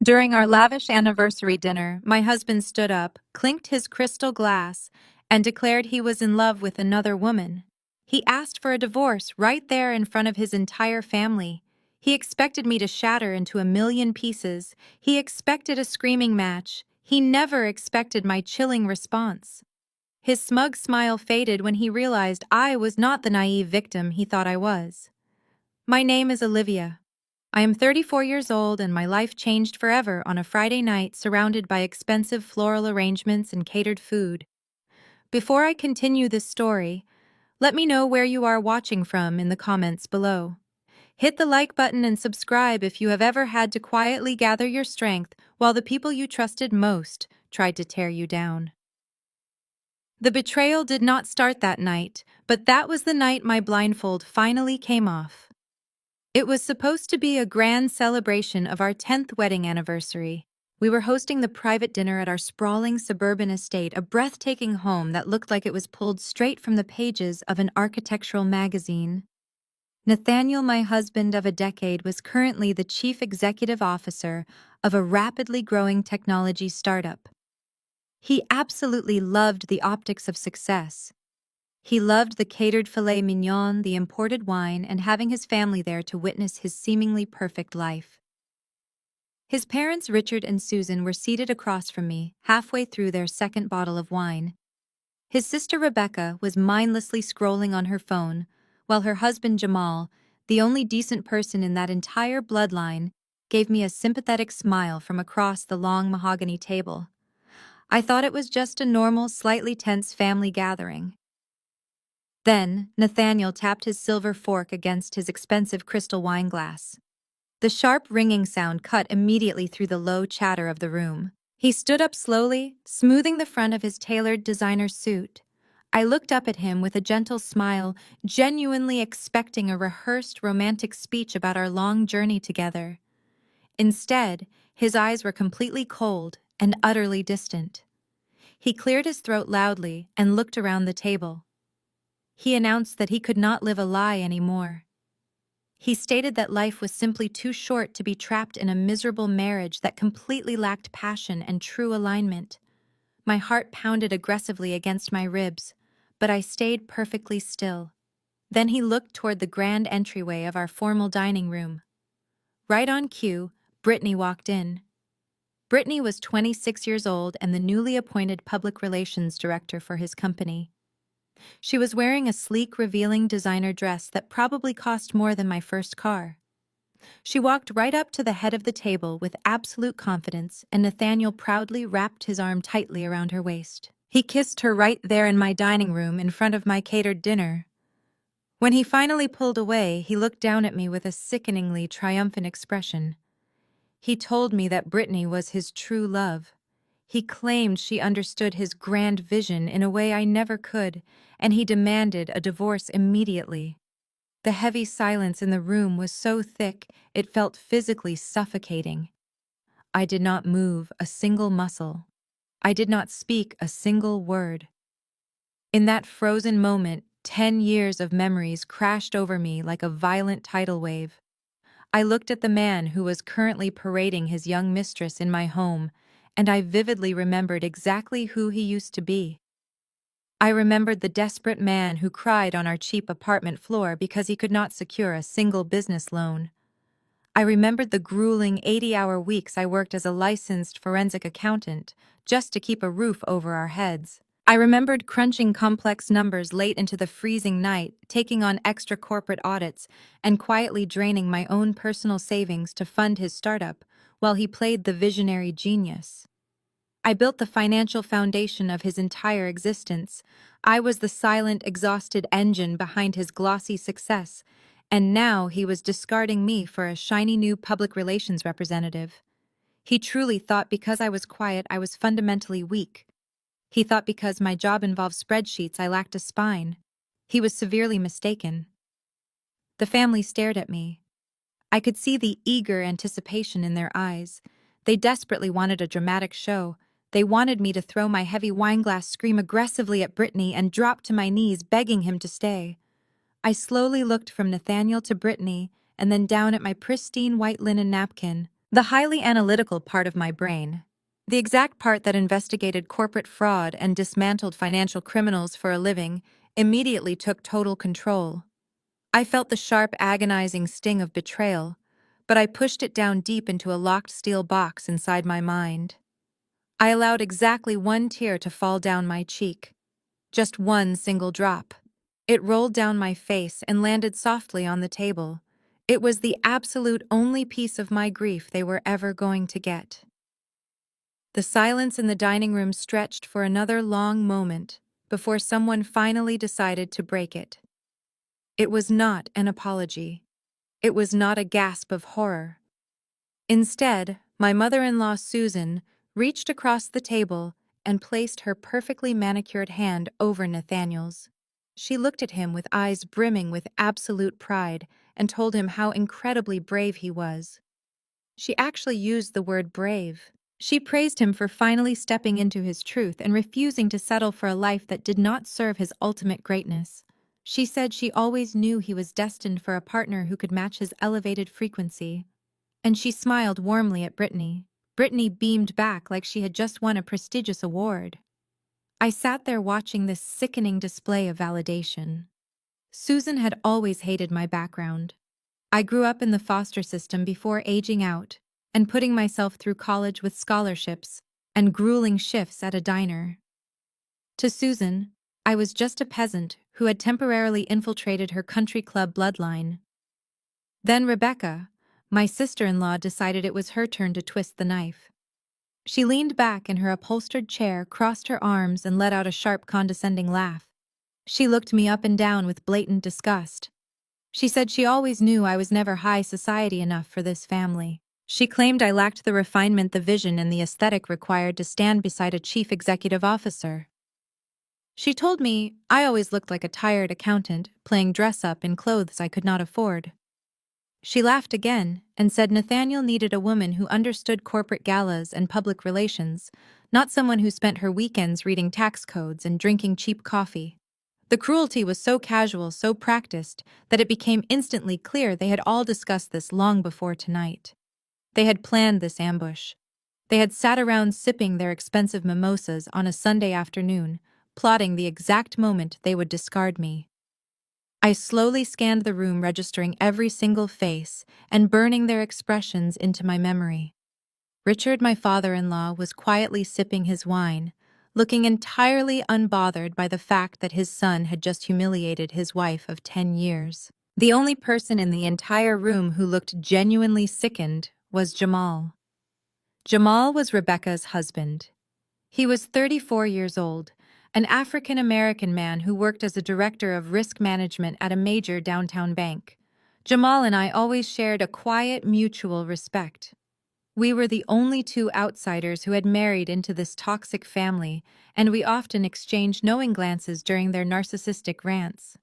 During our lavish anniversary dinner, my husband stood up, clinked his crystal glass, and declared he was in love with another woman. He asked for a divorce right there in front of his entire family. He expected me to shatter into a million pieces. He expected a screaming match. He never expected my chilling response. His smug smile faded when he realized I was not the naive victim he thought I was. My name is Olivia. I am 34 years old and my life changed forever on a Friday night surrounded by expensive floral arrangements and catered food. Before I continue this story, let me know where you are watching from in the comments below. Hit the like button and subscribe if you have ever had to quietly gather your strength while the people you trusted most tried to tear you down. The betrayal did not start that night, but that was the night my blindfold finally came off. It was supposed to be a grand celebration of our 10th wedding anniversary. We were hosting the private dinner at our sprawling suburban estate, a breathtaking home that looked like it was pulled straight from the pages of an architectural magazine. Nathaniel, my husband of a decade, was currently the chief executive officer of a rapidly growing technology startup. He absolutely loved the optics of success. He loved the catered filet mignon, the imported wine, and having his family there to witness his seemingly perfect life. His parents, Richard and Susan, were seated across from me, halfway through their second bottle of wine. His sister Rebecca was mindlessly scrolling on her phone, while her husband Jamal, the only decent person in that entire bloodline, gave me a sympathetic smile from across the long mahogany table. I thought it was just a normal, slightly tense family gathering. Then, Nathaniel tapped his silver fork against his expensive crystal wine glass. The sharp ringing sound cut immediately through the low chatter of the room. He stood up slowly, smoothing the front of his tailored designer suit. I looked up at him with a gentle smile, genuinely expecting a rehearsed romantic speech about our long journey together. Instead, his eyes were completely cold and utterly distant. He cleared his throat loudly and looked around the table. He announced that he could not live a lie anymore. He stated that life was simply too short to be trapped in a miserable marriage that completely lacked passion and true alignment. My heart pounded aggressively against my ribs, but I stayed perfectly still. Then he looked toward the grand entryway of our formal dining room. Right on cue, Brittany walked in. Brittany was 26 years old and the newly appointed public relations director for his company. She was wearing a sleek, revealing designer dress that probably cost more than my first car. She walked right up to the head of the table with absolute confidence, and Nathaniel proudly wrapped his arm tightly around her waist. He kissed her right there in my dining room in front of my catered dinner. When he finally pulled away, he looked down at me with a sickeningly triumphant expression. He told me that Brittany was his true love. He claimed she understood his grand vision in a way I never could, and he demanded a divorce immediately. The heavy silence in the room was so thick it felt physically suffocating. I did not move a single muscle. I did not speak a single word. In that frozen moment, 10 years of memories crashed over me like a violent tidal wave. I looked at the man who was currently parading his young mistress in my home, and I vividly remembered exactly who he used to be. I remembered the desperate man who cried on our cheap apartment floor because he could not secure a single business loan. I remembered the grueling 80-hour weeks I worked as a licensed forensic accountant just to keep a roof over our heads. I remembered crunching complex numbers late into the freezing night, taking on extra corporate audits, and quietly draining my own personal savings to fund his startup while he played the visionary genius. I built the financial foundation of his entire existence. I was the silent, exhausted engine behind his glossy success, and now he was discarding me for a shiny new public relations representative. He truly thought because I was quiet, I was fundamentally weak. He thought because my job involved spreadsheets, I lacked a spine. He was severely mistaken. The family stared at me. I could see the eager anticipation in their eyes. They desperately wanted a dramatic show. They wanted me to throw my heavy wineglass, scream aggressively at Brittany, and drop to my knees, begging him to stay. I slowly looked from Nathaniel to Brittany, and then down at my pristine white linen napkin. The highly analytical part of my brain, the exact part that investigated corporate fraud and dismantled financial criminals for a living, immediately took total control. I felt the sharp, agonizing sting of betrayal, but I pushed it down deep into a locked steel box inside my mind. I allowed exactly one tear to fall down my cheek. Just one single drop. It rolled down my face and landed softly on the table. It was the absolute only piece of my grief they were ever going to get. The silence in the dining room stretched for another long moment before someone finally decided to break it. It was not an apology. It was not a gasp of horror. Instead, my mother-in-law Susan reached across the table and placed her perfectly manicured hand over Nathaniel's. She looked at him with eyes brimming with absolute pride and told him how incredibly brave he was. She actually used the word brave. She praised him for finally stepping into his truth and refusing to settle for a life that did not serve his ultimate greatness. She said she always knew he was destined for a partner who could match his elevated frequency. And she smiled warmly at Brittany. Brittany beamed back like she had just won a prestigious award. I sat there watching this sickening display of validation. Susan had always hated my background. I grew up in the foster system before aging out and putting myself through college with scholarships and grueling shifts at a diner. To Susan, I was just a peasant who had temporarily infiltrated her country club bloodline. Then Rebecca, my sister-in-law, decided it was her turn to twist the knife. She leaned back in her upholstered chair, crossed her arms, and let out a sharp, condescending laugh. She looked me up and down with blatant disgust. She said she always knew I was never high society enough for this family. She claimed I lacked the refinement, the vision, and the aesthetic required to stand beside a chief executive officer. She told me I always looked like a tired accountant playing dress-up in clothes I could not afford. She laughed again and said Nathaniel needed a woman who understood corporate galas and public relations, not someone who spent her weekends reading tax codes and drinking cheap coffee. The cruelty was so casual, so practiced, that it became instantly clear they had all discussed this long before tonight. They had planned this ambush. They had sat around sipping their expensive mimosas on a Sunday afternoon, plotting the exact moment they would discard me. I slowly scanned the room, registering every single face and burning their expressions into my memory. Richard, my father-in-law, was quietly sipping his wine, looking entirely unbothered by the fact that his son had just humiliated his wife of 10 years. The only person in the entire room who looked genuinely sickened was Jamal. Jamal was Rebecca's husband. He was 34 years old, an African-American man who worked as a director of risk management at a major downtown bank. Jamal and I always shared a quiet, mutual respect. We were the only two outsiders who had married into this toxic family, and we often exchanged knowing glances during their narcissistic rants.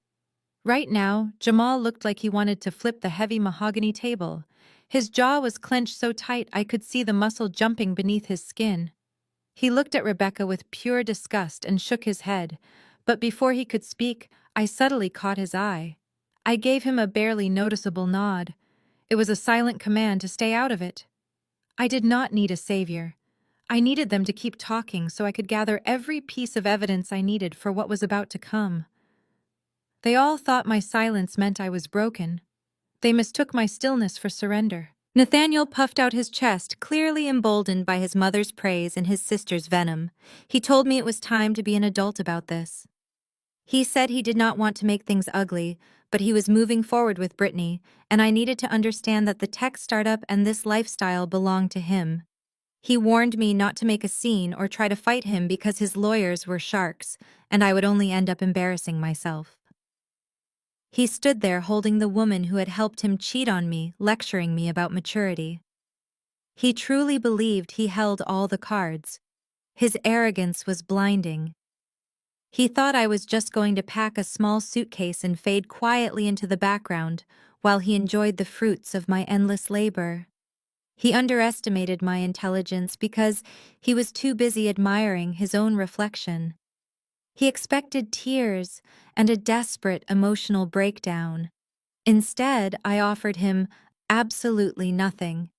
Right now, Jamal looked like he wanted to flip the heavy mahogany table. His jaw was clenched so tight I could see the muscle jumping beneath his skin. He looked at Rebecca with pure disgust and shook his head, but before he could speak, I subtly caught his eye. I gave him a barely noticeable nod. It was a silent command to stay out of it. I did not need a savior. I needed them to keep talking so I could gather every piece of evidence I needed for what was about to come. They all thought my silence meant I was broken. They mistook my stillness for surrender. Nathaniel puffed out his chest, clearly emboldened by his mother's praise and his sister's venom. He told me it was time to be an adult about this. He said he did not want to make things ugly, but he was moving forward with Brittany, and I needed to understand that the tech startup and this lifestyle belonged to him. He warned me not to make a scene or try to fight him because his lawyers were sharks, and I would only end up embarrassing myself. He stood there holding the woman who had helped him cheat on me, lecturing me about maturity. He truly believed he held all the cards. His arrogance was blinding. He thought I was just going to pack a small suitcase and fade quietly into the background while he enjoyed the fruits of my endless labor. He underestimated my intelligence because he was too busy admiring his own reflection. He expected tears and a desperate emotional breakdown. Instead, I offered him absolutely nothing.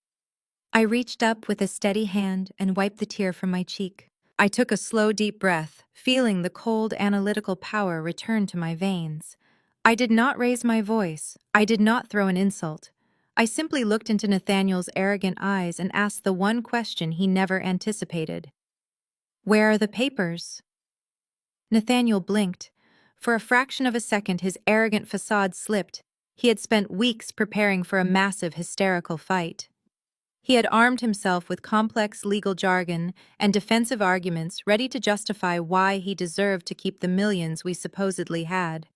I reached up with a steady hand and wiped the tear from my cheek. I took a slow, deep breath, feeling the cold, analytical power return to my veins. I did not raise my voice. I did not throw an insult. I simply looked into Nathaniel's arrogant eyes and asked the one question he never anticipated. "Where are the papers?" Nathaniel blinked. For a fraction of a second, his arrogant facade slipped. He had spent weeks preparing for a massive, hysterical fight. He had armed himself with complex legal jargon and defensive arguments ready to justify why he deserved to keep the millions we supposedly had.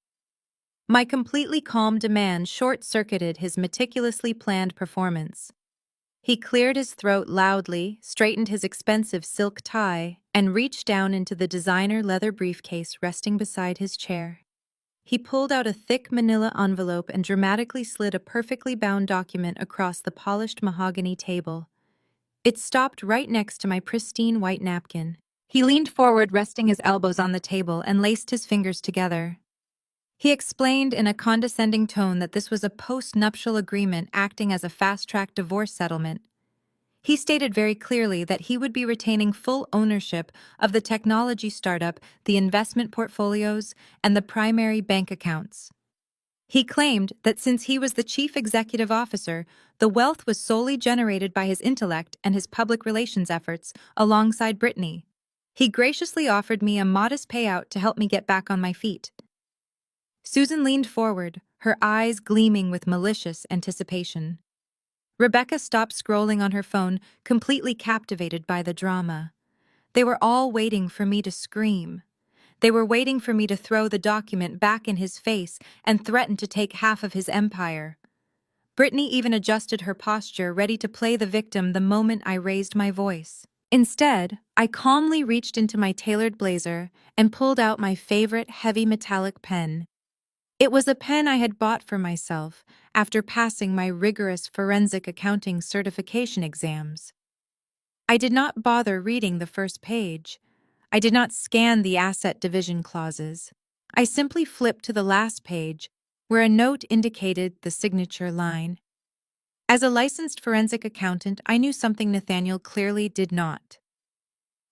My completely calm demand short-circuited his meticulously planned performance. He cleared his throat loudly, straightened his expensive silk tie, and reached down into the designer leather briefcase resting beside his chair. He pulled out a thick manila envelope and dramatically slid a perfectly bound document across the polished mahogany table. It stopped right next to my pristine white napkin. He leaned forward, resting his elbows on the table, and laced his fingers together. He explained in a condescending tone that this was a post-nuptial agreement acting as a fast-track divorce settlement. He stated very clearly that he would be retaining full ownership of the technology startup, the investment portfolios, and the primary bank accounts. He claimed that since he was the chief executive officer, the wealth was solely generated by his intellect and his public relations efforts alongside Brittany. He graciously offered me a modest payout to help me get back on my feet. Susan leaned forward, her eyes gleaming with malicious anticipation. Rebecca stopped scrolling on her phone, completely captivated by the drama. They were all waiting for me to scream. They were waiting for me to throw the document back in his face and threaten to take half of his empire. Brittany even adjusted her posture, ready to play the victim the moment I raised my voice. Instead, I calmly reached into my tailored blazer and pulled out my favorite heavy metallic pen. It was a pen I had bought for myself after passing my rigorous forensic accounting certification exams. I did not bother reading the first page. I did not scan the asset division clauses. I simply flipped to the last page, where a note indicated the signature line. As a licensed forensic accountant, I knew something Nathaniel clearly did not.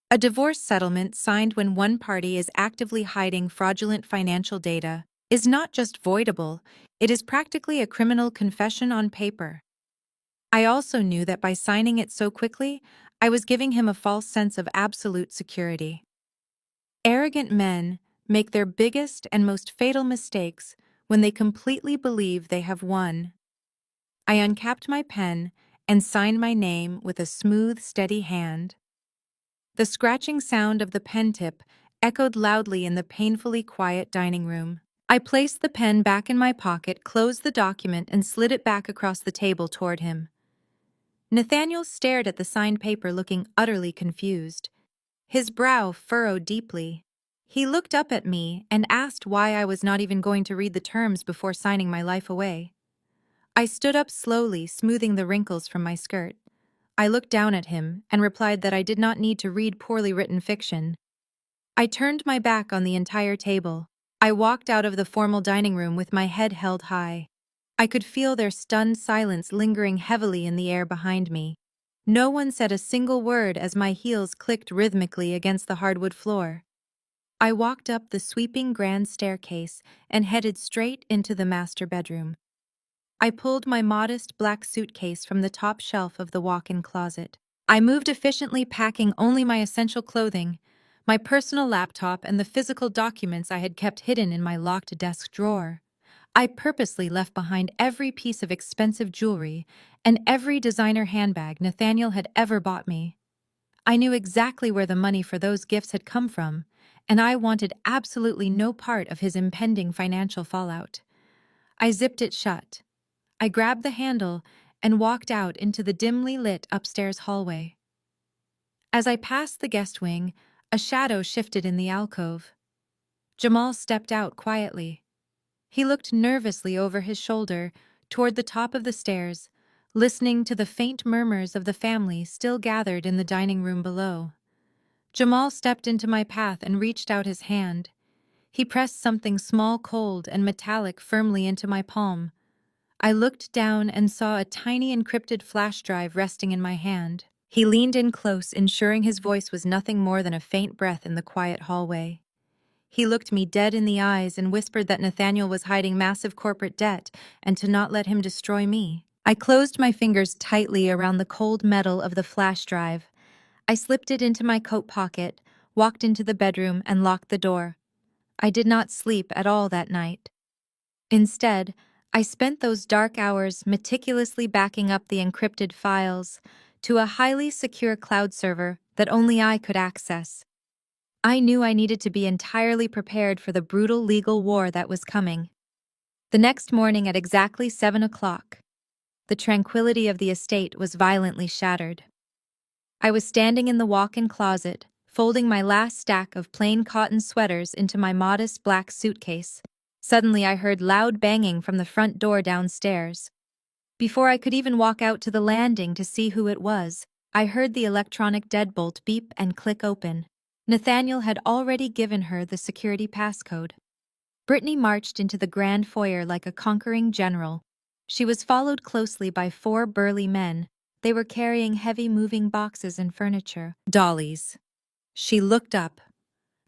A divorce settlement signed when one party is actively hiding fraudulent financial data is not just voidable, it is practically a criminal confession on paper. I also knew that by signing it so quickly, I was giving him a false sense of absolute security. Arrogant men make their biggest and most fatal mistakes when they completely believe they have won. I uncapped my pen and signed my name with a smooth, steady hand. The scratching sound of the pen tip echoed loudly in the painfully quiet dining room. I placed the pen back in my pocket, closed the document, and slid it back across the table toward him. Nathaniel stared at the signed paper, looking utterly confused. His brow furrowed deeply. He looked up at me and asked why I was not even going to read the terms before signing my life away. I stood up slowly, smoothing the wrinkles from my skirt. I looked down at him and replied that I did not need to read poorly written fiction. I turned my back on the entire table. I walked out of the formal dining room with my head held high. I could feel their stunned silence lingering heavily in the air behind me. No one said a single word as my heels clicked rhythmically against the hardwood floor. I walked up the sweeping grand staircase and headed straight into the master bedroom. I pulled my modest black suitcase from the top shelf of the walk-in closet. I moved efficiently, packing only my essential clothing, my personal laptop, and the physical documents I had kept hidden in my locked desk drawer. I purposely left behind every piece of expensive jewelry and every designer handbag Nathaniel had ever bought me. I knew exactly where the money for those gifts had come from, and I wanted absolutely no part of his impending financial fallout. I zipped it shut. I grabbed the handle and walked out into the dimly lit upstairs hallway. As I passed the guest wing, a shadow shifted in the alcove. Jamal stepped out quietly. He looked nervously over his shoulder toward the top of the stairs, listening to the faint murmurs of the family still gathered in the dining room below. Jamal stepped into my path and reached out his hand. He pressed something small, cold, and metallic firmly into my palm. I looked down and saw a tiny encrypted flash drive resting in my hand. He leaned in close, ensuring his voice was nothing more than a faint breath in the quiet hallway. He looked me dead in the eyes and whispered that Nathaniel was hiding massive corporate debt and to not let him destroy me. I closed my fingers tightly around the cold metal of the flash drive. I slipped it into my coat pocket, walked into the bedroom, and locked the door. I did not sleep at all that night. Instead, I spent those dark hours meticulously backing up the encrypted files to a highly secure cloud server that only I could access. I knew I needed to be entirely prepared for the brutal legal war that was coming. The next morning at exactly 7 o'clock, the tranquility of the estate was violently shattered. I was standing in the walk-in closet, folding my last stack of plain cotton sweaters into my modest black suitcase. Suddenly I heard loud banging from the front door downstairs. Before I could even walk out to the landing to see who it was, I heard the electronic deadbolt beep and click open. Nathaniel had already given her the security passcode. Brittany marched into the grand foyer like a conquering general. She was followed closely by 4 burly men. They were carrying heavy moving boxes and furniture. Dollies. She looked up.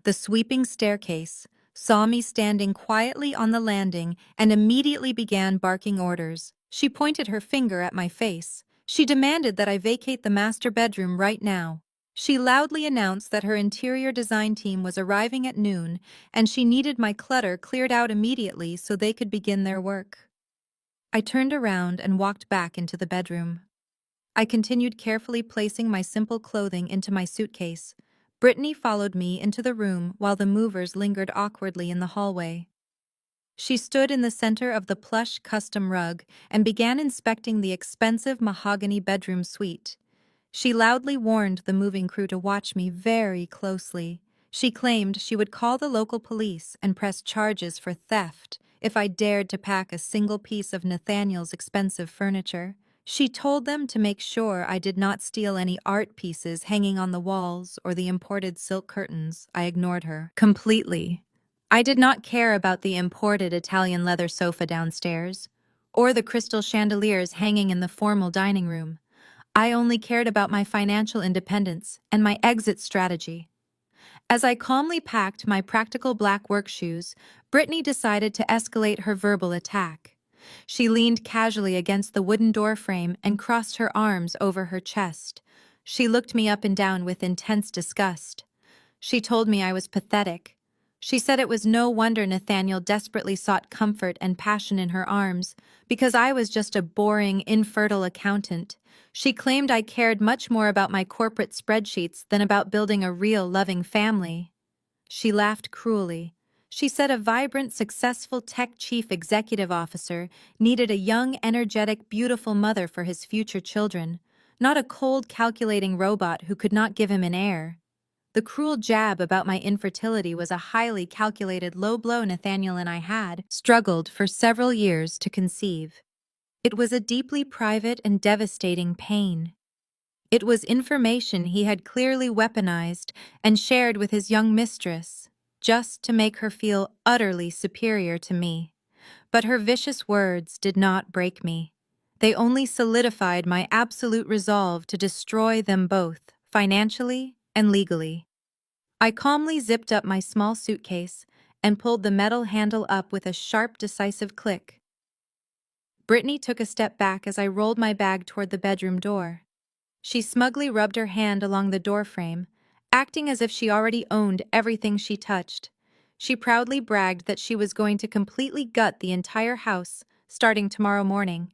The sweeping staircase, saw me standing quietly on the landing, and immediately began barking orders. She pointed her finger at my face. She demanded that I vacate the master bedroom right now. She loudly announced that her interior design team was arriving at noon, and she needed my clutter cleared out immediately so they could begin their work. I turned around and walked back into the bedroom. I continued carefully placing my simple clothing into my suitcase. Brittany followed me into the room while the movers lingered awkwardly in the hallway. She stood in the center of the plush custom rug and began inspecting the expensive mahogany bedroom suite. She loudly warned the moving crew to watch me very closely. She claimed she would call the local police and press charges for theft if I dared to pack a single piece of Nathaniel's expensive furniture. She told them to make sure I did not steal any art pieces hanging on the walls or the imported silk curtains. I ignored her completely. I did not care about the imported Italian leather sofa downstairs or the crystal chandeliers hanging in the formal dining room. I only cared about my financial independence and my exit strategy. As I calmly packed my practical black work shoes, Brittany decided to escalate her verbal attack. She leaned casually against the wooden door frame and crossed her arms over her chest. She looked me up and down with intense disgust. She told me I was pathetic. She said it was no wonder Nathaniel desperately sought comfort and passion in her arms, because I was just a boring, infertile accountant. She claimed I cared much more about my corporate spreadsheets than about building a real, loving family. She laughed cruelly. She said a vibrant, successful tech chief executive officer needed a young, energetic, beautiful mother for his future children, not a cold, calculating robot who could not give him an heir. The cruel jab about my infertility was a highly calculated low blow Nathaniel and I had struggled for several years to conceive. It was a deeply private and devastating pain. It was information he had clearly weaponized and shared with his young mistress, just to make her feel utterly superior to me. But her vicious words did not break me. They only solidified my absolute resolve to destroy them both, financially and legally. I calmly zipped up my small suitcase and pulled the metal handle up with a sharp, decisive click. Brittany took a step back as I rolled my bag toward the bedroom door. She smugly rubbed her hand along the doorframe, acting as if she already owned everything she touched. She proudly bragged that she was going to completely gut the entire house, starting tomorrow morning.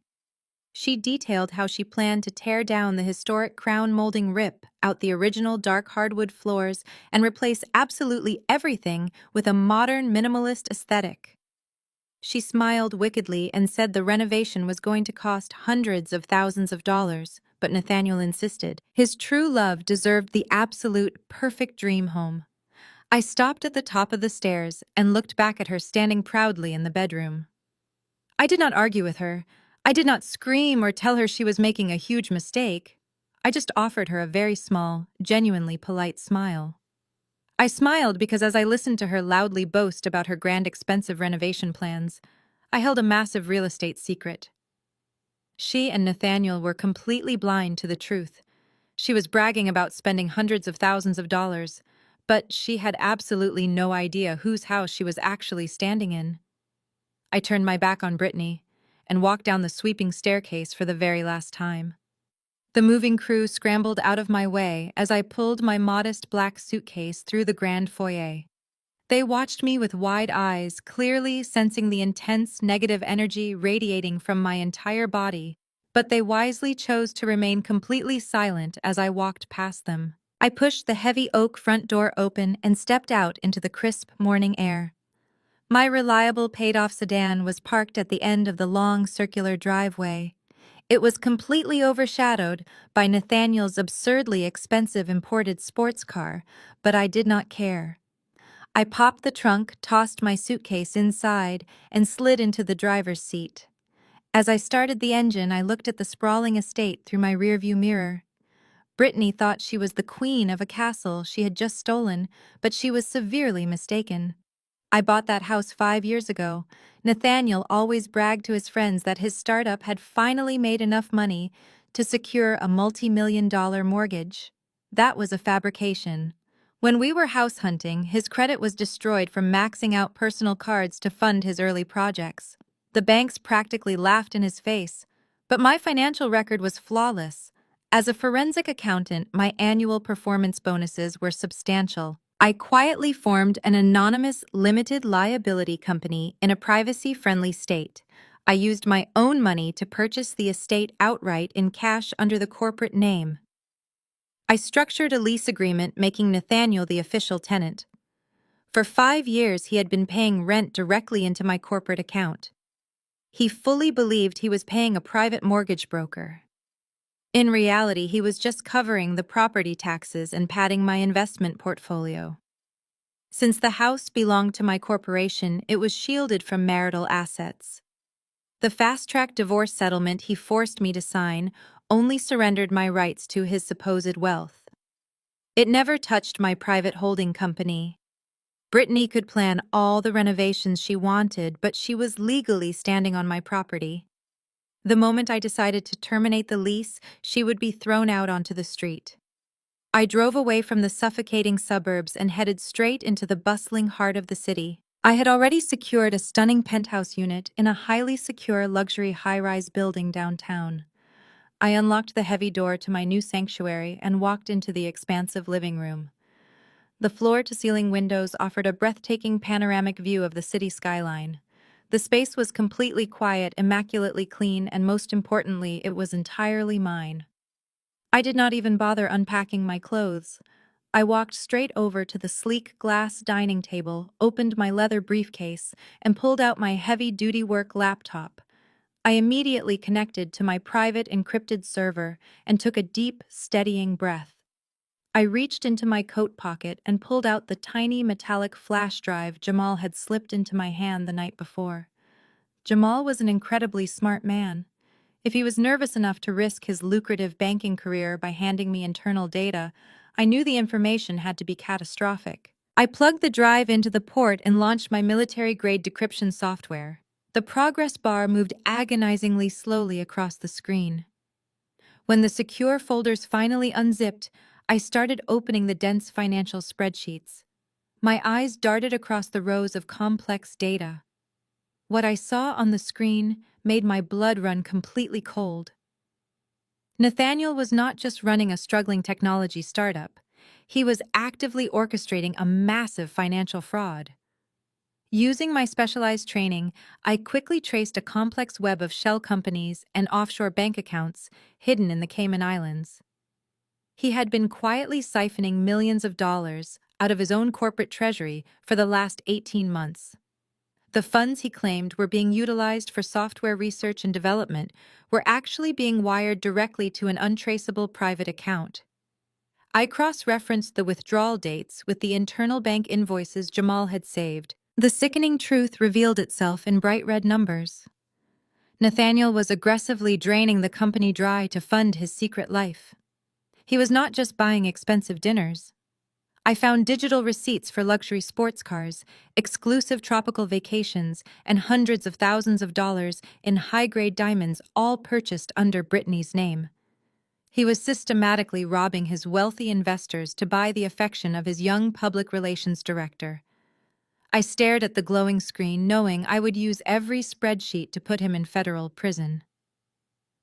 She detailed how she planned to tear down the historic crown molding rip out the original dark hardwood floors and replace absolutely everything with a modern minimalist aesthetic. She smiled wickedly and said the renovation was going to cost hundreds of thousands of dollars, but Nathaniel insisted. His true love deserved the absolute perfect dream home. I stopped at the top of the stairs and looked back at her standing proudly in the bedroom. I did not argue with her. I did not scream or tell her she was making a huge mistake. I just offered her a very small, genuinely polite smile. I smiled because as I listened to her loudly boast about her grand expensive renovation plans, I held a massive real estate secret. She and Nathaniel were completely blind to the truth. She was bragging about spending hundreds of thousands of dollars, but she had absolutely no idea whose house she was actually standing in. I turned my back on Brittany and walked down the sweeping staircase for the very last time. The moving crew scrambled out of my way as I pulled my modest black suitcase through the grand foyer. They watched me with wide eyes, clearly sensing the intense negative energy radiating from my entire body, but they wisely chose to remain completely silent as I walked past them. I pushed the heavy oak front door open and stepped out into the crisp morning air. My reliable paid-off sedan was parked at the end of the long circular driveway. It was completely overshadowed by Nathaniel's absurdly expensive imported sports car, but I did not care. I popped the trunk, tossed my suitcase inside, and slid into the driver's seat. As I started the engine, I looked at the sprawling estate through my rearview mirror. Brittany thought she was the queen of a castle she had just stolen, but she was severely mistaken. I bought that house 5 years ago. Nathaniel always bragged to his friends that his startup had finally made enough money to secure a multi-million-dollar mortgage. That was a fabrication. When we were house hunting, his credit was destroyed from maxing out personal cards to fund his early projects. The banks practically laughed in his face, but my financial record was flawless. As a forensic accountant, my annual performance bonuses were substantial. I quietly formed an anonymous limited liability company in a privacy-friendly state. I used my own money to purchase the estate outright in cash under the corporate name. I structured a lease agreement making Nathaniel the official tenant. For 5 years, he had been paying rent directly into my corporate account. He fully believed he was paying a private mortgage broker. In reality, he was just covering the property taxes and padding my investment portfolio. Since the house belonged to my corporation, it was shielded from marital assets. The fast-track divorce settlement he forced me to sign only surrendered my rights to his supposed wealth. It never touched my private holding company. Brittany could plan all the renovations she wanted, but she was legally standing on my property. The moment I decided to terminate the lease, she would be thrown out onto the street. I drove away from the suffocating suburbs and headed straight into the bustling heart of the city. I had already secured a stunning penthouse unit in a highly secure luxury high-rise building downtown. I unlocked the heavy door to my new sanctuary and walked into the expansive living room. The floor-to-ceiling windows offered a breathtaking panoramic view of the city skyline. The space was completely quiet, immaculately clean, and most importantly, it was entirely mine. I did not even bother unpacking my clothes. I walked straight over to the sleek glass dining table, opened my leather briefcase, and pulled out my heavy-duty work laptop. I immediately connected to my private encrypted server and took a deep, steadying breath. I reached into my coat pocket and pulled out the tiny metallic flash drive Jamal had slipped into my hand the night before. Jamal was an incredibly smart man. If he was nervous enough to risk his lucrative banking career by handing me internal data, I knew the information had to be catastrophic. I plugged the drive into the port and launched my military-grade decryption software. The progress bar moved agonizingly slowly across the screen. When the secure folders finally unzipped, I started opening the dense financial spreadsheets. My eyes darted across the rows of complex data. What I saw on the screen made my blood run completely cold. Nathaniel was not just running a struggling technology startup. He was actively orchestrating a massive financial fraud. Using my specialized training, I quickly traced a complex web of shell companies and offshore bank accounts hidden in the Cayman Islands. He had been quietly siphoning millions of dollars out of his own corporate treasury for the last 18 months. The funds he claimed were being utilized for software research and development were actually being wired directly to an untraceable private account. I cross-referenced the withdrawal dates with the internal bank invoices Jamal had saved. The sickening truth revealed itself in bright red numbers. Nathaniel was aggressively draining the company dry to fund his secret life. He was not just buying expensive dinners. I found digital receipts for luxury sports cars, exclusive tropical vacations, and hundreds of thousands of dollars in high-grade diamonds, all purchased under Brittany's name. He was systematically robbing his wealthy investors to buy the affection of his young public relations director. I stared at the glowing screen, knowing I would use every spreadsheet to put him in federal prison.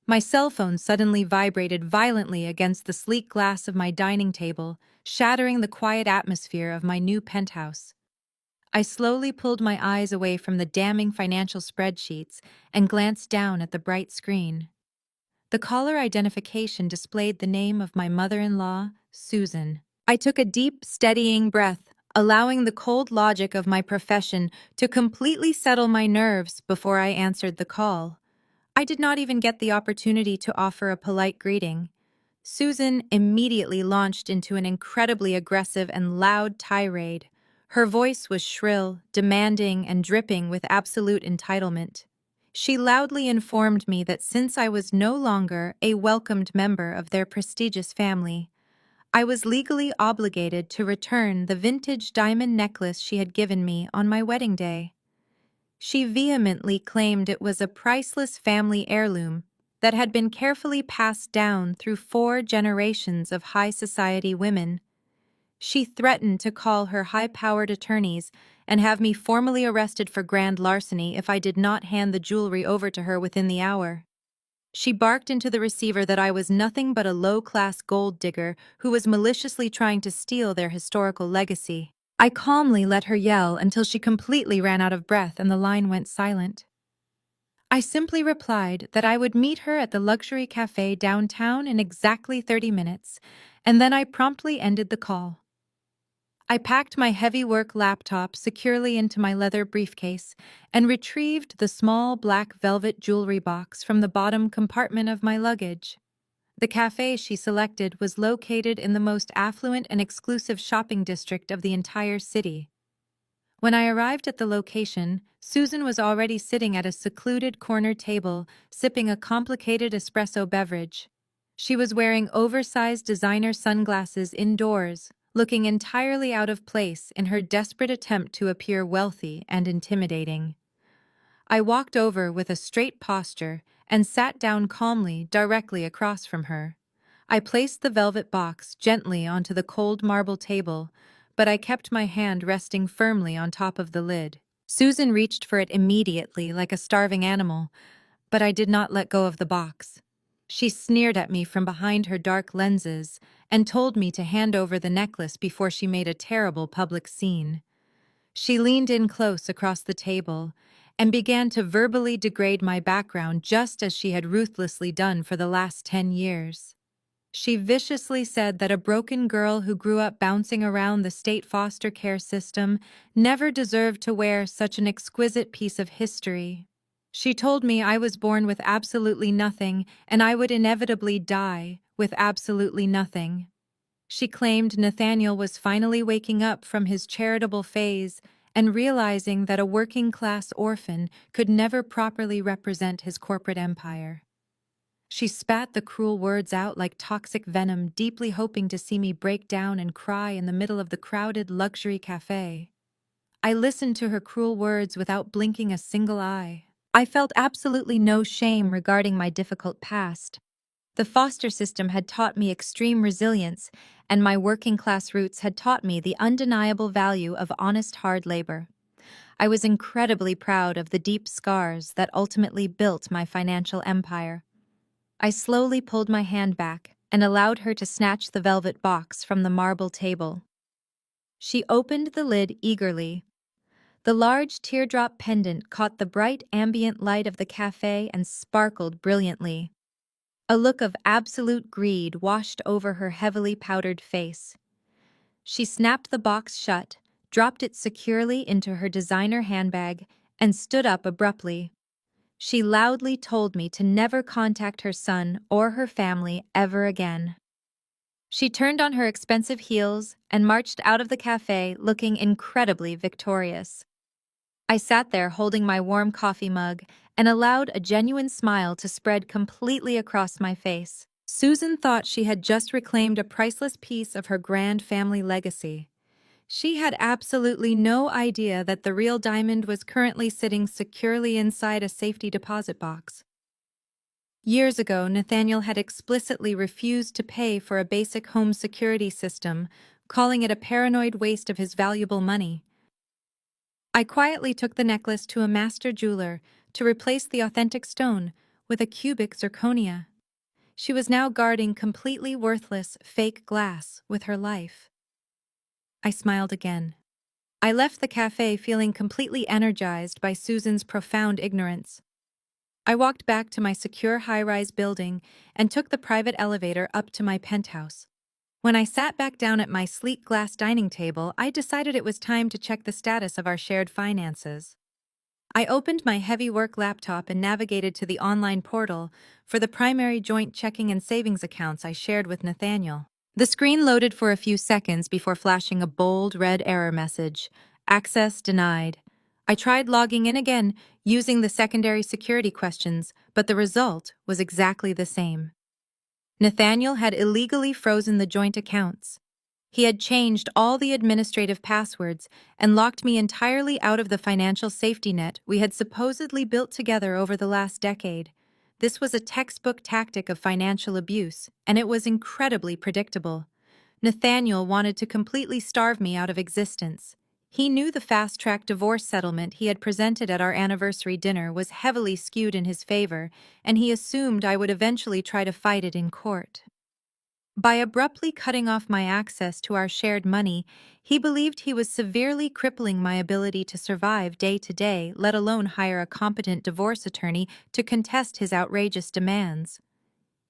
My cell phone suddenly vibrated violently against the sleek glass of my dining table, shattering the quiet atmosphere of my new penthouse. I slowly pulled my eyes away from the damning financial spreadsheets and glanced down at the bright screen. The caller identification displayed the name of my mother-in-law, Susan. I took a deep, steadying breath, allowing the cold logic of my profession to completely settle my nerves before I answered the call. I did not even get the opportunity to offer a polite greeting. Susan immediately launched into an incredibly aggressive and loud tirade. Her voice was shrill, demanding, and dripping with absolute entitlement. She loudly informed me that since I was no longer a welcomed member of their prestigious family, I was legally obligated to return the vintage diamond necklace she had given me on my wedding day. She vehemently claimed it was a priceless family heirloom that had been carefully passed down through 4 generations of high society women. She threatened to call her high-powered attorneys and have me formally arrested for grand larceny if I did not hand the jewelry over to her within the hour. She barked into the receiver that I was nothing but a low-class gold digger who was maliciously trying to steal their historical legacy. I calmly let her yell until she completely ran out of breath and the line went silent. I simply replied that I would meet her at the luxury cafe downtown in exactly 30 minutes, and then I promptly ended the call. I packed my heavy work laptop securely into my leather briefcase and retrieved the small black velvet jewelry box from the bottom compartment of my luggage. The cafe she selected was located in the most affluent and exclusive shopping district of the entire city. When I arrived at the location, Susan was already sitting at a secluded corner table, sipping a complicated espresso beverage. She was wearing oversized designer sunglasses indoors, looking entirely out of place in her desperate attempt to appear wealthy and intimidating. I walked over with a straight posture and sat down calmly directly across from her. I placed the velvet box gently onto the cold marble table, but I kept my hand resting firmly on top of the lid. Susan reached for it immediately like a starving animal, but I did not let go of the box. She sneered at me from behind her dark lenses and told me to hand over the necklace before she made a terrible public scene. She leaned in close across the table and began to verbally degrade my background just as she had ruthlessly done for the last 10 years. She viciously said that a broken girl who grew up bouncing around the state foster care system never deserved to wear such an exquisite piece of history. She told me I was born with absolutely nothing and I would inevitably die with absolutely nothing. She claimed Nathaniel was finally waking up from his charitable phase and realizing that a working-class orphan could never properly represent his corporate empire. She spat the cruel words out like toxic venom, deeply hoping to see me break down and cry in the middle of the crowded luxury cafe. I listened to her cruel words without blinking a single eye. I felt absolutely no shame regarding my difficult past. The foster system had taught me extreme resilience, and my working-class roots had taught me the undeniable value of honest hard labor. I was incredibly proud of the deep scars that ultimately built my financial empire. I slowly pulled my hand back and allowed her to snatch the velvet box from the marble table. She opened the lid eagerly. The large teardrop pendant caught the bright ambient light of the cafe and sparkled brilliantly. A look of absolute greed washed over her heavily powdered face. She snapped the box shut, dropped it securely into her designer handbag, and stood up abruptly. She loudly told me to never contact her son or her family ever again. She turned on her expensive heels and marched out of the cafe looking incredibly victorious. I sat there holding my warm coffee mug and allowed a genuine smile to spread completely across my face. Susan thought she had just reclaimed a priceless piece of her grand family legacy, She had absolutely no idea that the real diamond was currently sitting securely inside a safety deposit box. Years ago, Nathaniel had explicitly refused to pay for a basic home security system, calling it a paranoid waste of his valuable money. I quietly took the necklace to a master jeweler to replace the authentic stone with a cubic zirconia. She was now guarding completely worthless fake glass with her life. I smiled again. I left the cafe feeling completely energized by Susan's profound ignorance. I walked back to my secure high-rise building and took the private elevator up to my penthouse. When I sat back down at my sleek glass dining table, I decided it was time to check the status of our shared finances. I opened my heavy work laptop and navigated to the online portal for the primary joint checking and savings accounts I shared with Nathaniel. The screen loaded for a few seconds before flashing a bold red error message: access denied. I tried logging in again using the secondary security questions, but the result was exactly the same. Nathaniel had illegally frozen the joint accounts. He had changed all the administrative passwords and locked me entirely out of the financial safety net we had supposedly built together over the last decade. This was a textbook tactic of financial abuse, and it was incredibly predictable. Nathaniel wanted to completely starve me out of existence. He knew the fast-track divorce settlement he had presented at our anniversary dinner was heavily skewed in his favor, and he assumed I would eventually try to fight it in court. By abruptly cutting off my access to our shared money, he believed he was severely crippling my ability to survive day to day, let alone hire a competent divorce attorney to contest his outrageous demands.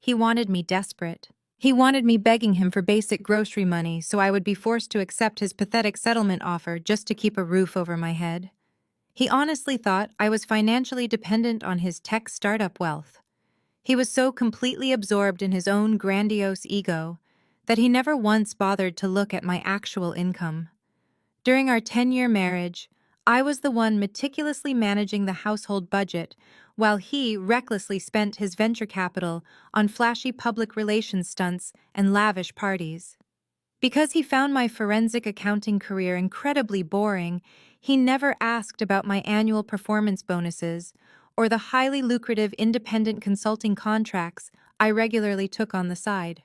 He wanted me desperate. He wanted me begging him for basic grocery money so I would be forced to accept his pathetic settlement offer just to keep a roof over my head. He honestly thought I was financially dependent on his tech startup wealth. He was so completely absorbed in his own grandiose ego that he never once bothered to look at my actual income. During our 10-year marriage, I was the one meticulously managing the household budget, while he recklessly spent his venture capital on flashy public relations stunts and lavish parties. Because he found my forensic accounting career incredibly boring, he never asked about my annual performance bonuses or the highly lucrative independent consulting contracts I regularly took on the side.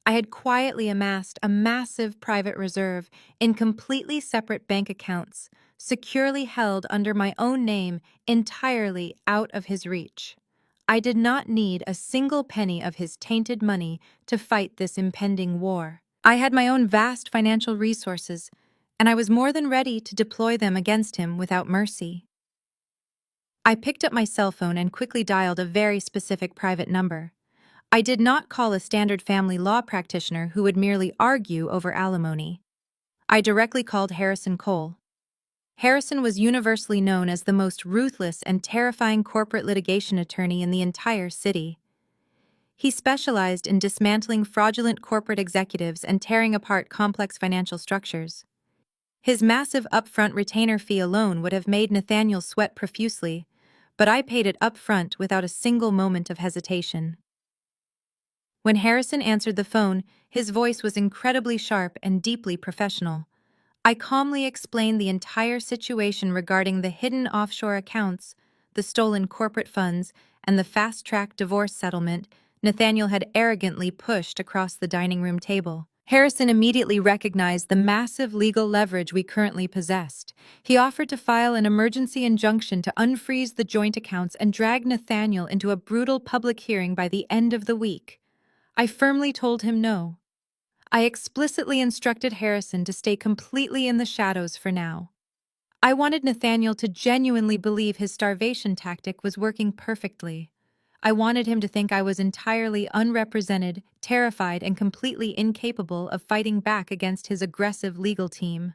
I had quietly amassed a massive private reserve in completely separate bank accounts, securely held under my own name, entirely out of his reach. I did not need a single penny of his tainted money to fight this impending war. I had my own vast financial resources, and I was more than ready to deploy them against him without mercy. I picked up my cell phone and quickly dialed a very specific private number. I did not call a standard family law practitioner who would merely argue over alimony. I directly called Harrison Cole. Harrison was universally known as the most ruthless and terrifying corporate litigation attorney in the entire city. He specialized in dismantling fraudulent corporate executives and tearing apart complex financial structures. His massive upfront retainer fee alone would have made Nathaniel sweat profusely, but I paid it upfront without a single moment of hesitation. When Harrison answered the phone, his voice was incredibly sharp and deeply professional. I calmly explained the entire situation regarding the hidden offshore accounts, the stolen corporate funds, and the fast-track divorce settlement Nathaniel had arrogantly pushed across the dining room table. Harrison immediately recognized the massive legal leverage we currently possessed. He offered to file an emergency injunction to unfreeze the joint accounts and drag Nathaniel into a brutal public hearing by the end of the week. I firmly told him no. I explicitly instructed Harrison to stay completely in the shadows for now. I wanted Nathaniel to genuinely believe his starvation tactic was working perfectly. I wanted him to think I was entirely unrepresented, terrified, and completely incapable of fighting back against his aggressive legal team.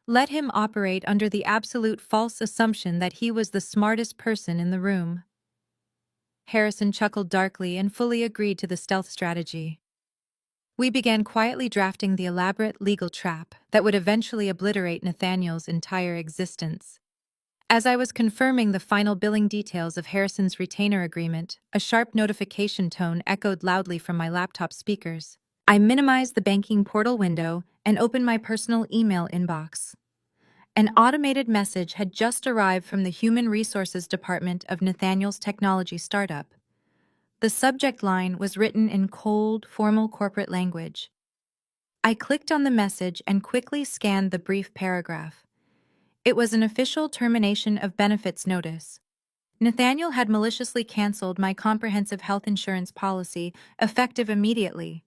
Let him operate under the absolute false assumption that he was the smartest person in the room. Harrison chuckled darkly and fully agreed to the stealth strategy. We began quietly drafting the elaborate legal trap that would eventually obliterate Nathaniel's entire existence. As I was confirming the final billing details of Harrison's retainer agreement, a sharp notification tone echoed loudly from my laptop speakers. I minimized the banking portal window and opened my personal email inbox. An automated message had just arrived from the Human Resources Department of Nathaniel's technology startup. The subject line was written in cold, formal corporate language. I clicked on the message and quickly scanned the brief paragraph. It was an official termination of benefits notice. Nathaniel had maliciously canceled my comprehensive health insurance policy, effective immediately.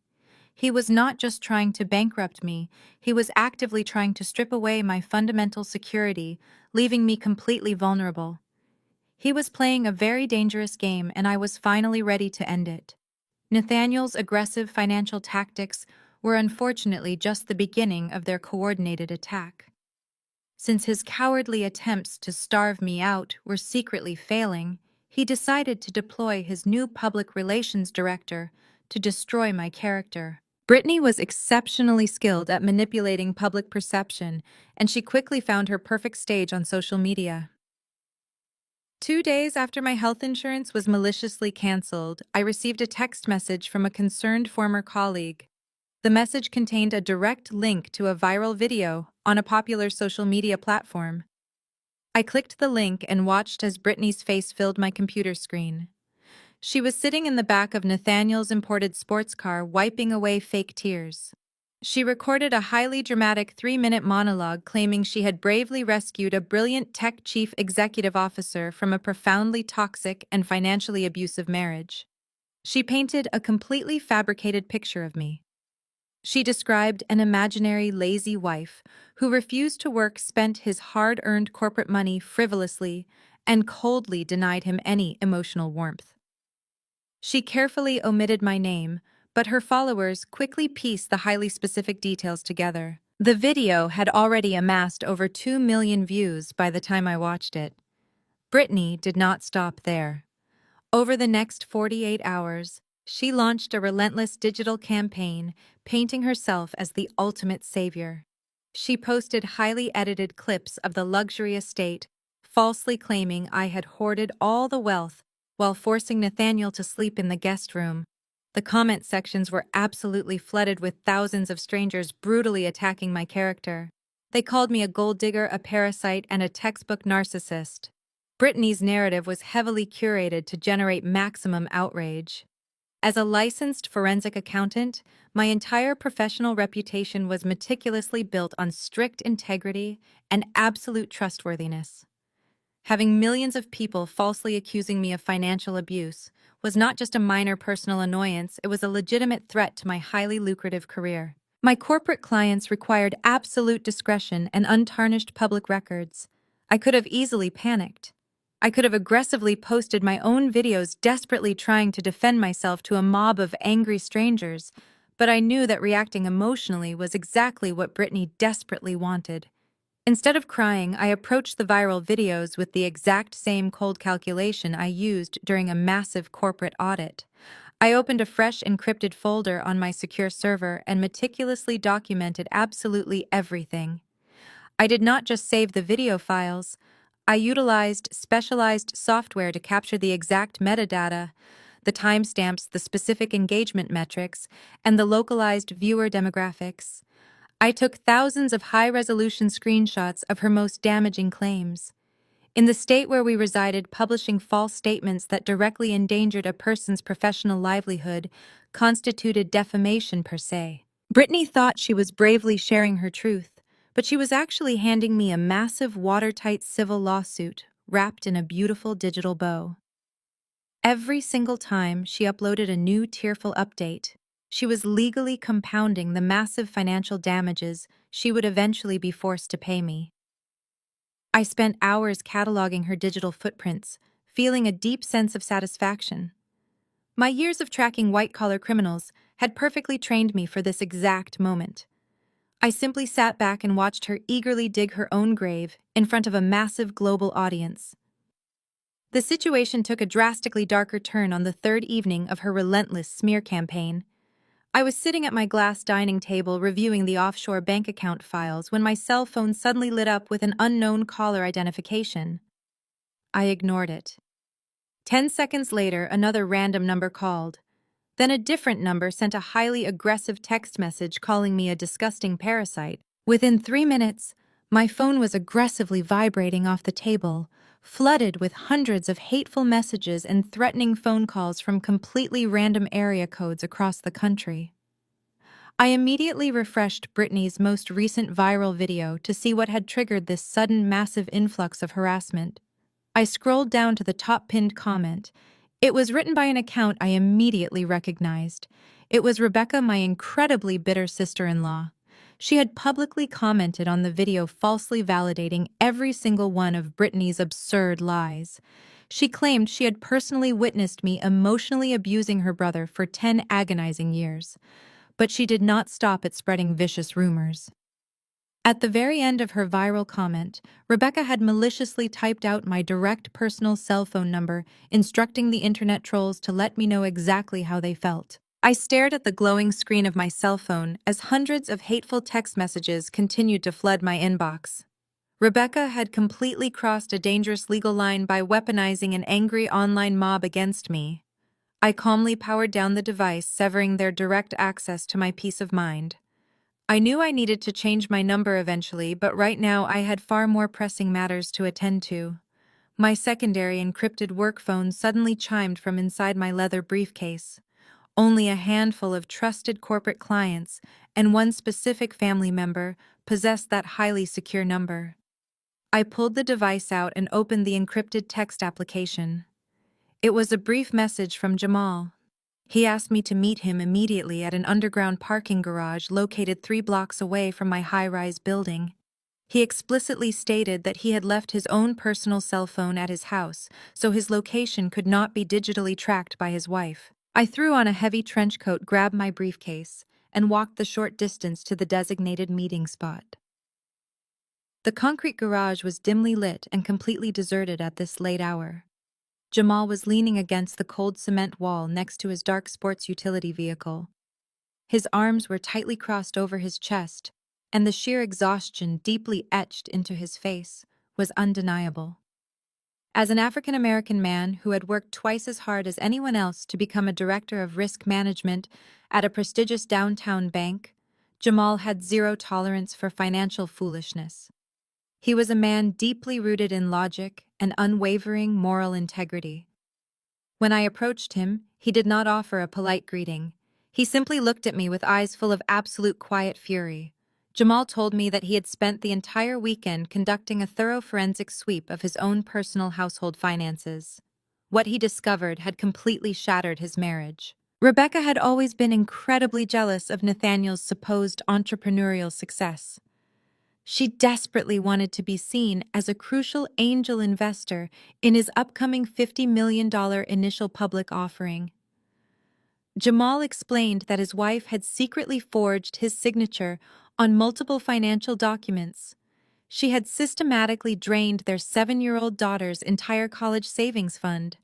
He was not just trying to bankrupt me, he was actively trying to strip away my fundamental security, leaving me completely vulnerable. He was playing a very dangerous game, and I was finally ready to end it. Nathaniel's aggressive financial tactics were unfortunately just the beginning of their coordinated attack. Since his cowardly attempts to starve me out were secretly failing, he decided to deploy his new public relations director to destroy my character. Brittany was exceptionally skilled at manipulating public perception, and she quickly found her perfect stage on social media. 2 days after my health insurance was maliciously canceled, I received a text message from a concerned former colleague. The message contained a direct link to a viral video on a popular social media platform. I clicked the link and watched as Brittany's face filled my computer screen. She was sitting in the back of Nathaniel's imported sports car, wiping away fake tears. She recorded a highly dramatic 3-minute monologue claiming she had bravely rescued a brilliant tech chief executive officer from a profoundly toxic and financially abusive marriage. She painted a completely fabricated picture of me. She described an imaginary lazy wife who refused to work, spent his hard-earned corporate money frivolously, and coldly denied him any emotional warmth. She carefully omitted my name, but her followers quickly pieced the highly specific details together. The video had already amassed over 2 million views by the time I watched it. Brittany did not stop there. Over the next 48 hours, she launched a relentless digital campaign, painting herself as the ultimate savior. She posted highly edited clips of the luxury estate, falsely claiming I had hoarded all the wealth while forcing Nathaniel to sleep in the guest room. The comment sections were absolutely flooded with thousands of strangers brutally attacking my character. They called me a gold digger, a parasite, and a textbook narcissist. Brittany's narrative was heavily curated to generate maximum outrage. As a licensed forensic accountant, my entire professional reputation was meticulously built on strict integrity and absolute trustworthiness. Having millions of people falsely accusing me of financial abuse was not just a minor personal annoyance, it was a legitimate threat to my highly lucrative career. My corporate clients required absolute discretion and untarnished public records. I could have easily panicked. I could have aggressively posted my own videos desperately trying to defend myself to a mob of angry strangers, but I knew that reacting emotionally was exactly what Brittany desperately wanted. Instead of crying, I approached the viral videos with the exact same cold calculation I used during a massive corporate audit. I opened a fresh encrypted folder on my secure server and meticulously documented absolutely everything. I did not just save the video files, I utilized specialized software to capture the exact metadata, the timestamps, the specific engagement metrics, and the localized viewer demographics. I took thousands of high-resolution screenshots of her most damaging claims. In the state where we resided, publishing false statements that directly endangered a person's professional livelihood constituted defamation per se. Brittany thought she was bravely sharing her truth, but she was actually handing me a massive watertight civil lawsuit wrapped in a beautiful digital bow. Every single time she uploaded a new tearful update, she was legally compounding the massive financial damages she would eventually be forced to pay me. I spent hours cataloging her digital footprints, feeling a deep sense of satisfaction. My years of tracking white-collar criminals had perfectly trained me for this exact moment. I simply sat back and watched her eagerly dig her own grave in front of a massive global audience. The situation took a drastically darker turn on the third evening of her relentless smear campaign. I was sitting at my glass dining table reviewing the offshore bank account files when my cell phone suddenly lit up with an unknown caller identification. I ignored it. 10 seconds later, another random number called. Then a different number sent a highly aggressive text message calling me a disgusting parasite. Within 3 minutes, my phone was aggressively vibrating off the table, flooded with hundreds of hateful messages and threatening phone calls from completely random area codes across the country. I immediately refreshed Brittany's most recent viral video to see what had triggered this sudden massive influx of harassment. I scrolled down to the top pinned comment. It was written by an account I immediately recognized. It was Rebecca, my incredibly bitter sister-in-law. She had publicly commented on the video, falsely validating every single one of Brittany's absurd lies. She claimed she had personally witnessed me emotionally abusing her brother for 10 agonizing years. But she did not stop at spreading vicious rumors. At the very end of her viral comment, Rebecca had maliciously typed out my direct personal cell phone number, instructing the internet trolls to let me know exactly how they felt. I stared at the glowing screen of my cell phone as hundreds of hateful text messages continued to flood my inbox. Rebecca had completely crossed a dangerous legal line by weaponizing an angry online mob against me. I calmly powered down the device, severing their direct access to my peace of mind. I knew I needed to change my number eventually, but right now I had far more pressing matters to attend to. My secondary encrypted work phone suddenly chimed from inside my leather briefcase. Only a handful of trusted corporate clients and one specific family member possessed that highly secure number. I pulled the device out and opened the encrypted text application. It was a brief message from Jamal. He asked me to meet him immediately at an underground parking garage located 3 blocks away from my high-rise building. He explicitly stated that he had left his own personal cell phone at his house, so his location could not be digitally tracked by his wife. I threw on a heavy trench coat, grabbed my briefcase, and walked the short distance to the designated meeting spot. The concrete garage was dimly lit and completely deserted at this late hour. Jamal was leaning against the cold cement wall next to his dark sports utility vehicle. His arms were tightly crossed over his chest, and the sheer exhaustion deeply etched into his face was undeniable. As an African-American man who had worked twice as hard as anyone else to become a director of risk management at a prestigious downtown bank, Jamal had zero tolerance for financial foolishness. He was a man deeply rooted in logic and unwavering moral integrity. When I approached him, he did not offer a polite greeting. He simply looked at me with eyes full of absolute quiet fury. Jamal told me that he had spent the entire weekend conducting a thorough forensic sweep of his own personal household finances. What he discovered had completely shattered his marriage. Rebecca had always been incredibly jealous of Nathaniel's supposed entrepreneurial success. She desperately wanted to be seen as a crucial angel investor in his upcoming $50 million initial public offering. Jamal explained that his wife had secretly forged his signature on multiple financial documents. She had systematically drained their 7-year-old daughter's entire college savings fund.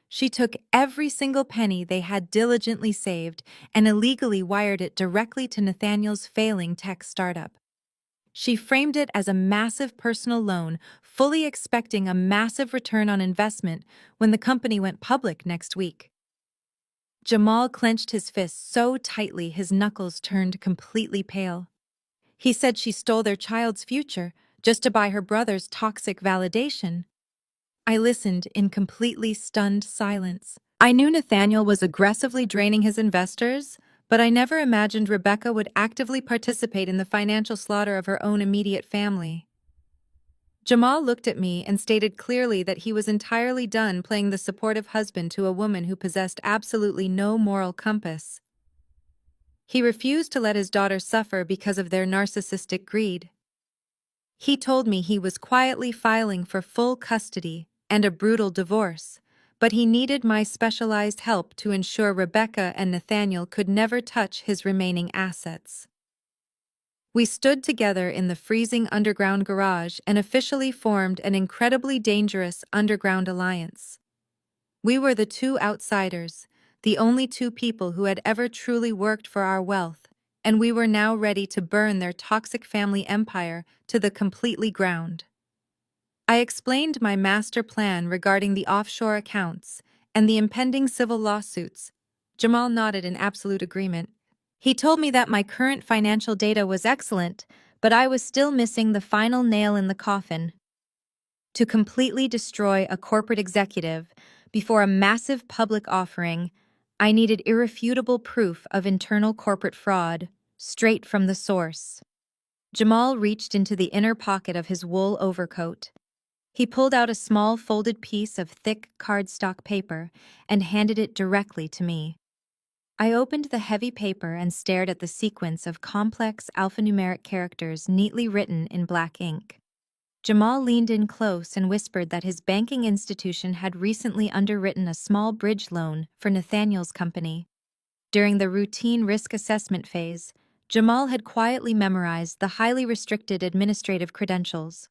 She took every single penny they had diligently saved and illegally wired it directly to Nathaniel's failing tech startup. She framed it as a massive personal loan, fully expecting a massive return on investment when the company went public next week. Jamal clenched his fists so tightly his knuckles turned completely pale. He said she stole their child's future just to buy her brother's toxic validation. I listened in completely stunned silence. I knew Nathaniel was aggressively draining his investors, but I never imagined Rebecca would actively participate in the financial slaughter of her own immediate family. Jamal looked at me and stated clearly that he was entirely done playing the supportive husband to a woman who possessed absolutely no moral compass. He refused to let his daughter suffer because of their narcissistic greed. He told me he was quietly filing for full custody and a brutal divorce, but he needed my specialized help to ensure Rebecca and Nathaniel could never touch his remaining assets. We stood together in the freezing underground garage and officially formed an incredibly dangerous underground alliance. We were the two outsiders, the only two people who had ever truly worked for our wealth, and we were now ready to burn their toxic family empire to the completely ground. I explained my master plan regarding the offshore accounts and the impending civil lawsuits, Jamal nodded in absolute agreement. He told me that my current financial data was excellent, but I was still missing the final nail in the coffin. To completely destroy a corporate executive before a massive public offering, I needed irrefutable proof of internal corporate fraud, straight from the source. Jamal reached into the inner pocket of his wool overcoat. He pulled out a small folded piece of thick cardstock paper and handed it directly to me. I opened the heavy paper and stared at the sequence of complex alphanumeric characters neatly written in black ink. Jamal leaned in close and whispered that his banking institution had recently underwritten a small bridge loan for Nathaniel's company. During the routine risk assessment phase, Jamal had quietly memorized the highly restricted administrative credentials.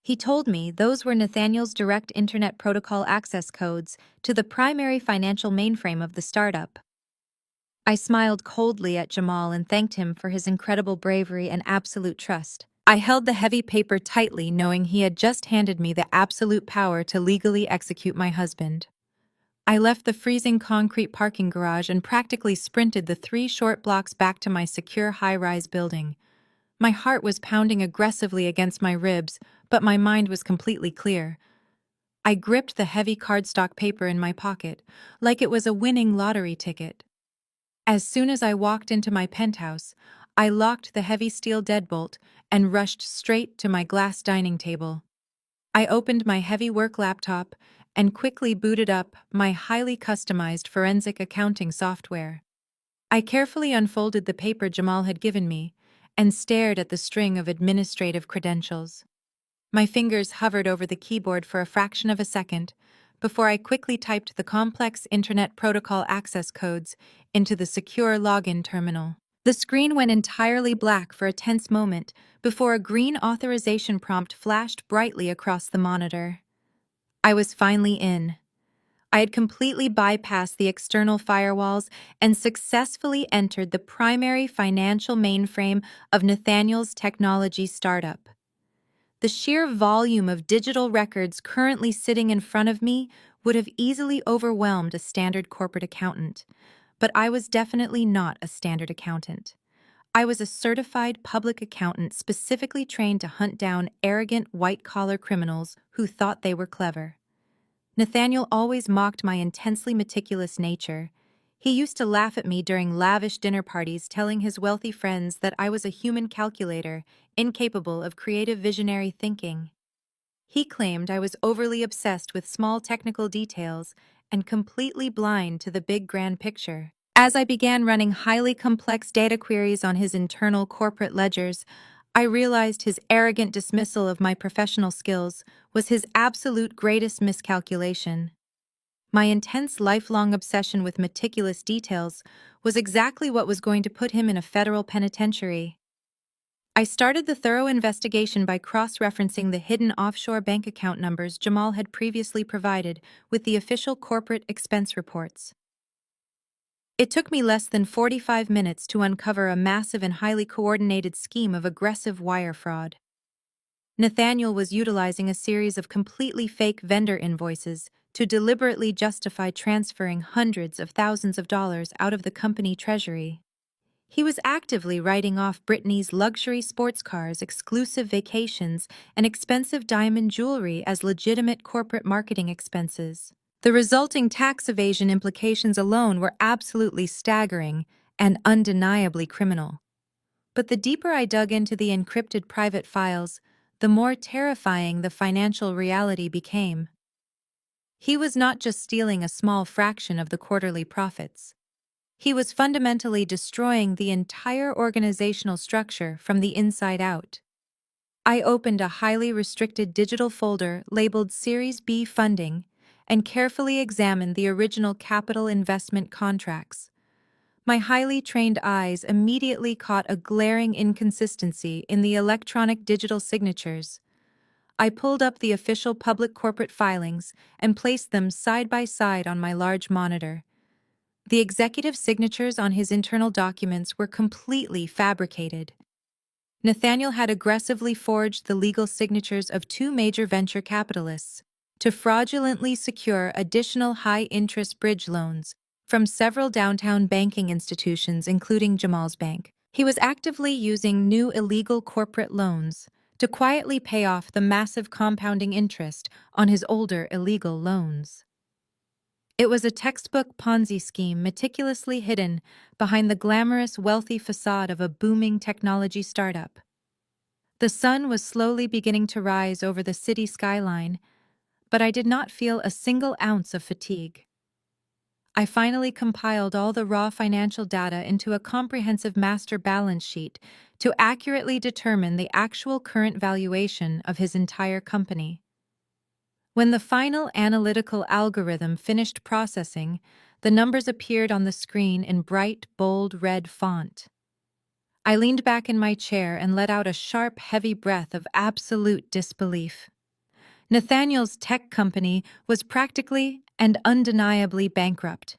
He told me those were Nathaniel's direct Internet Protocol access codes to the primary financial mainframe of the startup. I smiled coldly at Jamal and thanked him for his incredible bravery and absolute trust. I held the heavy paper tightly, knowing he had just handed me the absolute power to legally execute my husband. I left the freezing concrete parking garage and practically sprinted the 3 short blocks back to my secure high-rise building. My heart was pounding aggressively against my ribs, but my mind was completely clear. I gripped the heavy cardstock paper in my pocket, like it was a winning lottery ticket. As soon as I walked into my penthouse, I locked the heavy steel deadbolt and rushed straight to my glass dining table. I opened my heavy work laptop and quickly booted up my highly customized forensic accounting software. I carefully unfolded the paper Jamal had given me and stared at the string of administrative credentials. My fingers hovered over the keyboard for a fraction of a second before I quickly typed the complex Internet Protocol access codes into the secure login terminal. The screen went entirely black for a tense moment before a green authorization prompt flashed brightly across the monitor. I was finally in. I had completely bypassed the external firewalls and successfully entered the primary financial mainframe of Nathaniel's technology startup. The sheer volume of digital records currently sitting in front of me would have easily overwhelmed a standard corporate accountant, but I was definitely not a standard accountant. I was a certified public accountant specifically trained to hunt down arrogant white-collar criminals who thought they were clever. Nathaniel always mocked my intensely meticulous nature. He used to laugh at me during lavish dinner parties, telling his wealthy friends that I was a human calculator, incapable of creative visionary thinking. He claimed I was overly obsessed with small technical details and completely blind to the big grand picture. As I began running highly complex data queries on his internal corporate ledgers, I realized his arrogant dismissal of my professional skills was his absolute greatest miscalculation. My intense lifelong obsession with meticulous details was exactly what was going to put him in a federal penitentiary. I started the thorough investigation by cross-referencing the hidden offshore bank account numbers Jamal had previously provided with the official corporate expense reports. It took me less than 45 minutes to uncover a massive and highly coordinated scheme of aggressive wire fraud. Nathaniel was utilizing a series of completely fake vendor invoices to deliberately justify transferring hundreds of thousands of dollars out of the company treasury. He was actively writing off Brittany's luxury sports cars, exclusive vacations, and expensive diamond jewelry as legitimate corporate marketing expenses. The resulting tax evasion implications alone were absolutely staggering and undeniably criminal. But the deeper I dug into the encrypted private files, the more terrifying the financial reality became. He was not just stealing a small fraction of the quarterly profits. He was fundamentally destroying the entire organizational structure from the inside out. I opened a highly restricted digital folder labeled Series B Funding and carefully examined the original capital investment contracts. My highly trained eyes immediately caught a glaring inconsistency in the electronic digital signatures. I pulled up the official public corporate filings and placed them side by side on my large monitor. The executive signatures on his internal documents were completely fabricated. Nathaniel had aggressively forged the legal signatures of 2 major venture capitalists to fraudulently secure additional high-interest bridge loans from several downtown banking institutions, including Jamal's Bank. He was actively using new illegal corporate loans to quietly pay off the massive compounding interest on his older illegal loans. It was a textbook Ponzi scheme meticulously hidden behind the glamorous, wealthy facade of a booming technology startup. The sun was slowly beginning to rise over the city skyline, but I did not feel a single ounce of fatigue. I finally compiled all the raw financial data into a comprehensive master balance sheet to accurately determine the actual current valuation of his entire company. When the final analytical algorithm finished processing, the numbers appeared on the screen in bright, bold red font. I leaned back in my chair and let out a sharp, heavy breath of absolute disbelief. Nathaniel's tech company was practically and undeniably bankrupt.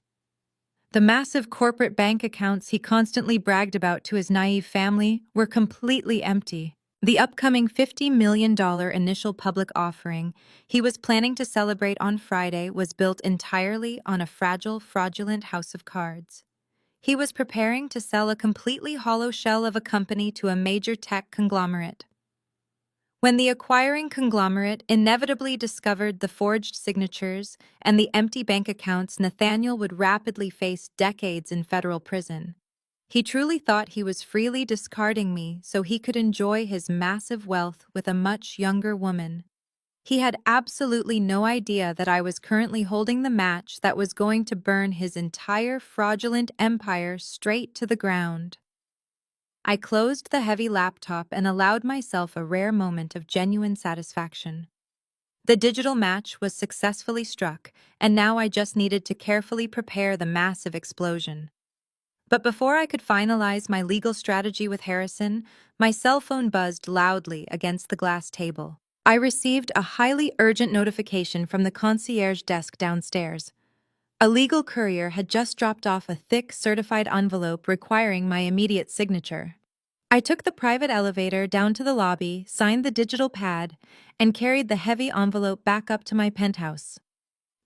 The massive corporate bank accounts he constantly bragged about to his naive family were completely empty. The upcoming $50 million initial public offering he was planning to celebrate on Friday was built entirely on a fragile, fraudulent house of cards. He was preparing to sell a completely hollow shell of a company to a major tech conglomerate. When the acquiring conglomerate inevitably discovered the forged signatures and the empty bank accounts, Nathaniel would rapidly face decades in federal prison. He truly thought he was freely discarding me so he could enjoy his massive wealth with a much younger woman. He had absolutely no idea that I was currently holding the match that was going to burn his entire fraudulent empire straight to the ground. I closed the heavy laptop and allowed myself a rare moment of genuine satisfaction. The digital match was successfully struck, and now I just needed to carefully prepare the massive explosion. But before I could finalize my legal strategy with Harrison, my cell phone buzzed loudly against the glass table. I received a highly urgent notification from the concierge desk downstairs. A legal courier had just dropped off a thick, certified envelope requiring my immediate signature. I took the private elevator down to the lobby, signed the digital pad, and carried the heavy envelope back up to my penthouse.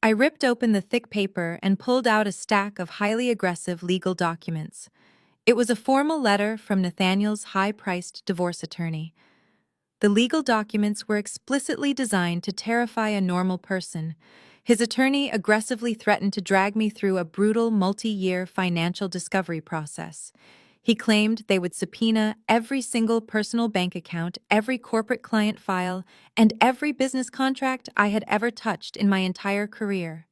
I ripped open the thick paper and pulled out a stack of highly aggressive legal documents. It was a formal letter from Nathaniel's high-priced divorce attorney. The legal documents were explicitly designed to terrify a normal person. His attorney aggressively threatened to drag me through a brutal multi-year financial discovery process. He claimed they would subpoena every single personal bank account, every corporate client file, and every business contract I had ever touched in my entire career.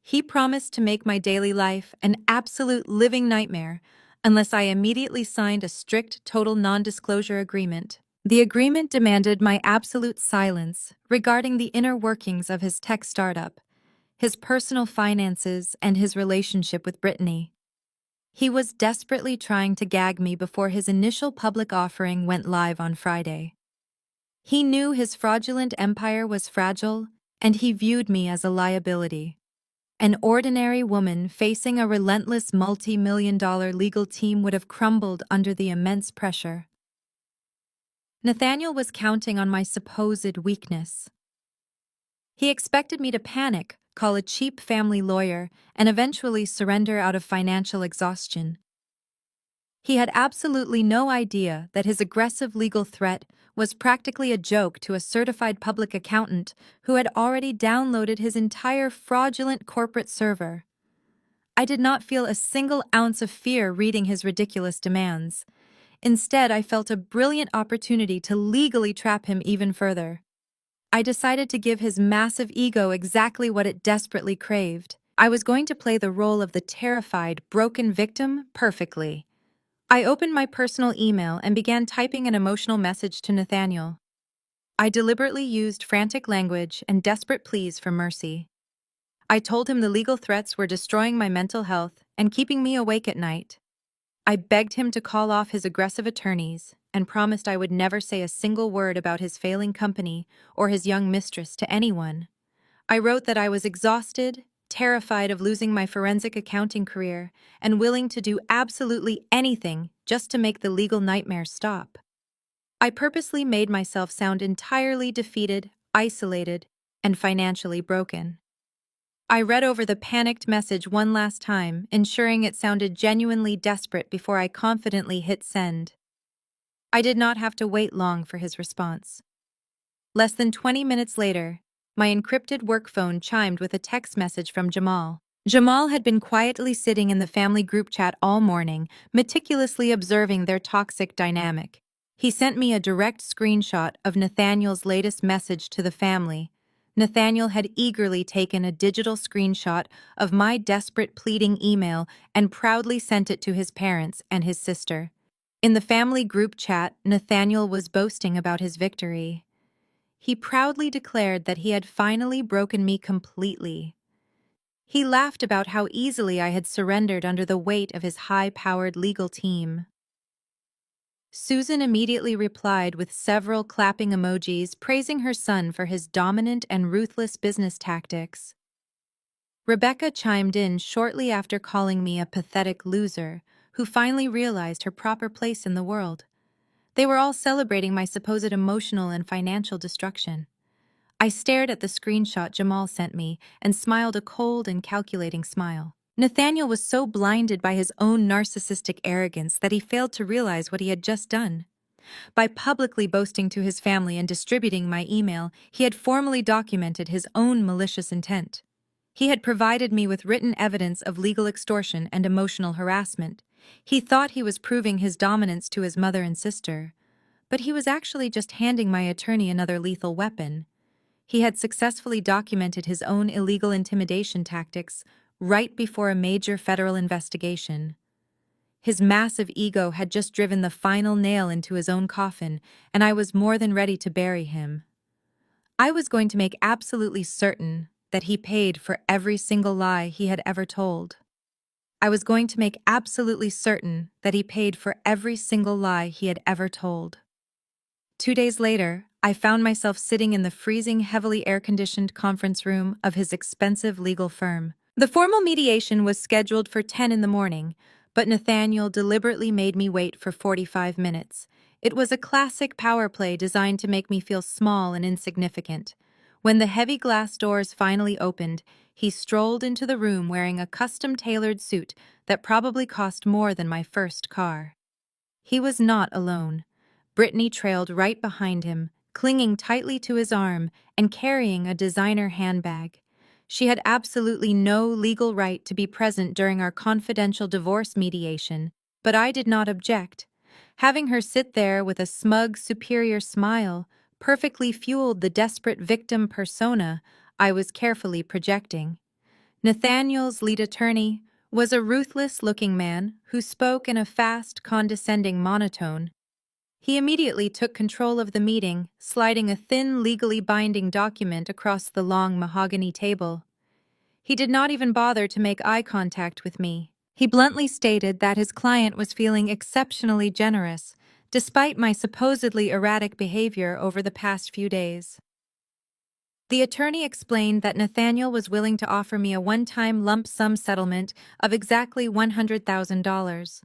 He promised to make my daily life an absolute living nightmare unless I immediately signed a strict total non-disclosure agreement. The agreement demanded my absolute silence regarding the inner workings of his tech startup, his personal finances, and his relationship with Brittany. He was desperately trying to gag me before his initial public offering went live on Friday. He knew his fraudulent empire was fragile, and he viewed me as a liability. An ordinary woman facing a relentless multi-million-dollar legal team would have crumbled under the immense pressure. Nathaniel was counting on my supposed weakness. He expected me to panic, call a cheap family lawyer, and eventually surrender out of financial exhaustion. He had absolutely no idea that his aggressive legal threat was practically a joke to a certified public accountant who had already downloaded his entire fraudulent corporate server. I did not feel a single ounce of fear reading his ridiculous demands. Instead, I felt a brilliant opportunity to legally trap him even further. I decided to give his massive ego exactly what it desperately craved. I was going to play the role of the terrified, broken victim perfectly. I opened my personal email and began typing an emotional message to Nathaniel. I deliberately used frantic language and desperate pleas for mercy. I told him the legal threats were destroying my mental health and keeping me awake at night. I begged him to call off his aggressive attorneys and promised I would never say a single word about his failing company or his young mistress to anyone. I wrote that I was exhausted, terrified of losing my forensic accounting career, and willing to do absolutely anything just to make the legal nightmare stop. I purposely made myself sound entirely defeated, isolated, and financially broken. I read over the panicked message one last time, ensuring it sounded genuinely desperate before I confidently hit send. I did not have to wait long for his response. Less than 20 minutes later, my encrypted work phone chimed with a text message from Jamal. Jamal had been quietly sitting in the family group chat all morning, meticulously observing their toxic dynamic. He sent me a direct screenshot of Nathaniel's latest message to the family. Nathaniel had eagerly taken a digital screenshot of my desperate pleading email and proudly sent it to his parents and his sister. In the family group chat, Nathaniel was boasting about his victory. He proudly declared that he had finally broken me completely. He laughed about how easily I had surrendered under the weight of his high-powered legal team. Susan immediately replied with several clapping emojis praising her son for his dominant and ruthless business tactics. Rebecca chimed in shortly after calling me a pathetic loser who finally realized her proper place in the world. They were all celebrating my supposed emotional and financial destruction. I stared at the screenshot Jamal sent me and smiled a cold and calculating smile. Nathaniel was so blinded by his own narcissistic arrogance that he failed to realize what he had just done. By publicly boasting to his family and distributing my email, he had formally documented his own malicious intent. He had provided me with written evidence of legal extortion and emotional harassment. He thought he was proving his dominance to his mother and sister, but he was actually just handing my attorney another lethal weapon. He had successfully documented his own illegal intimidation tactics right before a major federal investigation. His massive ego had just driven the final nail into his own coffin, and I was more than ready to bury him. I was going to make absolutely certain that he paid for every single lie he had ever told. I was going to make absolutely certain that he paid for every single lie he had ever told. 2 days later, I found myself sitting in the freezing, heavily air-conditioned conference room of his expensive legal firm. The formal mediation was scheduled for 10 in the morning, but Nathaniel deliberately made me wait for 45 minutes. It was a classic power play designed to make me feel small and insignificant. When the heavy glass doors finally opened, he strolled into the room wearing a custom-tailored suit that probably cost more than my first car. He was not alone. Brittany trailed right behind him, clinging tightly to his arm and carrying a designer handbag. She had absolutely no legal right to be present during our confidential divorce mediation, but I did not object. Having her sit there with a smug, superior smile perfectly fueled the desperate victim persona I was carefully projecting. Nathaniel's lead attorney was a ruthless-looking man who spoke in a fast, condescending monotone. He immediately took control of the meeting, sliding a thin, legally binding document across the long mahogany table. He did not even bother to make eye contact with me. He bluntly stated that his client was feeling exceptionally generous, despite my supposedly erratic behavior over the past few days. The attorney explained that Nathaniel was willing to offer me a one-time lump sum settlement of exactly $100,000.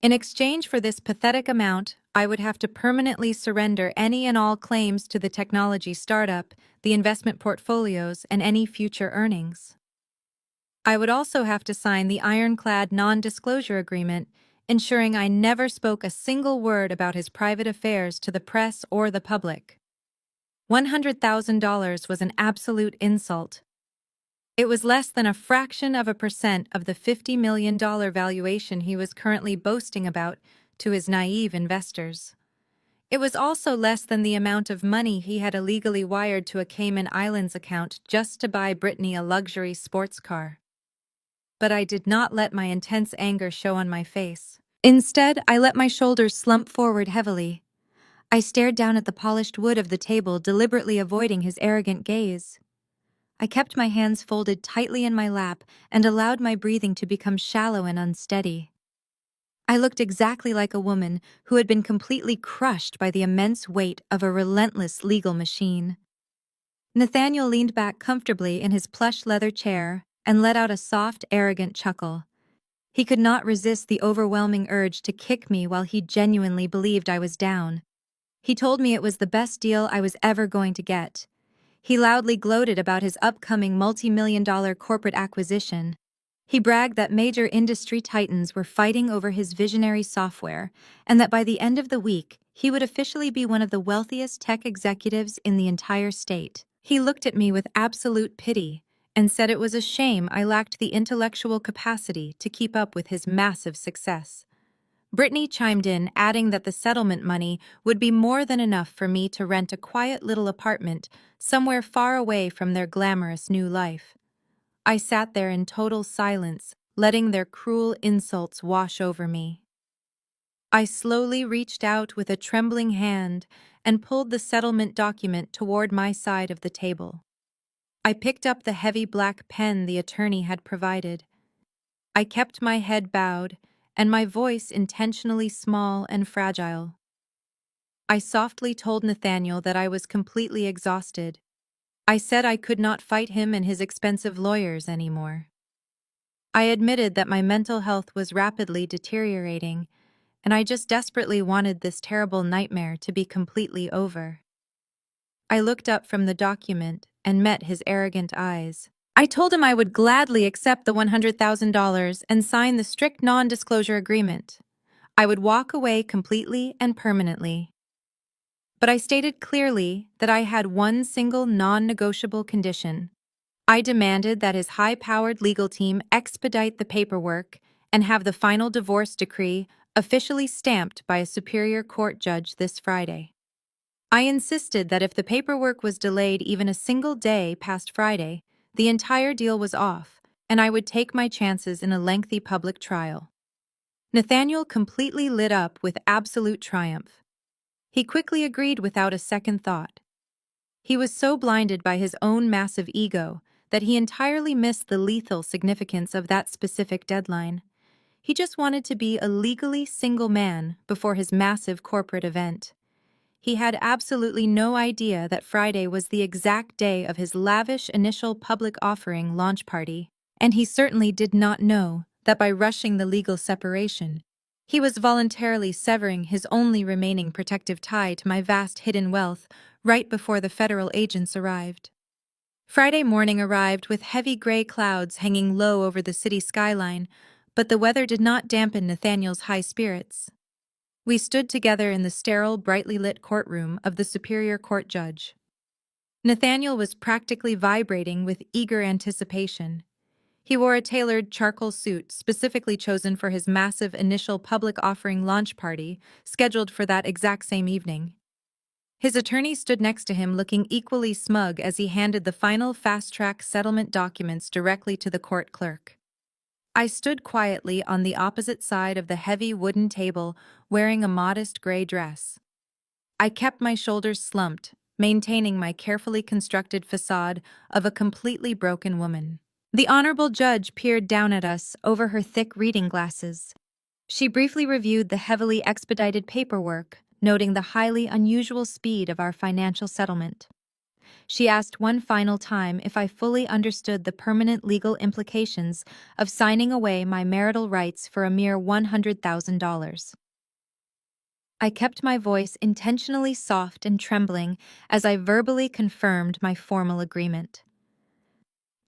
In exchange for this pathetic amount, I would have to permanently surrender any and all claims to the technology startup, the investment portfolios, and any future earnings. I would also have to sign the ironclad non-disclosure agreement, ensuring I never spoke a single word about his private affairs to the press or the public. $100,000 was an absolute insult. It was less than a fraction of a percent of the $50 million valuation he was currently boasting about to his naive investors. It was also less than the amount of money he had illegally wired to a Cayman Islands account just to buy Brittany a luxury sports car. But I did not let my intense anger show on my face. Instead, I let my shoulders slump forward heavily. I stared down at the polished wood of the table, deliberately avoiding his arrogant gaze. I kept my hands folded tightly in my lap and allowed my breathing to become shallow and unsteady. I looked exactly like a woman who had been completely crushed by the immense weight of a relentless legal machine. Nathaniel leaned back comfortably in his plush leather chair and let out a soft, arrogant chuckle. He could not resist the overwhelming urge to kick me while he genuinely believed I was down. He told me it was the best deal I was ever going to get. He loudly gloated about his upcoming multi-million-dollar corporate acquisition. He bragged that major industry titans were fighting over his visionary software, and that by the end of the week, he would officially be one of the wealthiest tech executives in the entire state. He looked at me with absolute pity and said it was a shame I lacked the intellectual capacity to keep up with his massive success. Brittany chimed in, adding that the settlement money would be more than enough for me to rent a quiet little apartment somewhere far away from their glamorous new life. I sat there in total silence, letting their cruel insults wash over me. I slowly reached out with a trembling hand and pulled the settlement document toward my side of the table. I picked up the heavy black pen the attorney had provided. I kept my head bowed and my voice intentionally small and fragile. I softly told Nathaniel that I was completely exhausted. I said I could not fight him and his expensive lawyers anymore. I admitted that my mental health was rapidly deteriorating, and I just desperately wanted this terrible nightmare to be completely over. I looked up from the document and met his arrogant eyes. I told him I would gladly accept the $100,000 and sign the strict non-disclosure agreement. I would walk away completely and permanently. But I stated clearly that I had one single non-negotiable condition. I demanded that his high-powered legal team expedite the paperwork and have the final divorce decree officially stamped by a superior court judge this Friday. I insisted that if the paperwork was delayed even a single day past Friday, the entire deal was off, and I would take my chances in a lengthy public trial. Nathaniel completely lit up with absolute triumph. He quickly agreed without a second thought. He was so blinded by his own massive ego that he entirely missed the lethal significance of that specific deadline. He just wanted to be a legally single man before his massive corporate event. He had absolutely no idea that Friday was the exact day of his lavish initial public offering launch party, and he certainly did not know that by rushing the legal separation, he was voluntarily severing his only remaining protective tie to my vast hidden wealth right before the federal agents arrived. Friday morning arrived with heavy gray clouds hanging low over the city skyline, but the weather did not dampen Nathaniel's high spirits. We stood together in the sterile, brightly lit courtroom of the Superior Court judge. Nathaniel was practically vibrating with eager anticipation. He wore a tailored charcoal suit specifically chosen for his massive initial public offering launch party, scheduled for that exact same evening. His attorney stood next to him looking equally smug as he handed the final fast-track settlement documents directly to the court clerk. I stood quietly on the opposite side of the heavy wooden table, wearing a modest gray dress. I kept my shoulders slumped, maintaining my carefully constructed facade of a completely broken woman. The honorable judge peered down at us over her thick reading glasses. She briefly reviewed the heavily expedited paperwork, noting the highly unusual speed of our financial settlement. She asked one final time if I fully understood the permanent legal implications of signing away my marital rights for a mere $100,000. I kept my voice intentionally soft and trembling as I verbally confirmed my formal agreement.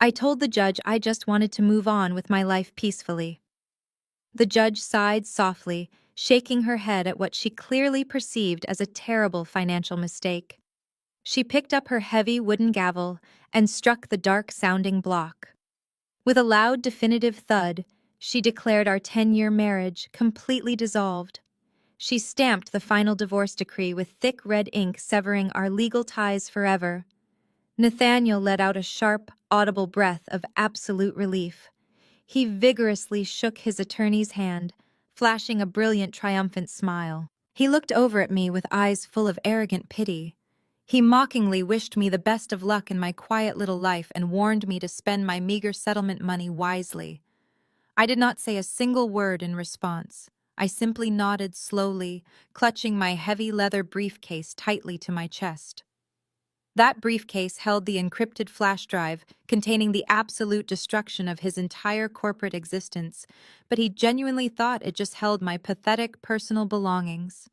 I told the judge I just wanted to move on with my life peacefully. The judge sighed softly, shaking her head at what she clearly perceived as a terrible financial mistake. She picked up her heavy wooden gavel and struck the dark-sounding block. With a loud, definitive thud, she declared our 10-year marriage completely dissolved. She stamped the final divorce decree with thick red ink, severing our legal ties forever. Nathaniel let out a sharp, audible breath of absolute relief. He vigorously shook his attorney's hand, flashing a brilliant, triumphant smile. He looked over at me with eyes full of arrogant pity. He mockingly wished me the best of luck in my quiet little life and warned me to spend my meager settlement money wisely. I did not say a single word in response. I simply nodded slowly, clutching my heavy leather briefcase tightly to my chest. That briefcase held the encrypted flash drive containing the absolute destruction of his entire corporate existence, but he genuinely thought it just held my pathetic personal belongings.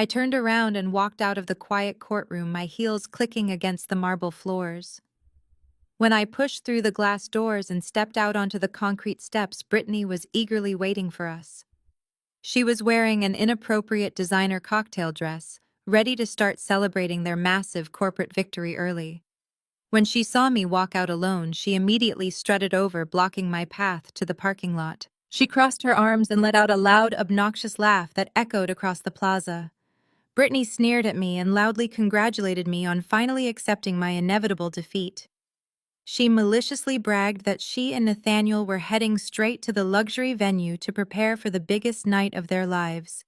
I turned around and walked out of the quiet courtroom, my heels clicking against the marble floors. When I pushed through the glass doors and stepped out onto the concrete steps, Brittany was eagerly waiting for us. She was wearing an inappropriate designer cocktail dress, ready to start celebrating their massive corporate victory early. When she saw me walk out alone, she immediately strutted over, blocking my path to the parking lot. She crossed her arms and let out a loud, obnoxious laugh that echoed across the plaza. Brittany sneered at me and loudly congratulated me on finally accepting my inevitable defeat. She maliciously bragged that she and Nathaniel were heading straight to the luxury venue to prepare for the biggest night of their lives.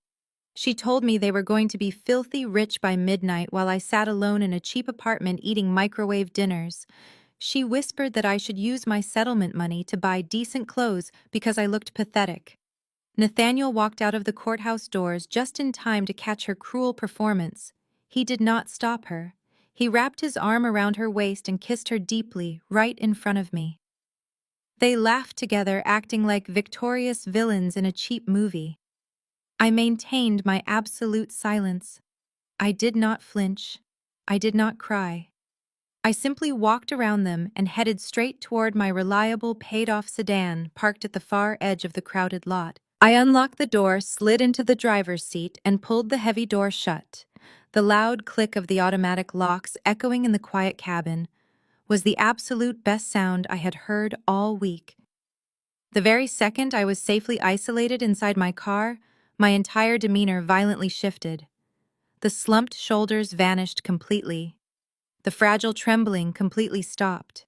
She told me they were going to be filthy rich by midnight while I sat alone in a cheap apartment eating microwave dinners. She whispered that I should use my settlement money to buy decent clothes because I looked pathetic. Nathaniel walked out of the courthouse doors just in time to catch her cruel performance. He did not stop her. He wrapped his arm around her waist and kissed her deeply, right in front of me. They laughed together, acting like victorious villains in a cheap movie. I maintained my absolute silence. I did not flinch. I did not cry. I simply walked around them and headed straight toward my reliable paid-off sedan parked at the far edge of the crowded lot. I unlocked the door, slid into the driver's seat, and pulled the heavy door shut. The loud click of the automatic locks echoing in the quiet cabin was the absolute best sound I had heard all week. The very second I was safely isolated inside my car, my entire demeanor violently shifted. The slumped shoulders vanished completely. The fragile trembling completely stopped.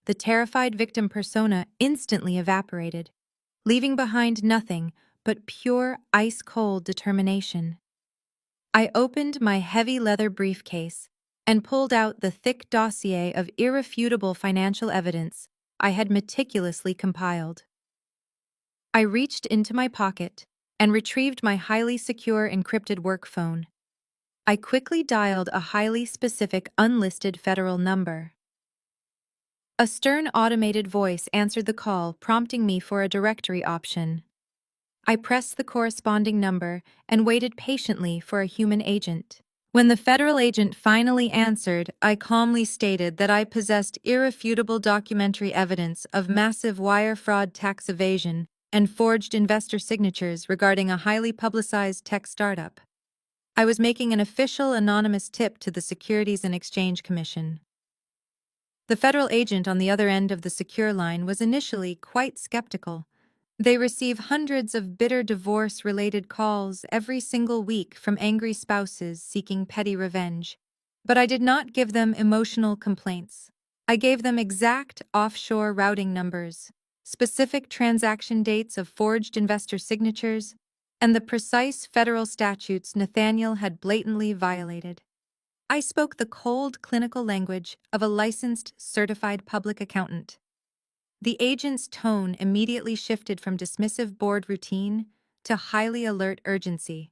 The terrified victim persona instantly evaporated, leaving behind nothing but pure, ice-cold determination. I opened my heavy leather briefcase and pulled out the thick dossier of irrefutable financial evidence I had meticulously compiled. I reached into my pocket and retrieved my highly secure encrypted work phone. I quickly dialed a highly specific unlisted federal number. A stern automated voice answered the call, prompting me for a directory option. I pressed the corresponding number and waited patiently for a human agent. When the federal agent finally answered, I calmly stated that I possessed irrefutable documentary evidence of massive wire fraud, tax evasion, and forged investor signatures regarding a highly publicized tech startup. I was making an official anonymous tip to the Securities and Exchange Commission. The federal agent on the other end of the secure line was initially quite skeptical. They receive hundreds of bitter divorce-related calls every single week from angry spouses seeking petty revenge. But I did not give them emotional complaints. I gave them exact offshore routing numbers, specific transaction dates of forged investor signatures, and the precise federal statutes Nathaniel had blatantly violated. I spoke the cold, clinical language of a licensed, certified public accountant. The agent's tone immediately shifted from dismissive board routine to highly alert urgency.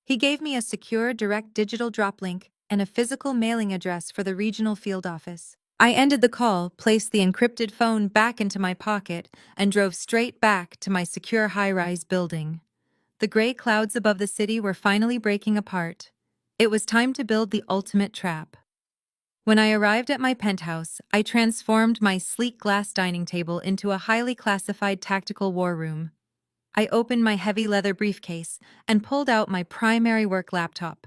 He gave me a secure direct digital drop link and a physical mailing address for the regional field office. I ended the call, placed the encrypted phone back into my pocket, and drove straight back to my secure high-rise building. The gray clouds above the city were finally breaking apart. It was time to build the ultimate trap. When I arrived at my penthouse, I transformed my sleek glass dining table into a highly classified tactical war room. I opened my heavy leather briefcase and pulled out my primary work laptop.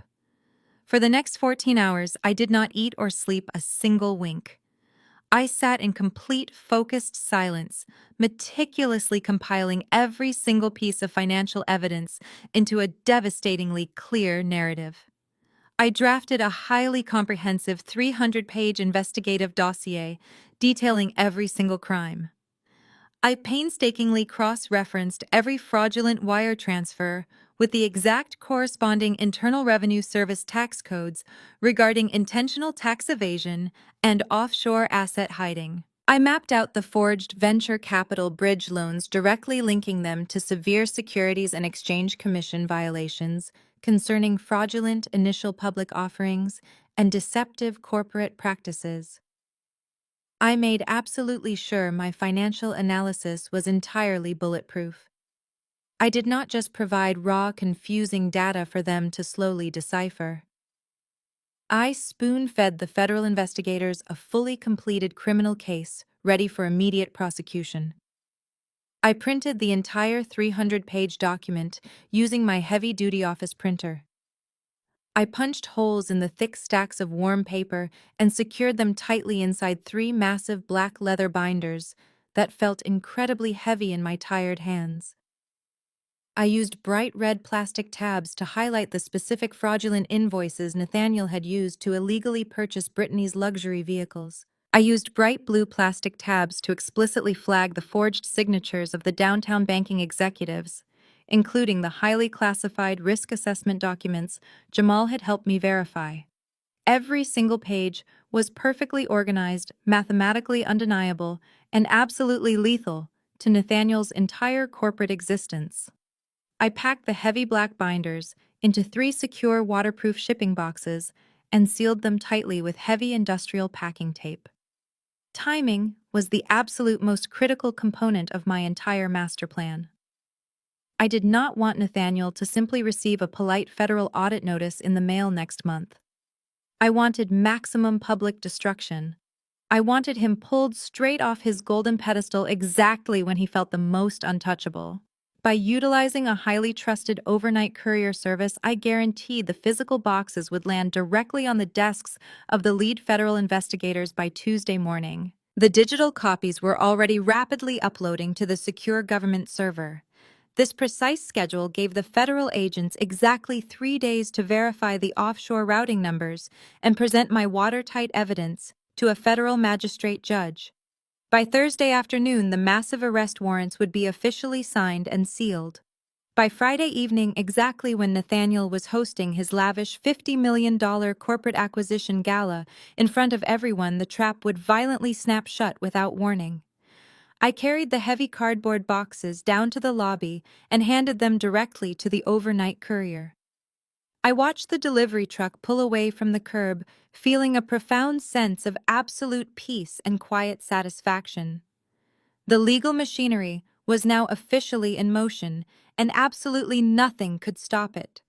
For the next 14 hours, I did not eat or sleep a single wink. I sat in complete focused silence, meticulously compiling every single piece of financial evidence into a devastatingly clear narrative. I drafted a highly comprehensive 300-page investigative dossier detailing every single crime. I painstakingly cross-referenced every fraudulent wire transfer with the exact corresponding Internal Revenue Service tax codes regarding intentional tax evasion and offshore asset hiding. I mapped out the forged venture capital bridge loans, directly linking them to severe Securities and Exchange Commission violations concerning fraudulent initial public offerings and deceptive corporate practices. I made absolutely sure my financial analysis was entirely bulletproof. I did not just provide raw, confusing data for them to slowly decipher. I spoon-fed the federal investigators a fully completed criminal case ready for immediate prosecution. I printed the entire 300-page document using my heavy-duty office printer. I punched holes in the thick stacks of warm paper and secured them tightly inside 3 massive black leather binders that felt incredibly heavy in my tired hands. I used bright red plastic tabs to highlight the specific fraudulent invoices Nathaniel had used to illegally purchase Brittany's luxury vehicles. I used bright blue plastic tabs to explicitly flag the forged signatures of the downtown banking executives, including the highly classified risk assessment documents Jamal had helped me verify. Every single page was perfectly organized, mathematically undeniable, and absolutely lethal to Nathaniel's entire corporate existence. I packed the heavy black binders into 3 secure waterproof shipping boxes and sealed them tightly with heavy industrial packing tape. Timing was the absolute most critical component of my entire master plan. I did not want Nathaniel to simply receive a polite federal audit notice in the mail next month. I wanted maximum public destruction. I wanted him pulled straight off his golden pedestal exactly when he felt the most untouchable. By utilizing a highly trusted overnight courier service, I guaranteed the physical boxes would land directly on the desks of the lead federal investigators by Tuesday morning. The digital copies were already rapidly uploading to the secure government server. This precise schedule gave the federal agents exactly 3 days to verify the offshore routing numbers and present my watertight evidence to a federal magistrate judge. By Thursday afternoon, the massive arrest warrants would be officially signed and sealed. By Friday evening, exactly when Nathaniel was hosting his lavish $50 million corporate acquisition gala in front of everyone, the trap would violently snap shut without warning. I carried the heavy cardboard boxes down to the lobby and handed them directly to the overnight courier. I watched the delivery truck pull away from the curb, feeling a profound sense of absolute peace and quiet satisfaction. The legal machinery was now officially in motion, and absolutely nothing could stop it.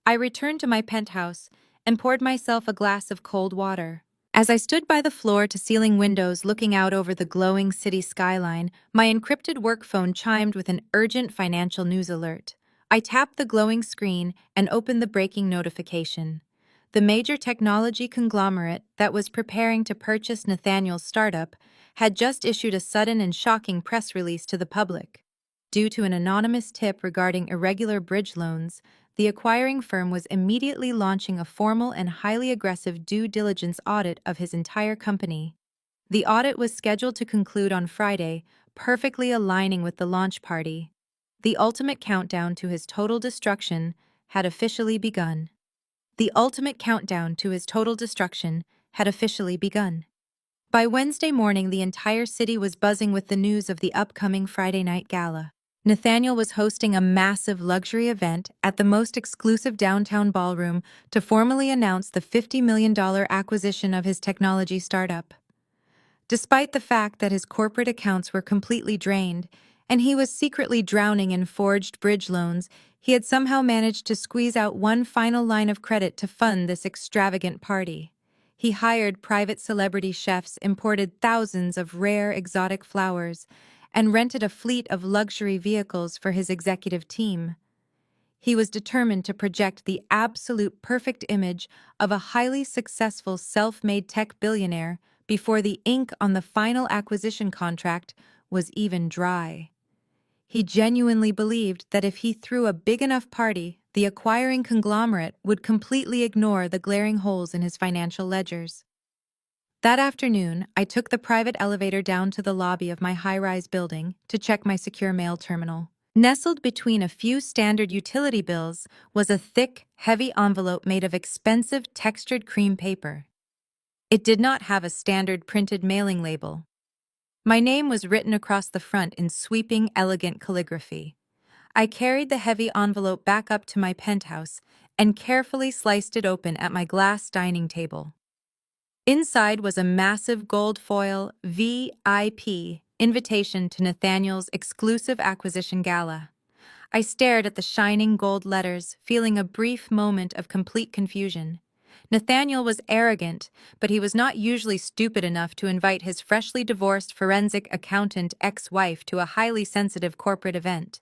I returned to my penthouse and poured myself a glass of cold water. As I stood by the floor-to-ceiling windows looking out over the glowing city skyline, my encrypted work phone chimed with an urgent financial news alert. I tapped the glowing screen and opened the breaking notification. The major technology conglomerate that was preparing to purchase Nathaniel's startup had just issued a sudden and shocking press release to the public. Due to an anonymous tip regarding irregular bridge loans, the acquiring firm was immediately launching a formal and highly aggressive due diligence audit of his entire company. The audit was scheduled to conclude on Friday, perfectly aligning with the launch party. The ultimate countdown to his total destruction had officially begun. The ultimate countdown to his total destruction had officially begun. By Wednesday morning, the entire city was buzzing with the news of the upcoming Friday night gala. Nathaniel was hosting a massive luxury event at the most exclusive downtown ballroom to formally announce the $50 million acquisition of his technology startup. Despite the fact that his corporate accounts were completely drained, and he was secretly drowning in forged bridge loans, he had somehow managed to squeeze out one final line of credit to fund this extravagant party. He hired private celebrity chefs, imported thousands of rare exotic flowers, and rented a fleet of luxury vehicles for his executive team. He was determined to project the absolute perfect image of a highly successful self-made tech billionaire before the ink on the final acquisition contract was even dry. He genuinely believed that if he threw a big enough party, the acquiring conglomerate would completely ignore the glaring holes in his financial ledgers. That afternoon, I took the private elevator down to the lobby of my high-rise building to check my secure mail terminal. Nestled between a few standard utility bills was a thick, heavy envelope made of expensive textured cream paper. It did not have a standard printed mailing label. My name was written across the front in sweeping, elegant calligraphy. I carried the heavy envelope back up to my penthouse and carefully sliced it open at my glass dining table. Inside was a massive gold foil VIP invitation to Nathaniel's exclusive acquisition gala. I stared at the shining gold letters, feeling a brief moment of complete confusion. Nathaniel was arrogant, but he was not usually stupid enough to invite his freshly divorced forensic accountant ex-wife to a highly sensitive corporate event.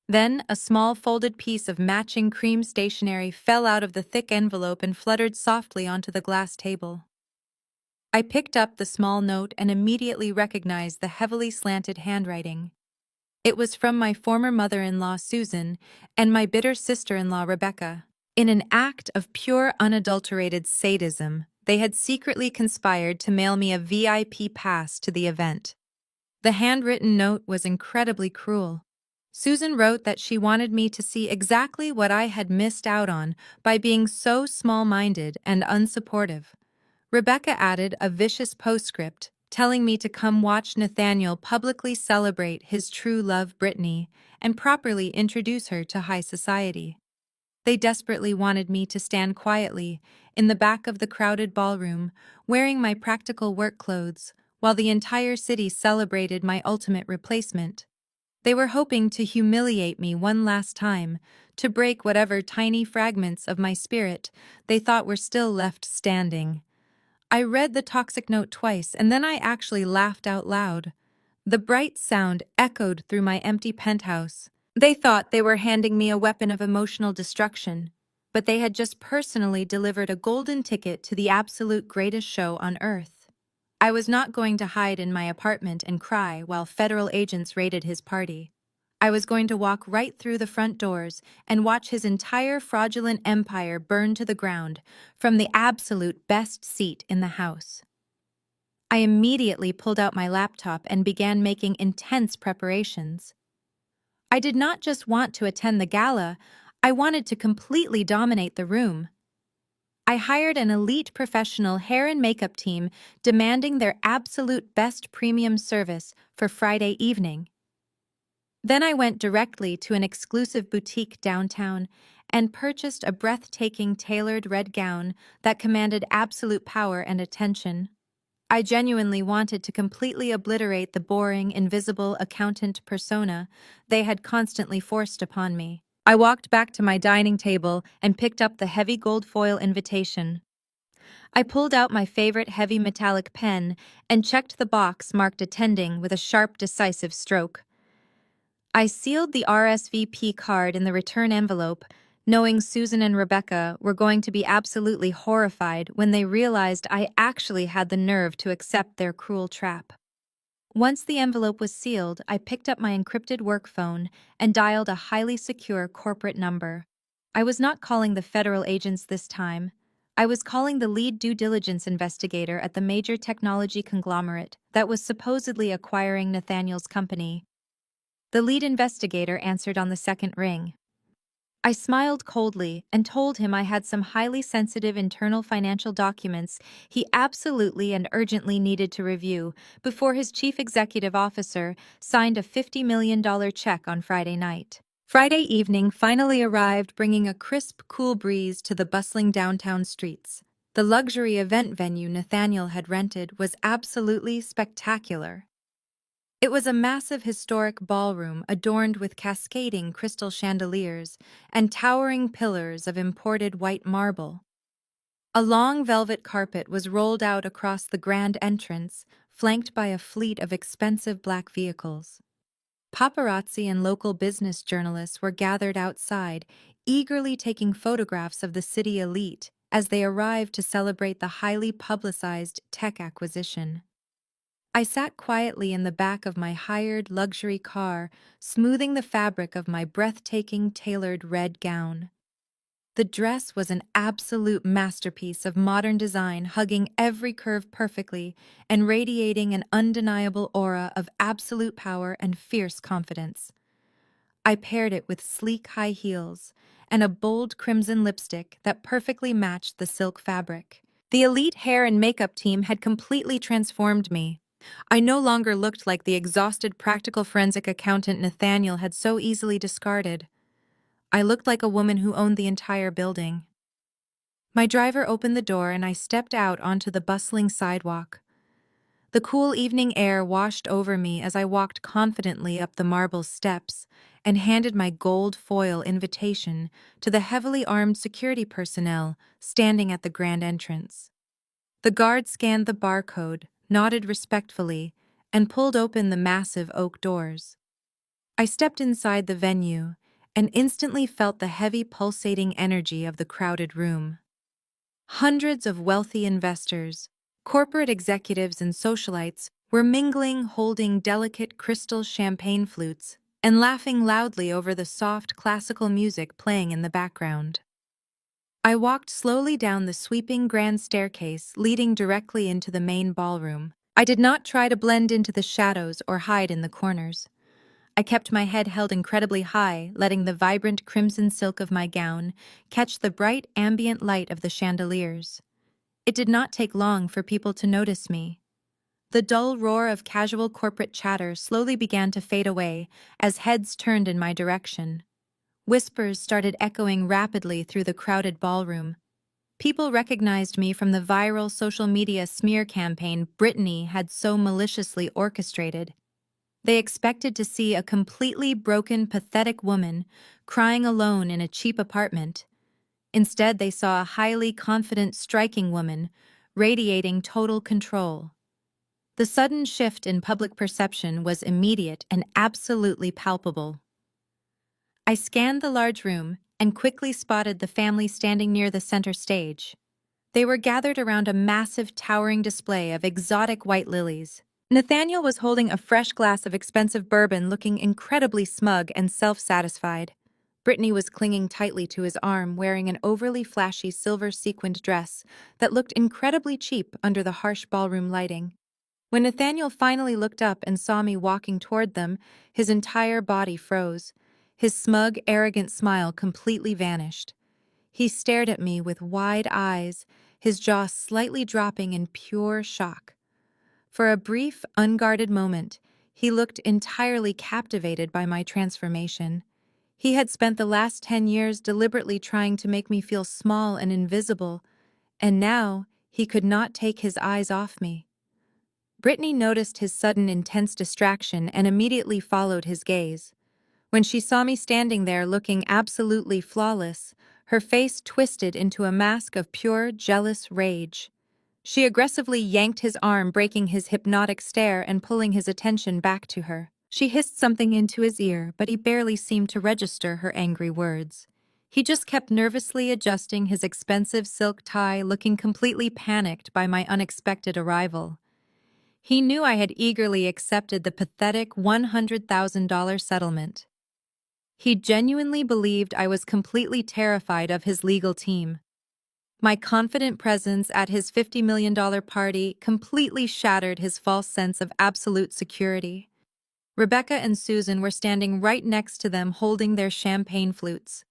Then, a small folded piece of matching cream stationery fell out of the thick envelope and fluttered softly onto the glass table. I picked up the small note and immediately recognized the heavily slanted handwriting. It was from my former mother-in-law, Susan, and my bitter sister-in-law, Rebecca. In an act of pure unadulterated sadism, they had secretly conspired to mail me a VIP pass to the event. The handwritten note was incredibly cruel. Susan wrote that she wanted me to see exactly what I had missed out on by being so small-minded and unsupportive. Rebecca added a vicious postscript, telling me to come watch Nathaniel publicly celebrate his true love, Brittany, and properly introduce her to high society. They desperately wanted me to stand quietly in the back of the crowded ballroom, wearing my practical work clothes, while the entire city celebrated my ultimate replacement. They were hoping to humiliate me one last time, to break whatever tiny fragments of my spirit they thought were still left standing. I read the toxic note twice, and then I actually laughed out loud. The bright sound echoed through my empty penthouse. They thought they were handing me a weapon of emotional destruction, but they had just personally delivered a golden ticket to the absolute greatest show on earth. I was not going to hide in my apartment and cry while federal agents raided his party. I was going to walk right through the front doors and watch his entire fraudulent empire burn to the ground from the absolute best seat in the house. I immediately pulled out my laptop and began making intense preparations. I did not just want to attend the gala, I wanted to completely dominate the room. I hired an elite professional hair and makeup team demanding their absolute best premium service for Friday evening. Then I went directly to an exclusive boutique downtown and purchased a breathtaking tailored red gown that commanded absolute power and attention. I genuinely wanted to completely obliterate the boring, invisible accountant persona they had constantly forced upon me. I walked back to my dining table and picked up the heavy gold foil invitation. I pulled out my favorite heavy metallic pen and checked the box marked attending with a sharp, decisive stroke. I sealed the RSVP card in the return envelope, knowing Susan and Rebecca were going to be absolutely horrified when they realized I actually had the nerve to accept their cruel trap. Once the envelope was sealed, I picked up my encrypted work phone and dialed a highly secure corporate number. I was not calling the federal agents this time. I was calling the lead due diligence investigator at the major technology conglomerate that was supposedly acquiring Nathaniel's company. The lead investigator answered on the second ring. I smiled coldly and told him I had some highly sensitive internal financial documents he absolutely and urgently needed to review before his chief executive officer signed a $50 million check on Friday night. Friday evening finally arrived, bringing a crisp, cool breeze to the bustling downtown streets. The luxury event venue Nathaniel had rented was absolutely spectacular. It was a massive historic ballroom adorned with cascading crystal chandeliers and towering pillars of imported white marble. A long velvet carpet was rolled out across the grand entrance, flanked by a fleet of expensive black vehicles. Paparazzi and local business journalists were gathered outside, eagerly taking photographs of the city elite as they arrived to celebrate the highly publicized tech acquisition. I sat quietly in the back of my hired luxury car, smoothing the fabric of my breathtaking tailored red gown. The dress was an absolute masterpiece of modern design, hugging every curve perfectly and radiating an undeniable aura of absolute power and fierce confidence. I paired it with sleek high heels and a bold crimson lipstick that perfectly matched the silk fabric. The elite hair and makeup team had completely transformed me. I no longer looked like the exhausted practical forensic accountant Nathaniel had so easily discarded. I looked like a woman who owned the entire building. My driver opened the door and I stepped out onto the bustling sidewalk. The cool evening air washed over me as I walked confidently up the marble steps and handed my gold foil invitation to the heavily armed security personnel standing at the grand entrance. The guard scanned the barcode, nodded respectfully, and pulled open the massive oak doors. I stepped inside the venue and instantly felt the heavy pulsating energy of the crowded room. Hundreds of wealthy investors, corporate executives, and socialites were mingling, holding delicate crystal champagne flutes and laughing loudly over the soft classical music playing in the background. I walked slowly down the sweeping grand staircase leading directly into the main ballroom. I did not try to blend into the shadows or hide in the corners. I kept my head held incredibly high, letting the vibrant crimson silk of my gown catch the bright ambient light of the chandeliers. It did not take long for people to notice me. The dull roar of casual corporate chatter slowly began to fade away as heads turned in my direction. Whispers started echoing rapidly through the crowded ballroom. People recognized me from the viral social media smear campaign Britney had so maliciously orchestrated. They expected to see a completely broken, pathetic woman crying alone in a cheap apartment. Instead, they saw a highly confident, striking woman radiating total control. The sudden shift in public perception was immediate and absolutely palpable. I scanned the large room and quickly spotted the family standing near the center stage. They were gathered around a massive, towering display of exotic white lilies. Nathaniel was holding a fresh glass of expensive bourbon, looking incredibly smug and self-satisfied. Brittany was clinging tightly to his arm, wearing an overly flashy silver-sequined dress that looked incredibly cheap under the harsh ballroom lighting. When Nathaniel finally looked up and saw me walking toward them, his entire body froze. His smug, arrogant smile completely vanished. He stared at me with wide eyes, his jaw slightly dropping in pure shock. For a brief, unguarded moment, he looked entirely captivated by my transformation. He had spent the last 10 years deliberately trying to make me feel small and invisible, and now he could not take his eyes off me. Brittany noticed his sudden intense distraction and immediately followed his gaze. When she saw me standing there looking absolutely flawless, her face twisted into a mask of pure, jealous rage. She aggressively yanked his arm, breaking his hypnotic stare and pulling his attention back to her. She hissed something into his ear, but he barely seemed to register her angry words. He just kept nervously adjusting his expensive silk tie, looking completely panicked by my unexpected arrival. He knew I had eagerly accepted the pathetic $100,000 settlement. He genuinely believed I was completely terrified of his legal team. My confident presence at his $50 million party completely shattered his false sense of absolute security. Rebecca and Susan were standing right next to them holding their champagne flutes.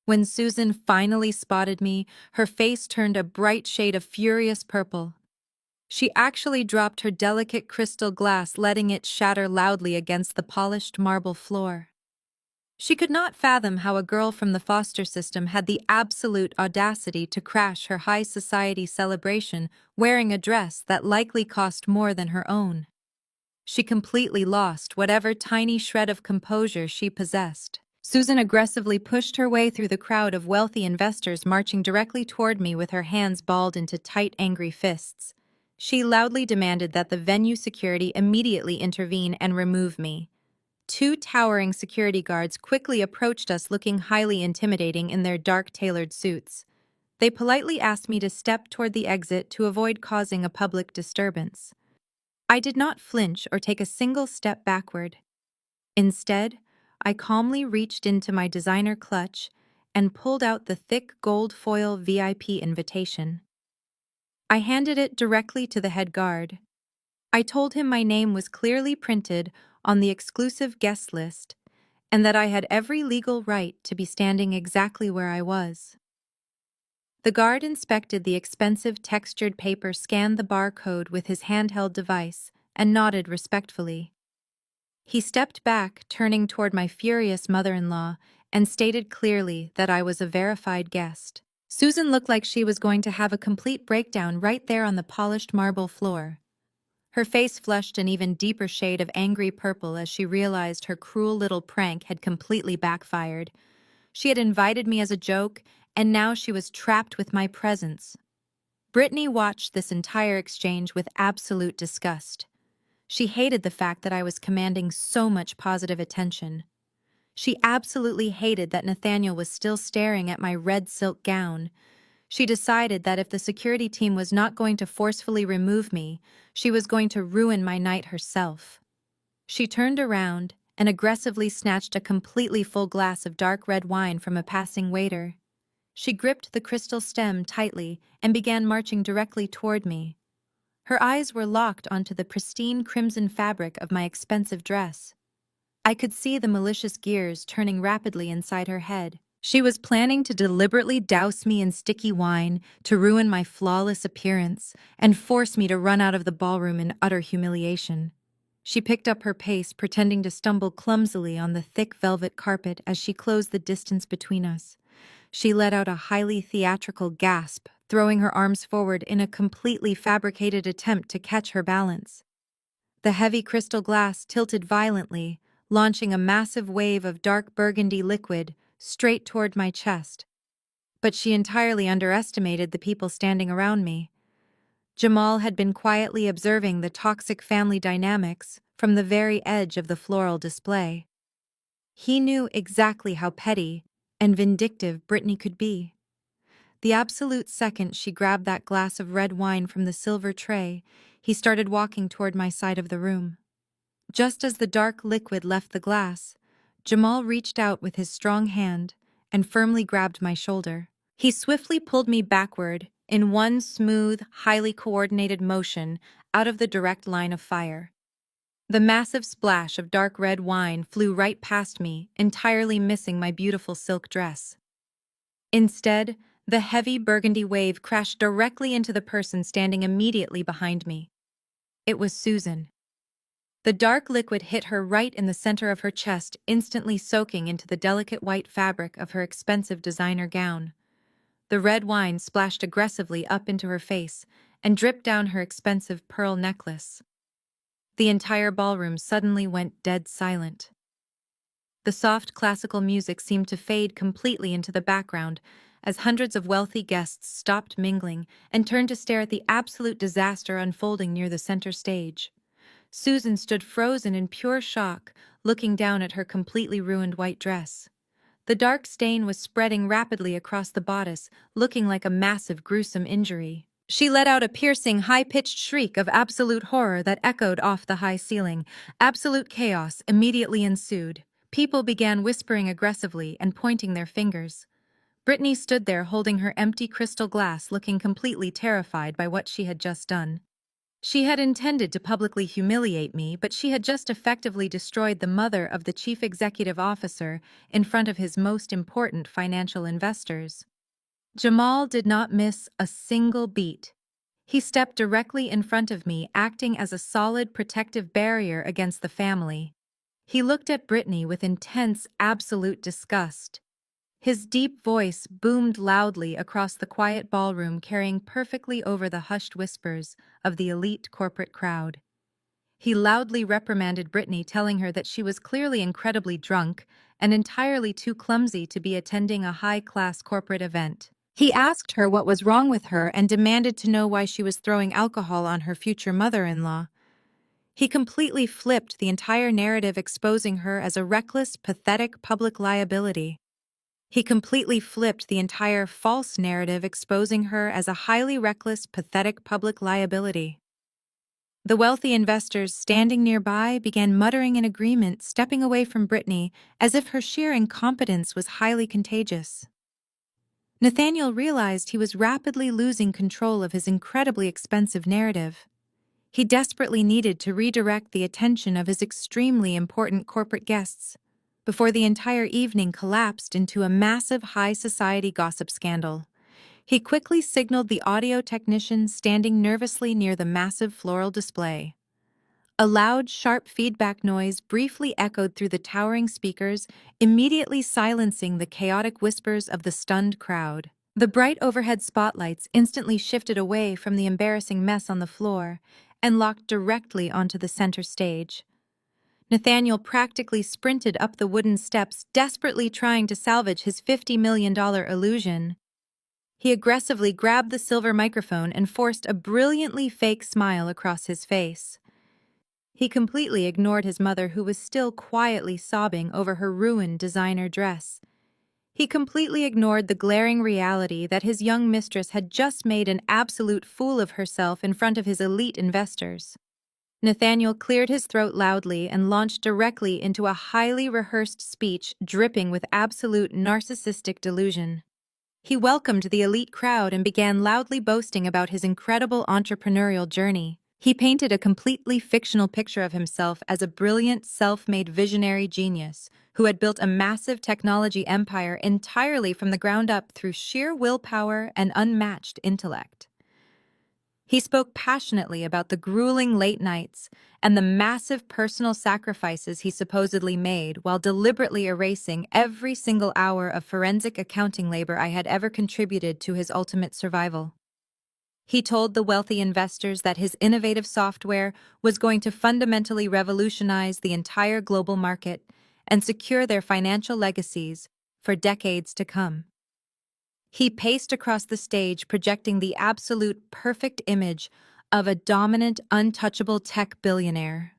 When Susan finally spotted me, her face turned a bright shade of furious purple. She actually dropped her delicate crystal glass, letting it shatter loudly against the polished marble floor. She could not fathom how a girl from the foster system had the absolute audacity to crash her high society celebration wearing a dress that likely cost more than her own. She completely lost whatever tiny shred of composure she possessed. Susan aggressively pushed her way through the crowd of wealthy investors marching directly toward me with her hands balled into tight, angry fists. She loudly demanded that the venue security immediately intervene and remove me. Two towering security guards quickly approached us looking highly intimidating in their dark tailored suits. They politely asked me to step toward the exit to avoid causing a public disturbance. I did not flinch or take a single step backward. Instead, I calmly reached into my designer clutch and pulled out the thick gold foil VIP invitation. I handed it directly to the head guard. I told him my name was clearly printed on the exclusive guest list and that I had every legal right to be standing exactly where I was. The guard inspected the expensive textured paper, scanned the barcode with his handheld device, and nodded respectfully. He stepped back, turning toward my furious mother-in-law, and stated clearly that I was a verified guest. Susan looked like she was going to have a complete breakdown right there on the polished marble floor. Her face flushed an even deeper shade of angry purple as she realized her cruel little prank had completely backfired. She had invited me as a joke, and now she was trapped with my presence. Brittany watched this entire exchange with absolute disgust. She hated the fact that I was commanding so much positive attention. She absolutely hated that Nathaniel was still staring at my red silk gown. She decided that if the security team was not going to forcefully remove me, she was going to ruin my night herself. She turned around and aggressively snatched a completely full glass of dark red wine from a passing waiter. She gripped the crystal stem tightly and began marching directly toward me. Her eyes were locked onto the pristine crimson fabric of my expensive dress. I could see the malicious gears turning rapidly inside her head. She was planning to deliberately douse me in sticky wine to ruin my flawless appearance and force me to run out of the ballroom in utter humiliation. She picked up her pace, pretending to stumble clumsily on the thick velvet carpet as she closed the distance between us. She let out a highly theatrical gasp, throwing her arms forward in a completely fabricated attempt to catch her balance. The heavy crystal glass tilted violently, launching a massive wave of dark burgundy liquid straight toward my chest. But she entirely underestimated the people standing around me. Jamal had been quietly observing the toxic family dynamics from the very edge of the floral display. He knew exactly how petty and vindictive Brittany could be. The absolute second she grabbed that glass of red wine from the silver tray, he started walking toward my side of the room. Just as the dark liquid left the glass, Jamal reached out with his strong hand and firmly grabbed my shoulder. He swiftly pulled me backward in one smooth, highly coordinated motion out of the direct line of fire. The massive splash of dark red wine flew right past me, entirely missing my beautiful silk dress. Instead, the heavy burgundy wave crashed directly into the person standing immediately behind me. It was Susan. The dark liquid hit her right in the center of her chest, instantly soaking into the delicate white fabric of her expensive designer gown. The red wine splashed aggressively up into her face and dripped down her expensive pearl necklace. The entire ballroom suddenly went dead silent. The soft classical music seemed to fade completely into the background as hundreds of wealthy guests stopped mingling and turned to stare at the absolute disaster unfolding near the center stage. Susan stood frozen in pure shock, looking down at her completely ruined white dress. The dark stain was spreading rapidly across the bodice, looking like a massive, gruesome injury. She let out a piercing, high-pitched shriek of absolute horror that echoed off the high ceiling. Absolute chaos immediately ensued. People began whispering aggressively and pointing their fingers. Brittany stood there holding her empty crystal glass, looking completely terrified by what she had just done. She had intended to publicly humiliate me, but she had just effectively destroyed the mother of the chief executive officer in front of his most important financial investors. Jamal did not miss a single beat. He stepped directly in front of me, acting as a solid protective barrier against the family. He looked at Brittany with intense, absolute disgust. His deep voice boomed loudly across the quiet ballroom, carrying perfectly over the hushed whispers of the elite corporate crowd. He loudly reprimanded Brittany, telling her that she was clearly incredibly drunk and entirely too clumsy to be attending a high-class corporate event. He asked her what was wrong with her and demanded to know why she was throwing alcohol on her future mother-in-law. He completely flipped the entire narrative, exposing her as a reckless, pathetic public liability. He completely flipped the entire false narrative, exposing her as a highly reckless, pathetic public liability. The wealthy investors standing nearby began muttering in agreement, stepping away from Brittany as if her sheer incompetence was highly contagious. Nathaniel realized he was rapidly losing control of his incredibly expensive narrative. He desperately needed to redirect the attention of his extremely important corporate guests before the entire evening collapsed into a massive high society gossip scandal. He quickly signaled the audio technician standing nervously near the massive floral display. A loud, sharp feedback noise briefly echoed through the towering speakers, immediately silencing the chaotic whispers of the stunned crowd. The bright overhead spotlights instantly shifted away from the embarrassing mess on the floor, and locked directly onto the center stage. Nathaniel practically sprinted up the wooden steps, desperately trying to salvage his $50 million illusion. He aggressively grabbed the silver microphone and forced a brilliantly fake smile across his face. He completely ignored his mother, who was still quietly sobbing over her ruined designer dress. He completely ignored the glaring reality that his young mistress had just made an absolute fool of herself in front of his elite investors. Nathaniel cleared his throat loudly and launched directly into a highly rehearsed speech dripping with absolute narcissistic delusion. He welcomed the elite crowd and began loudly boasting about his incredible entrepreneurial journey. He painted a completely fictional picture of himself as a brilliant, self-made visionary genius who had built a massive technology empire entirely from the ground up through sheer willpower and unmatched intellect. He spoke passionately about the grueling late nights and the massive personal sacrifices he supposedly made while deliberately erasing every single hour of forensic accounting labor I had ever contributed to his ultimate survival. He told the wealthy investors that his innovative software was going to fundamentally revolutionize the entire global market and secure their financial legacies for decades to come. He paced across the stage, projecting the absolute perfect image of a dominant, untouchable tech billionaire.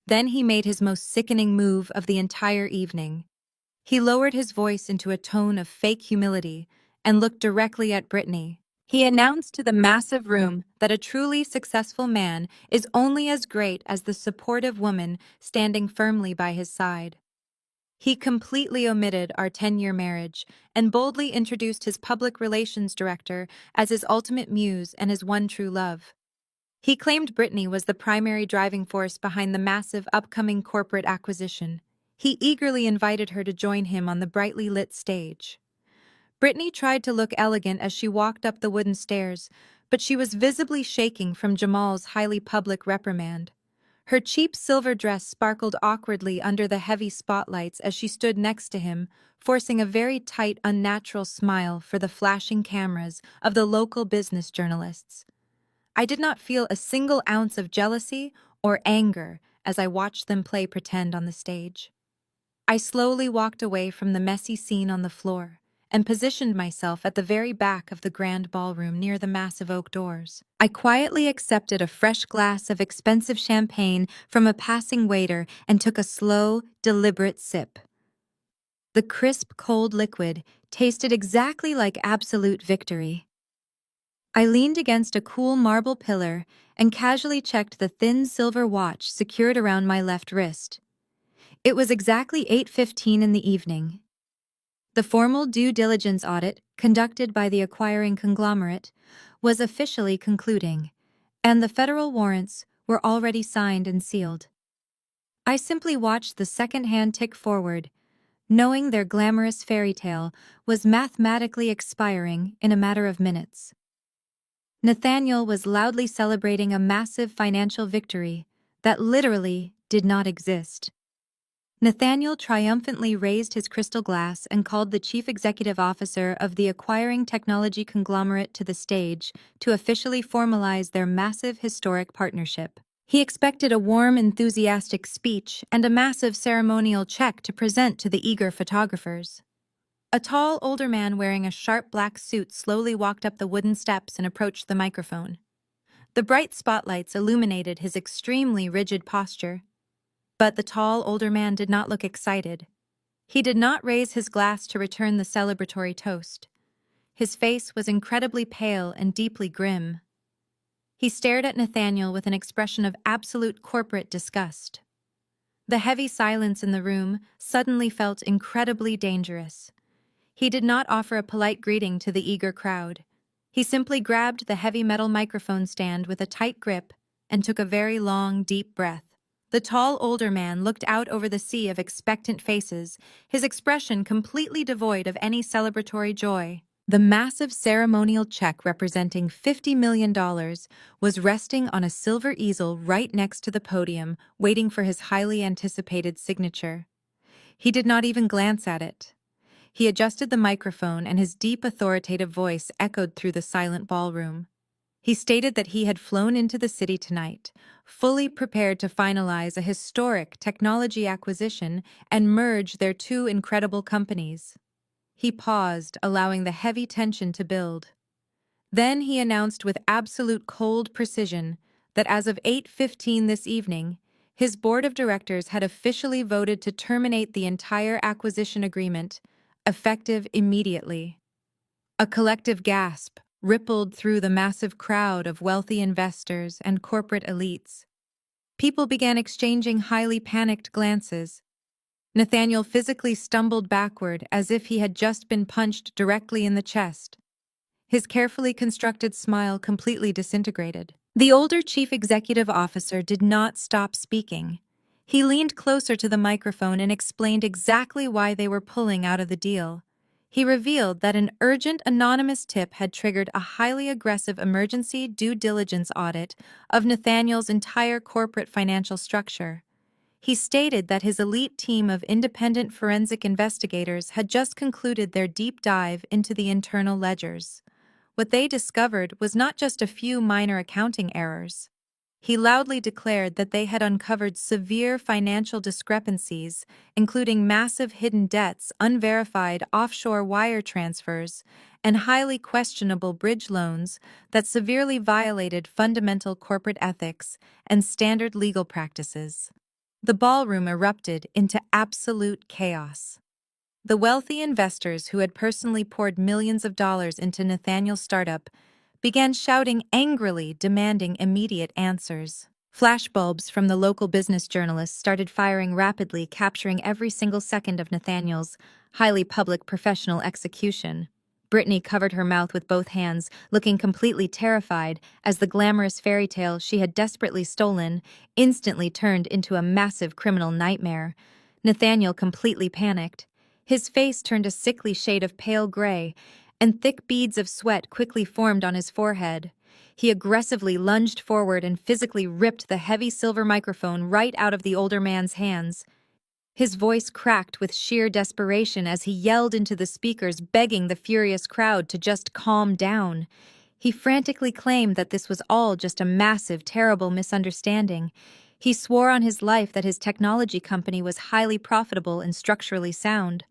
Then he made his most sickening move of the entire evening. He lowered his voice into a tone of fake humility and looked directly at Brittany. He announced to the massive room that a truly successful man is only as great as the supportive woman standing firmly by his side. He completely omitted our 10-year marriage and boldly introduced his public relations director as his ultimate muse and his one true love. He claimed Brittany was the primary driving force behind the massive upcoming corporate acquisition. He eagerly invited her to join him on the brightly lit stage. Brittany tried to look elegant as she walked up the wooden stairs, but she was visibly shaking from Jamal's highly public reprimand. Her cheap silver dress sparkled awkwardly under the heavy spotlights as she stood next to him, forcing a very tight, unnatural smile for the flashing cameras of the local business journalists. I did not feel a single ounce of jealousy or anger as I watched them play pretend on the stage. I slowly walked away from the messy scene on the floor and positioned myself at the very back of the grand ballroom near the massive oak doors. I quietly accepted a fresh glass of expensive champagne from a passing waiter and took a slow, deliberate sip. The crisp, cold liquid tasted exactly like absolute victory. I leaned against a cool marble pillar and casually checked the thin silver watch secured around my left wrist. It was exactly 8:15 in the evening. The formal due diligence audit, conducted by the acquiring conglomerate, was officially concluding, and the federal warrants were already signed and sealed. I simply watched the second hand tick forward, knowing their glamorous fairy tale was mathematically expiring in a matter of minutes. Nathaniel was loudly celebrating a massive financial victory that literally did not exist. Nathaniel triumphantly raised his crystal glass and called the chief executive officer of the acquiring technology conglomerate to the stage to officially formalize their massive historic partnership. He expected a warm, enthusiastic speech and a massive ceremonial check to present to the eager photographers. A tall, older man wearing a sharp black suit slowly walked up the wooden steps and approached the microphone. The bright spotlights illuminated his extremely rigid posture. But the tall, older man did not look excited. He did not raise his glass to return the celebratory toast. His face was incredibly pale and deeply grim. He stared at Nathaniel with an expression of absolute corporate disgust. The heavy silence in the room suddenly felt incredibly dangerous. He did not offer a polite greeting to the eager crowd. He simply grabbed the heavy metal microphone stand with a tight grip and took a very long, deep breath. The tall, older man looked out over the sea of expectant faces, his expression completely devoid of any celebratory joy. The massive ceremonial check representing $50 million was resting on a silver easel right next to the podium, waiting for his highly anticipated signature. He did not even glance at it. He adjusted the microphone and his deep, authoritative voice echoed through the silent ballroom. He stated that he had flown into the city tonight, fully prepared to finalize a historic technology acquisition and merge their two incredible companies. He paused, allowing the heavy tension to build. Then he announced with absolute cold precision that as of 8:15 this evening, his board of directors had officially voted to terminate the entire acquisition agreement, effective immediately. A collective gasp rippled through the massive crowd of wealthy investors and corporate elites. People began exchanging highly panicked glances. Nathaniel physically stumbled backward as if he had just been punched directly in the chest. His carefully constructed smile completely disintegrated. The older chief executive officer did not stop speaking. He leaned closer to the microphone and explained exactly why they were pulling out of the deal. He revealed that an urgent anonymous tip had triggered a highly aggressive emergency due diligence audit of Nathaniel's entire corporate financial structure. He stated that his elite team of independent forensic investigators had just concluded their deep dive into the internal ledgers. What they discovered was not just a few minor accounting errors. He loudly declared that they had uncovered severe financial discrepancies, including massive hidden debts, unverified offshore wire transfers, and highly questionable bridge loans that severely violated fundamental corporate ethics and standard legal practices. The ballroom erupted into absolute chaos. The wealthy investors who had personally poured millions of dollars into Nathaniel's startup began shouting angrily, demanding immediate answers. Flashbulbs from the local business journalists started firing rapidly, capturing every single second of Nathaniel's highly public professional execution. Brittany covered her mouth with both hands, looking completely terrified as the glamorous fairy tale she had desperately stolen instantly turned into a massive criminal nightmare. Nathaniel completely panicked. His face turned a sickly shade of pale gray, and thick beads of sweat quickly formed on his forehead. He aggressively lunged forward and physically ripped the heavy silver microphone right out of the older man's hands. His voice cracked with sheer desperation as he yelled into the speakers, begging the furious crowd to just calm down. He frantically claimed that this was all just a massive, terrible misunderstanding. He swore on his life that his technology company was highly profitable and structurally sound.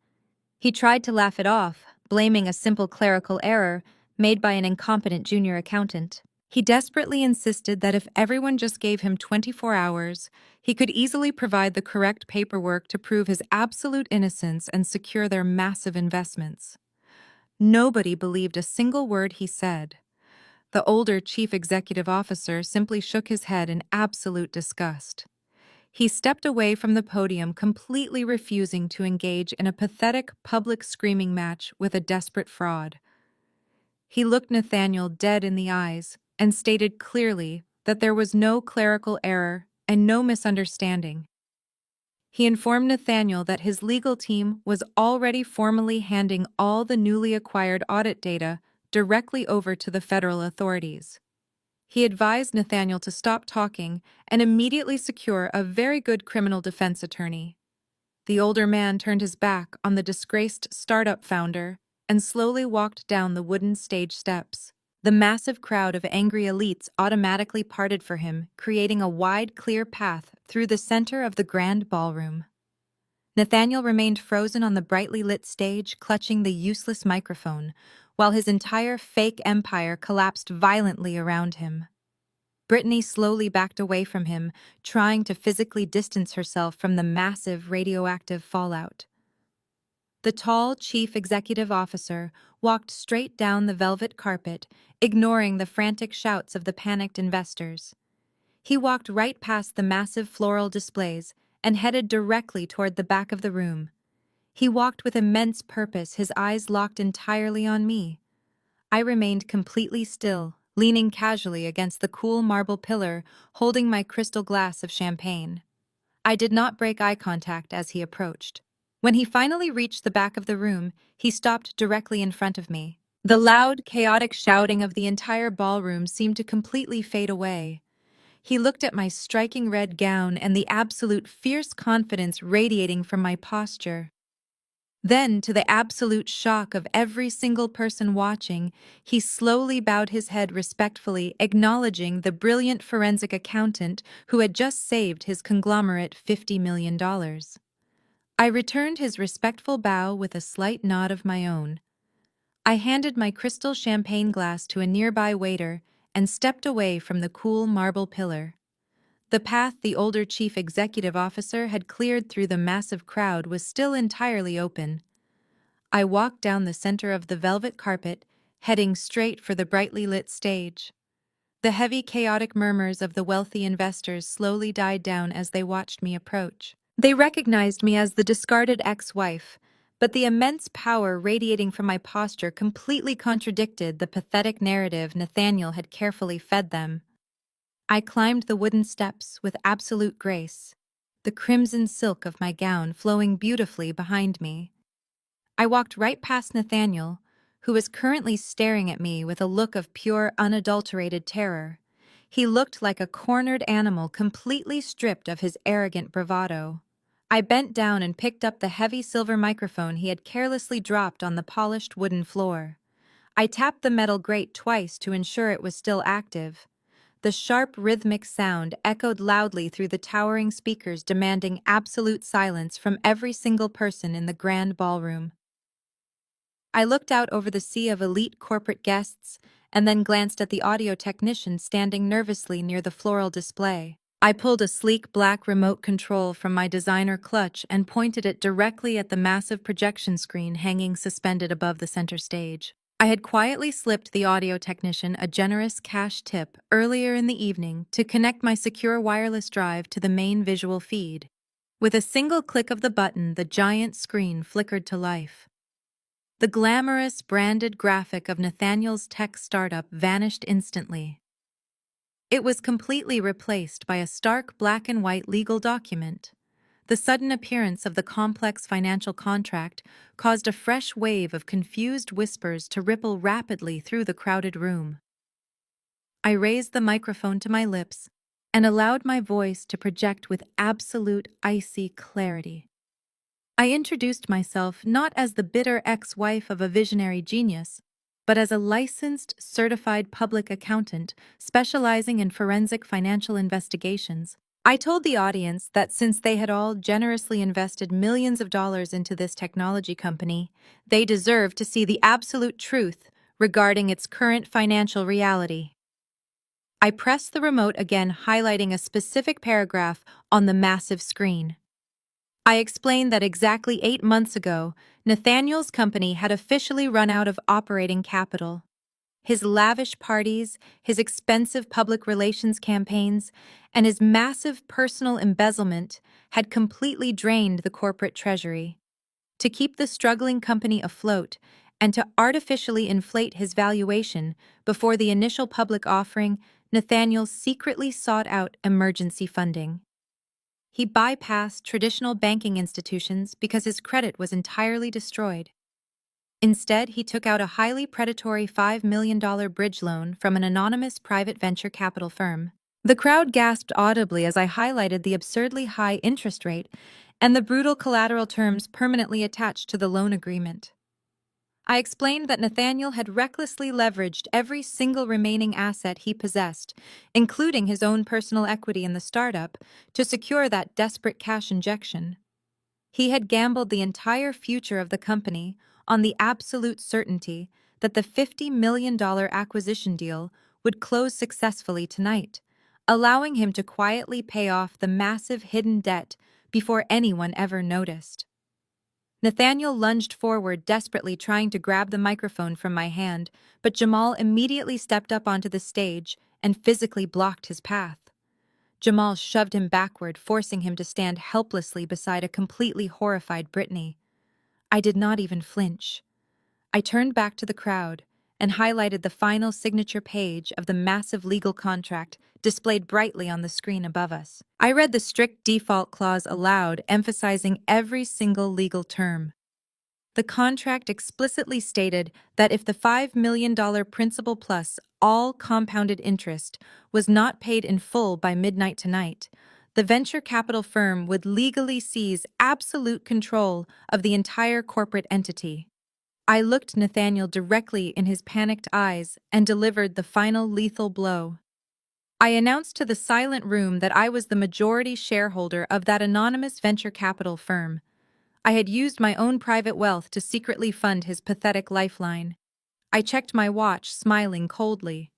He tried to laugh it off, blaming a simple clerical error made by an incompetent junior accountant. He desperately insisted that if everyone just gave him 24 hours, he could easily provide the correct paperwork to prove his absolute innocence and secure their massive investments. Nobody believed a single word he said. The older chief executive officer simply shook his head in absolute disgust. He stepped away from the podium, completely refusing to engage in a pathetic public screaming match with a desperate fraud. He looked Nathaniel dead in the eyes and stated clearly that there was no clerical error and no misunderstanding. He informed Nathaniel that his legal team was already formally handing all the newly acquired audit data directly over to the federal authorities. He advised Nathaniel to stop talking and immediately secure a very good criminal defense attorney. The older man turned his back on the disgraced startup founder and slowly walked down the wooden stage steps. The massive crowd of angry elites automatically parted for him, creating a wide, clear path through the center of the grand ballroom. Nathaniel remained frozen on the brightly lit stage, clutching the useless microphone, while his entire fake empire collapsed violently around him. Brittany slowly backed away from him, trying to physically distance herself from the massive radioactive fallout. The tall chief executive officer walked straight down the velvet carpet, ignoring the frantic shouts of the panicked investors. He walked right past the massive floral displays and headed directly toward the back of the room. He walked with immense purpose, his eyes locked entirely on me. I remained completely still, leaning casually against the cool marble pillar, holding my crystal glass of champagne. I did not break eye contact as he approached. When he finally reached the back of the room, he stopped directly in front of me. The loud, chaotic shouting of the entire ballroom seemed to completely fade away. He looked at my striking red gown and the absolute fierce confidence radiating from my posture. Then, to the absolute shock of every single person watching, he slowly bowed his head respectfully, acknowledging the brilliant forensic accountant who had just saved his conglomerate $50 million. I returned his respectful bow with a slight nod of my own. I handed my crystal champagne glass to a nearby waiter and stepped away from the cool marble pillar. The path the older chief executive officer had cleared through the massive crowd was still entirely open. I walked down the center of the velvet carpet, heading straight for the brightly lit stage. The heavy, chaotic murmurs of the wealthy investors slowly died down as they watched me approach. They recognized me as the discarded ex-wife, but the immense power radiating from my posture completely contradicted the pathetic narrative Nathaniel had carefully fed them. I climbed the wooden steps with absolute grace, the crimson silk of my gown flowing beautifully behind me. I walked right past Nathaniel, who was currently staring at me with a look of pure, unadulterated terror. He looked like a cornered animal completely stripped of his arrogant bravado. I bent down and picked up the heavy silver microphone he had carelessly dropped on the polished wooden floor. I tapped the metal grate twice to ensure it was still active. The sharp, rhythmic sound echoed loudly through the towering speakers, demanding absolute silence from every single person in the grand ballroom. I looked out over the sea of elite corporate guests and then glanced at the audio technician standing nervously near the floral display. I pulled a sleek black remote control from my designer clutch and pointed it directly at the massive projection screen hanging suspended above the center stage. I had quietly slipped the audio technician a generous cash tip earlier in the evening to connect my secure wireless drive to the main visual feed. With a single click of the button, the giant screen flickered to life. The glamorous, branded graphic of Nathaniel's tech startup vanished instantly. It was completely replaced by a stark black and white legal document. The sudden appearance of the complex financial contract caused a fresh wave of confused whispers to ripple rapidly through the crowded room. I raised the microphone to my lips and allowed my voice to project with absolute icy clarity. I introduced myself not as the bitter ex-wife of a visionary genius, but as a licensed, certified public accountant specializing in forensic financial investigations. I told the audience that since they had all generously invested millions of dollars into this technology company, they deserved to see the absolute truth regarding its current financial reality. I pressed the remote again, highlighting a specific paragraph on the massive screen. I explained that exactly 8 months ago, Nathaniel's company had officially run out of operating capital. His lavish parties, his expensive public relations campaigns, and his massive personal embezzlement had completely drained the corporate treasury. To keep the struggling company afloat and to artificially inflate his valuation before the initial public offering, Nathaniel secretly sought out emergency funding. He bypassed traditional banking institutions because his credit was entirely destroyed. Instead, he took out a highly predatory $5 million bridge loan from an anonymous private venture capital firm. The crowd gasped audibly as I highlighted the absurdly high interest rate and the brutal collateral terms permanently attached to the loan agreement. I explained that Nathaniel had recklessly leveraged every single remaining asset he possessed, including his own personal equity in the startup, to secure that desperate cash injection. He had gambled the entire future of the company on the absolute certainty that the $50 million acquisition deal would close successfully tonight, allowing him to quietly pay off the massive hidden debt before anyone ever noticed. Nathaniel lunged forward, desperately trying to grab the microphone from my hand, but Jamal immediately stepped up onto the stage and physically blocked his path. Jamal shoved him backward, forcing him to stand helplessly beside a completely horrified Brittany. I did not even flinch. I turned back to the crowd and highlighted the final signature page of the massive legal contract displayed brightly on the screen above us. I read the strict default clause aloud, emphasizing every single legal term. The contract explicitly stated that if the $5 million principal plus all compounded interest was not paid in full by midnight tonight, the venture capital firm would legally seize absolute control of the entire corporate entity. I looked Nathaniel directly in his panicked eyes and delivered the final lethal blow. I announced to the silent room that I was the majority shareholder of that anonymous venture capital firm. I had used my own private wealth to secretly fund his pathetic lifeline. I checked my watch, smiling coldly.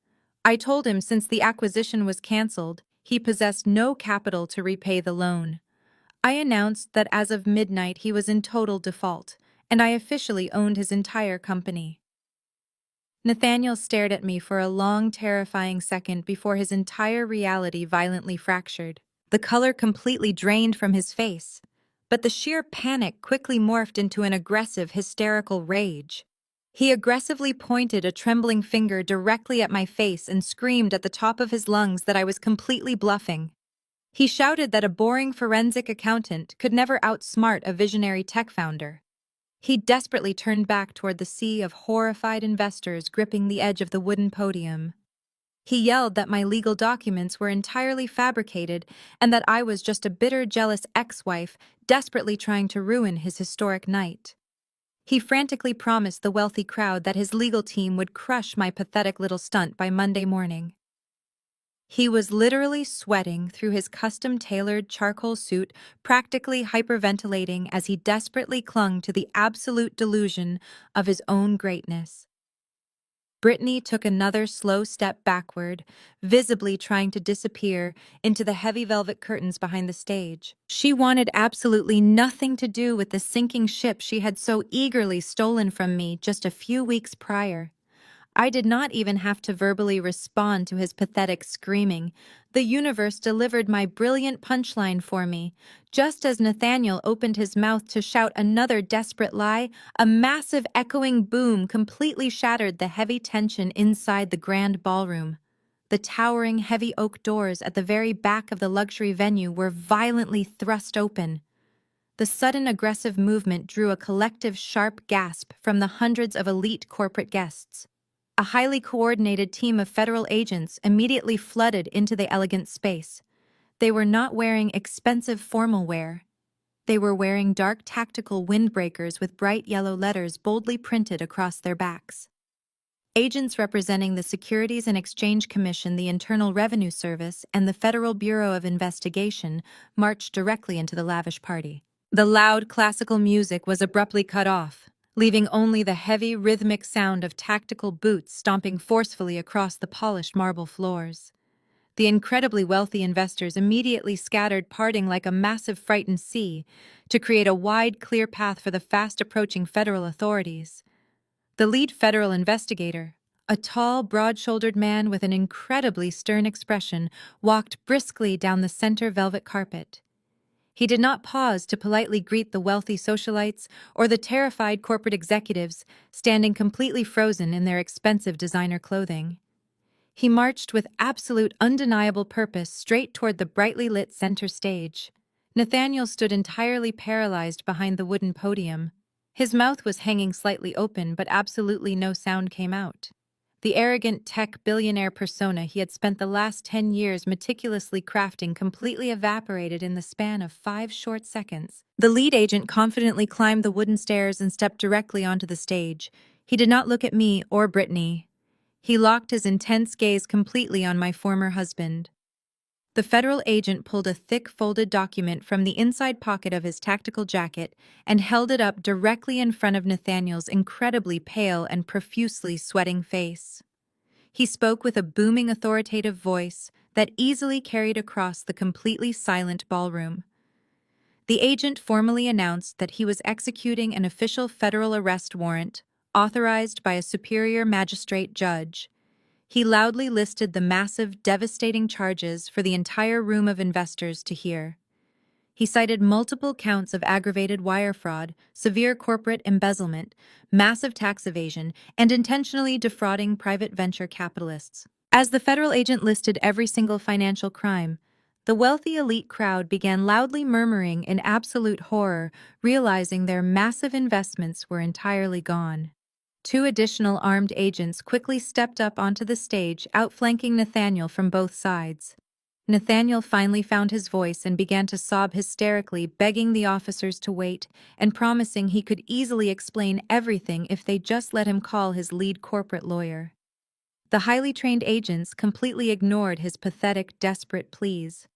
I told him since the acquisition was cancelled, he possessed no capital to repay the loan. I announced that as of midnight he was in total default, and I officially owned his entire company. Nathaniel stared at me for a long, terrifying second before his entire reality violently fractured. The color completely drained from his face, but the sheer panic quickly morphed into an aggressive, hysterical rage. He aggressively pointed a trembling finger directly at my face and screamed at the top of his lungs that I was completely bluffing. He shouted that a boring forensic accountant could never outsmart a visionary tech founder. He desperately turned back toward the sea of horrified investors gripping the edge of the wooden podium. He yelled that my legal documents were entirely fabricated and that I was just a bitter, jealous ex-wife desperately trying to ruin his historic night. He frantically promised the wealthy crowd that his legal team would crush my pathetic little stunt by Monday morning. He was literally sweating through his custom-tailored charcoal suit, practically hyperventilating as he desperately clung to the absolute delusion of his own greatness. Brittany took another slow step backward, visibly trying to disappear into the heavy velvet curtains behind the stage. She wanted absolutely nothing to do with the sinking ship she had so eagerly stolen from me just a few weeks prior. I did not even have to verbally respond to his pathetic screaming. The universe delivered my brilliant punchline for me. Just as Nathaniel opened his mouth to shout another desperate lie, a massive echoing boom completely shattered the heavy tension inside the grand ballroom. The towering heavy oak doors at the very back of the luxury venue were violently thrust open. The sudden aggressive movement drew a collective sharp gasp from the hundreds of elite corporate guests. A highly coordinated team of federal agents immediately flooded into the elegant space. They were not wearing expensive formal wear. They were wearing dark tactical windbreakers with bright yellow letters boldly printed across their backs. Agents representing the Securities and Exchange Commission, the Internal Revenue Service, and the Federal Bureau of Investigation marched directly into the lavish party. The loud classical music was abruptly cut off, leaving only the heavy, rhythmic sound of tactical boots stomping forcefully across the polished marble floors. The incredibly wealthy investors immediately scattered, parting like a massive frightened sea, to create a wide, clear path for the fast-approaching federal authorities. The lead federal investigator, a tall, broad-shouldered man with an incredibly stern expression, walked briskly down the center velvet carpet. He did not pause to politely greet the wealthy socialites or the terrified corporate executives standing completely frozen in their expensive designer clothing. He marched with absolute undeniable purpose straight toward the brightly lit center stage. Nathaniel stood entirely paralyzed behind the wooden podium. His mouth was hanging slightly open, but absolutely no sound came out. The arrogant tech billionaire persona he had spent the last 10 years meticulously crafting completely evaporated in the span of 5 short seconds. The lead agent confidently climbed the wooden stairs and stepped directly onto the stage. He did not look at me or Brittany. He locked his intense gaze completely on my former husband. The federal agent pulled a thick folded document from the inside pocket of his tactical jacket and held it up directly in front of Nathaniel's incredibly pale and profusely sweating face. He spoke with a booming authoritative voice that easily carried across the completely silent ballroom. The agent formally announced that he was executing an official federal arrest warrant authorized by a superior magistrate judge. He loudly listed the massive, devastating charges for the entire room of investors to hear. He cited multiple counts of aggravated wire fraud, severe corporate embezzlement, massive tax evasion, and intentionally defrauding private venture capitalists. As the federal agent listed every single financial crime, the wealthy elite crowd began loudly murmuring in absolute horror, realizing their massive investments were entirely gone. 2 additional armed agents quickly stepped up onto the stage, outflanking Nathaniel from both sides. Nathaniel finally found his voice and began to sob hysterically, begging the officers to wait and promising he could easily explain everything if they just let him call his lead corporate lawyer. The highly trained agents completely ignored his pathetic, desperate pleas.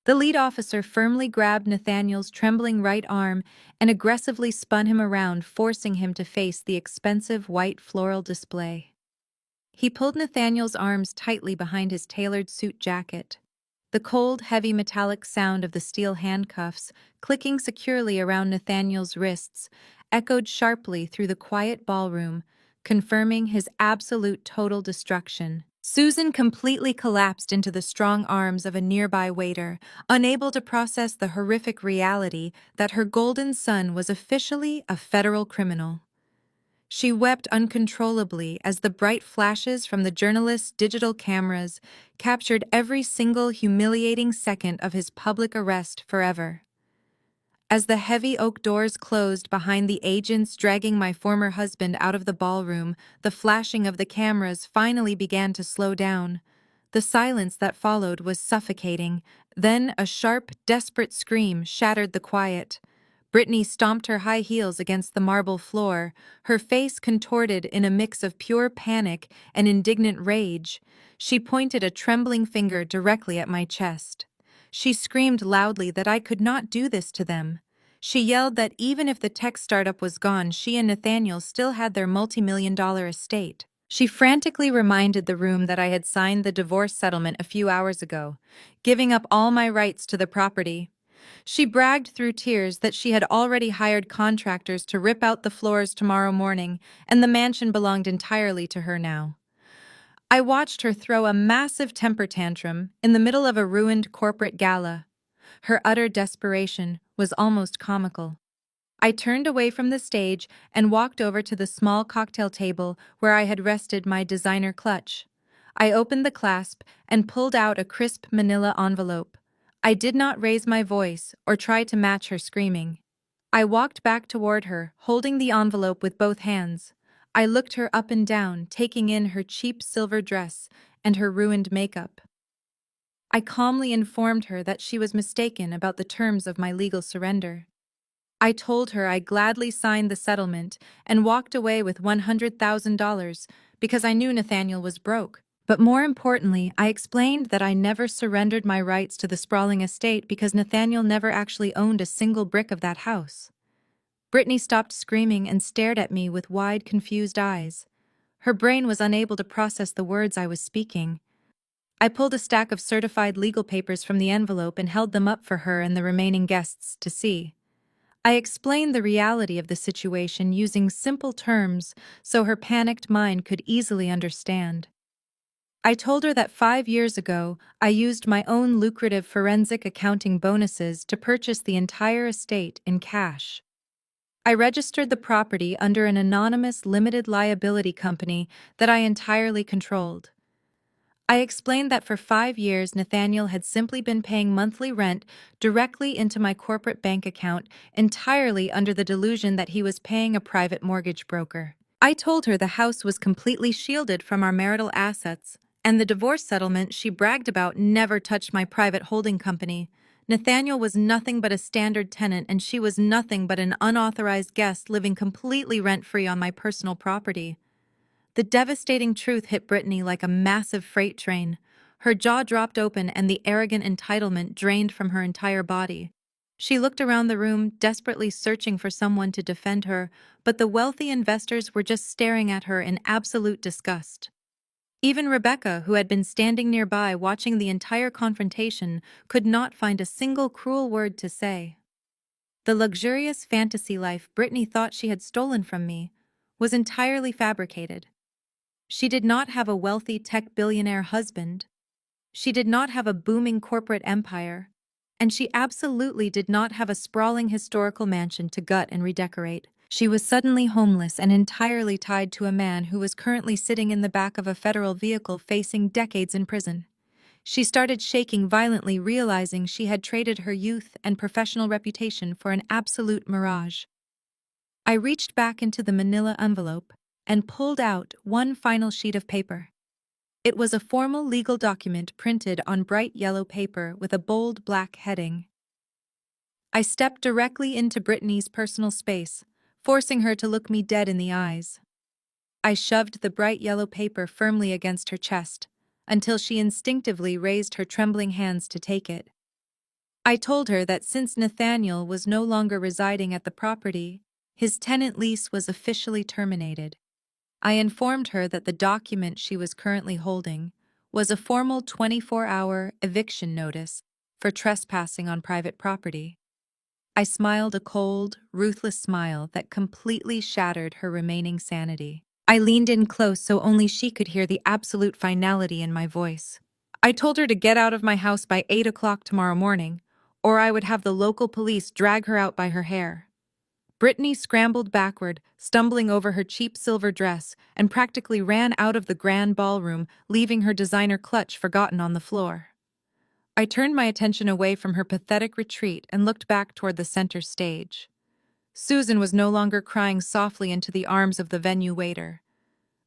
The lead officer firmly grabbed Nathaniel's trembling right arm and aggressively spun him around, forcing him to face the expensive white floral display. He pulled Nathaniel's arms tightly behind his tailored suit jacket. The cold, heavy metallic sound of the steel handcuffs, clicking securely around Nathaniel's wrists, echoed sharply through the quiet ballroom, confirming his absolute total destruction. Susan completely collapsed into the strong arms of a nearby waiter, unable to process the horrific reality that her golden son was officially a federal criminal. She wept uncontrollably as the bright flashes from the journalist's digital cameras captured every single humiliating second of his public arrest forever. As the heavy oak doors closed behind the agents dragging my former husband out of the ballroom, the flashing of the cameras finally began to slow down. The silence that followed was suffocating. Then a sharp, desperate scream shattered the quiet. Brittany stomped her high heels against the marble floor, her face contorted in a mix of pure panic and indignant rage. She pointed a trembling finger directly at my chest. She screamed loudly that I could not do this to them. She yelled that even if the tech startup was gone, she and Nathaniel still had their multi-million-dollar estate. She frantically reminded the room that I had signed the divorce settlement a few hours ago, giving up all my rights to the property. She bragged through tears that she had already hired contractors to rip out the floors tomorrow morning, and the mansion belonged entirely to her now. I watched her throw a massive temper tantrum in the middle of a ruined corporate gala. Her utter desperation was almost comical. I turned away from the stage and walked over to the small cocktail table where I had rested my designer clutch. I opened the clasp and pulled out a crisp manila envelope. I did not raise my voice or try to match her screaming. I walked back toward her, holding the envelope with both hands. I looked her up and down, taking in her cheap silver dress and her ruined makeup. I calmly informed her that she was mistaken about the terms of my legal surrender. I told her I gladly signed the settlement and walked away with $100,000 because I knew Nathaniel was broke. But more importantly, I explained that I never surrendered my rights to the sprawling estate because Nathaniel never actually owned a single brick of that house. Brittany stopped screaming and stared at me with wide, confused eyes. Her brain was unable to process the words I was speaking. I pulled a stack of certified legal papers from the envelope and held them up for her and the remaining guests to see. I explained the reality of the situation using simple terms so her panicked mind could easily understand. I told her that 5 years ago, I used my own lucrative forensic accounting bonuses to purchase the entire estate in cash. I registered the property under an anonymous limited liability company that I entirely controlled. I explained that for 5 years Nathaniel had simply been paying monthly rent directly into my corporate bank account, entirely under the delusion that he was paying a private mortgage broker. I told her the house was completely shielded from our marital assets, and the divorce settlement she bragged about never touched my private holding company. Nathaniel was nothing but a standard tenant, and she was nothing but an unauthorized guest living completely rent-free on my personal property. The devastating truth hit Brittany like a massive freight train. Her jaw dropped open and the arrogant entitlement drained from her entire body. She looked around the room, desperately searching for someone to defend her, but the wealthy investors were just staring at her in absolute disgust. Even Rebecca, who had been standing nearby watching the entire confrontation, could not find a single cruel word to say. The luxurious fantasy life Brittany thought she had stolen from me was entirely fabricated. She did not have a wealthy tech billionaire husband. She did not have a booming corporate empire. And she absolutely did not have a sprawling historical mansion to gut and redecorate. She was suddenly homeless and entirely tied to a man who was currently sitting in the back of a federal vehicle facing decades in prison. She started shaking violently, realizing she had traded her youth and professional reputation for an absolute mirage. I reached back into the manila envelope and pulled out one final sheet of paper. It was a formal legal document printed on bright yellow paper with a bold black heading. I stepped directly into Brittany's personal space, forcing her to look me dead in the eyes. I shoved the bright yellow paper firmly against her chest, until she instinctively raised her trembling hands to take it. I told her that since Nathaniel was no longer residing at the property, his tenant lease was officially terminated. I informed her that the document she was currently holding was a formal 24-hour eviction notice for trespassing on private property. I smiled a cold, ruthless smile that completely shattered her remaining sanity. I leaned in close so only she could hear the absolute finality in my voice. I told her to get out of my house by 8 o'clock tomorrow morning, or I would have the local police drag her out by her hair. Brittany scrambled backward, stumbling over her cheap silver dress, and practically ran out of the grand ballroom, leaving her designer clutch forgotten on the floor. I turned my attention away from her pathetic retreat and looked back toward the center stage. Susan was no longer crying softly into the arms of the venue waiter.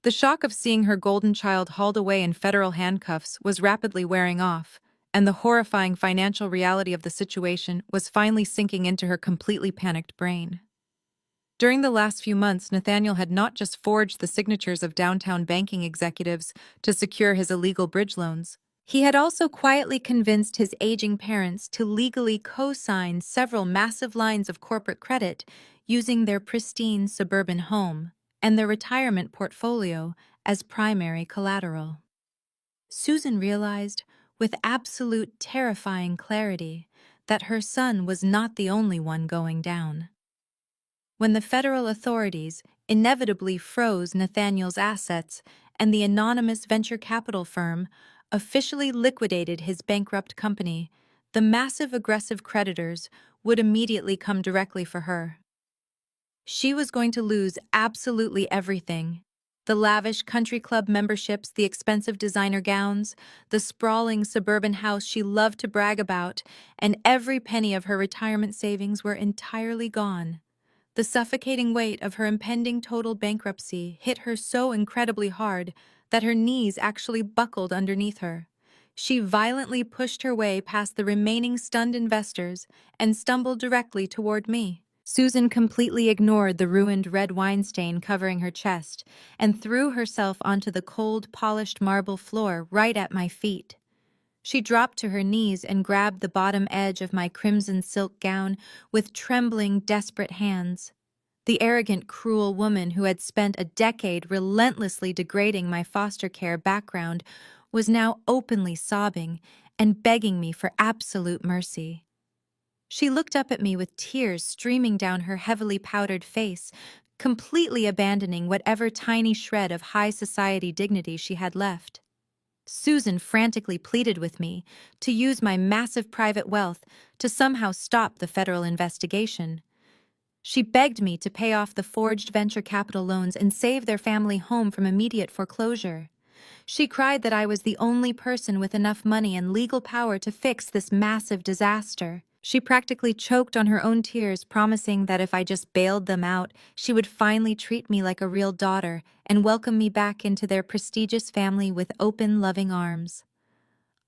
The shock of seeing her golden child hauled away in federal handcuffs was rapidly wearing off, and the horrifying financial reality of the situation was finally sinking into her completely panicked brain. During the last few months, Nathaniel had not just forged the signatures of downtown banking executives to secure his illegal bridge loans. He had also quietly convinced his aging parents to legally co-sign several massive lines of corporate credit using their pristine suburban home and their retirement portfolio as primary collateral. Susan realized, with absolute terrifying clarity, that her son was not the only one going down. When the federal authorities inevitably froze Nathaniel's assets and the anonymous venture capital firm officially liquidated his bankrupt company, the massive aggressive creditors would immediately come directly for her. She was going to lose absolutely everything. The lavish country club memberships, the expensive designer gowns, the sprawling suburban house she loved to brag about, and every penny of her retirement savings were entirely gone. The suffocating weight of her impending total bankruptcy hit her so incredibly hard that her knees actually buckled underneath her. She violently pushed her way past the remaining stunned investors and stumbled directly toward me. Susan completely ignored the ruined red wine stain covering her chest and threw herself onto the cold, polished marble floor right at my feet. She dropped to her knees and grabbed the bottom edge of my crimson silk gown with trembling, desperate hands. The arrogant, cruel woman who had spent a decade relentlessly degrading my foster care background was now openly sobbing and begging me for absolute mercy. She looked up at me with tears streaming down her heavily powdered face, completely abandoning whatever tiny shred of high society dignity she had left. Susan frantically pleaded with me to use my massive private wealth to somehow stop the federal investigation. She begged me to pay off the forged venture capital loans and save their family home from immediate foreclosure. She cried that I was the only person with enough money and legal power to fix this massive disaster. She practically choked on her own tears, promising that if I just bailed them out, she would finally treat me like a real daughter and welcome me back into their prestigious family with open, loving arms.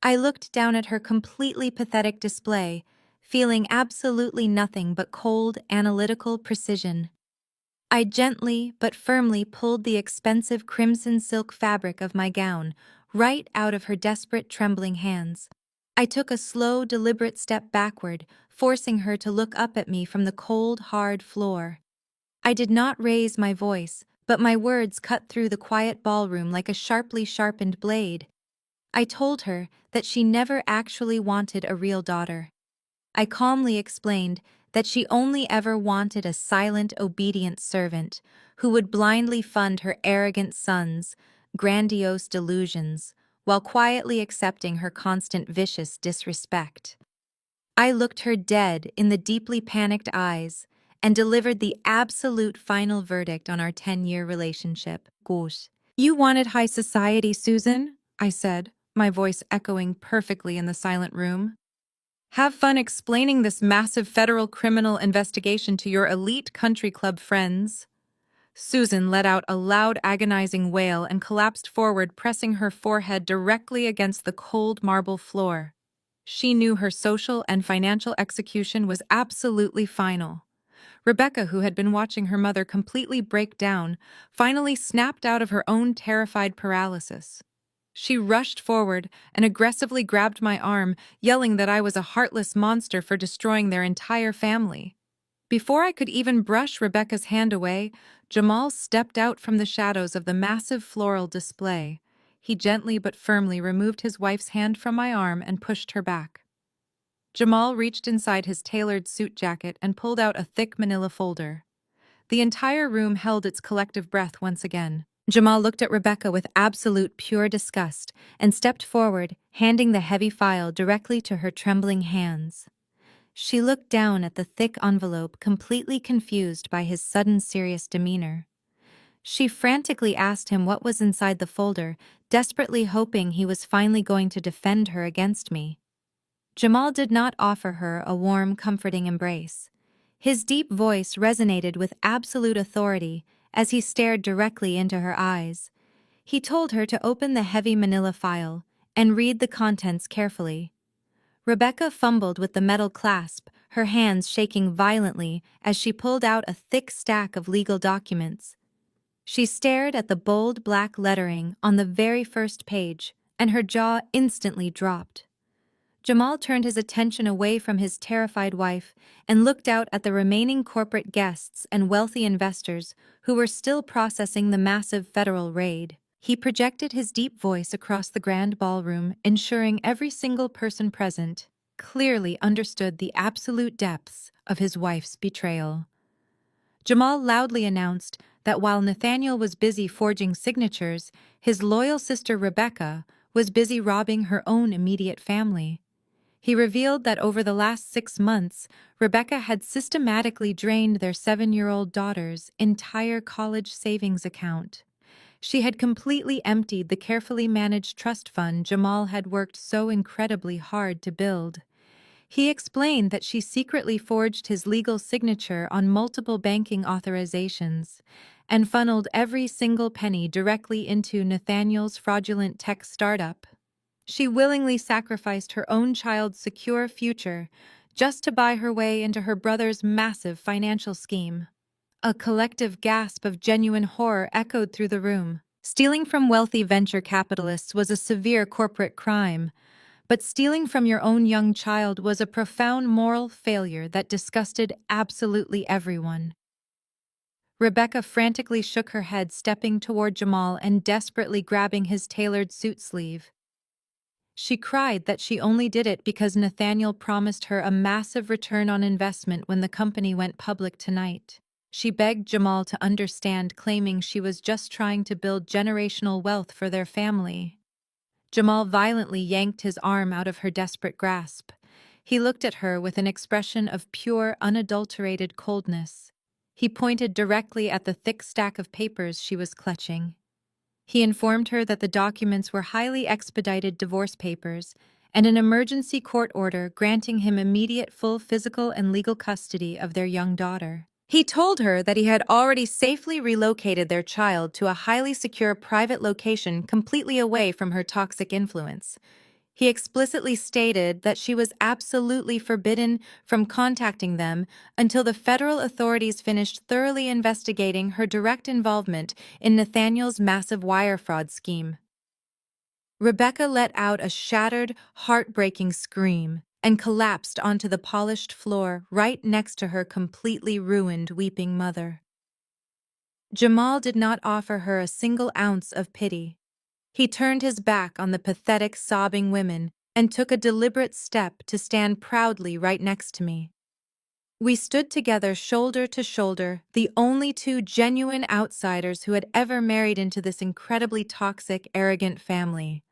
I looked down at her completely pathetic display, feeling absolutely nothing but cold, analytical precision. I gently but firmly pulled the expensive crimson silk fabric of my gown right out of her desperate, trembling hands. I took a slow, deliberate step backward, forcing her to look up at me from the cold, hard floor. I did not raise my voice, but my words cut through the quiet ballroom like a sharply sharpened blade. I told her that she never actually wanted a real daughter. I calmly explained that she only ever wanted a silent, obedient servant who would blindly fund her arrogant son's grandiose delusions while quietly accepting her constant vicious disrespect. I looked her dead in the deeply panicked eyes and delivered the absolute final verdict on our 10-year relationship. Gosh. You wanted high society, Susan, I said, my voice echoing perfectly in the silent room. Have fun explaining this massive federal criminal investigation to your elite country club friends. Susan let out a loud, agonizing wail and collapsed forward, pressing her forehead directly against the cold marble floor. She knew her social and financial execution was absolutely final. Rebecca, who had been watching her mother completely break down, finally snapped out of her own terrified paralysis. She rushed forward and aggressively grabbed my arm, yelling that I was a heartless monster for destroying their entire family. Before I could even brush Rebecca's hand away, Jamal stepped out from the shadows of the massive floral display. He gently but firmly removed his wife's hand from my arm and pushed her back. Jamal reached inside his tailored suit jacket and pulled out a thick manila folder. The entire room held its collective breath once again. Jamal looked at Rebecca with absolute pure disgust and stepped forward, handing the heavy file directly to her trembling hands. She looked down at the thick envelope, completely confused by his sudden serious demeanor. She frantically asked him what was inside the folder, desperately hoping he was finally going to defend her against me. Jamal did not offer her a warm, comforting embrace. His deep voice resonated with absolute authority as he stared directly into her eyes. He told her to open the heavy manila file and read the contents carefully. Rebecca fumbled with the metal clasp, her hands shaking violently as she pulled out a thick stack of legal documents. She stared at the bold black lettering on the very first page, and her jaw instantly dropped. Jamal turned his attention away from his terrified wife and looked out at the remaining corporate guests and wealthy investors who were still processing the massive federal raid. He projected his deep voice across the grand ballroom, ensuring every single person present clearly understood the absolute depths of his wife's betrayal. Jamal loudly announced that while Nathaniel was busy forging signatures, his loyal sister Rebecca was busy robbing her own immediate family. He revealed that over the last 6 months, Rebecca had systematically drained their 7-year-old daughter's entire college savings account. She had completely emptied the carefully managed trust fund Jamal had worked so incredibly hard to build. He explained that she secretly forged his legal signature on multiple banking authorizations and funneled every single penny directly into Nathaniel's fraudulent tech startup. She willingly sacrificed her own child's secure future just to buy her way into her brother's massive financial scheme. A collective gasp of genuine horror echoed through the room. Stealing from wealthy venture capitalists was a severe corporate crime, but stealing from your own young child was a profound moral failure that disgusted absolutely everyone. Rebecca frantically shook her head, stepping toward Jamal and desperately grabbing his tailored suit sleeve. She cried that she only did it because Nathaniel promised her a massive return on investment when the company went public tonight. She begged Jamal to understand, claiming she was just trying to build generational wealth for their family. Jamal violently yanked his arm out of her desperate grasp. He looked at her with an expression of pure, unadulterated coldness. He pointed directly at the thick stack of papers she was clutching. He informed her that the documents were highly expedited divorce papers and an emergency court order granting him immediate full physical and legal custody of their young daughter. He told her that he had already safely relocated their child to a highly secure private location completely away from her toxic influence. He explicitly stated that she was absolutely forbidden from contacting them until the federal authorities finished thoroughly investigating her direct involvement in Nathaniel's massive wire fraud scheme. Rebecca let out a shattered, heartbreaking scream and collapsed onto the polished floor right next to her completely ruined, weeping mother. Jamal did not offer her a single ounce of pity. He turned his back on the pathetic, sobbing women and took a deliberate step to stand proudly right next to me. We stood together shoulder to shoulder, the only two genuine outsiders who had ever married into this incredibly toxic, arrogant family.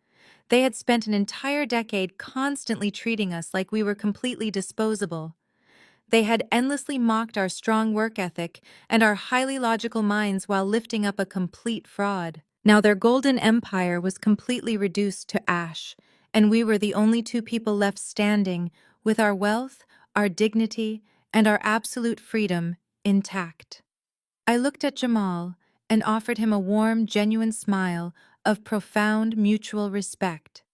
They had spent an entire decade constantly treating us like we were completely disposable. They had endlessly mocked our strong work ethic and our highly logical minds while lifting up a complete fraud. Now their golden empire was completely reduced to ash, and we were the only two people left standing with our wealth, our dignity, and our absolute freedom intact. I looked at Jamal and offered him a warm, genuine smile of profound mutual respect.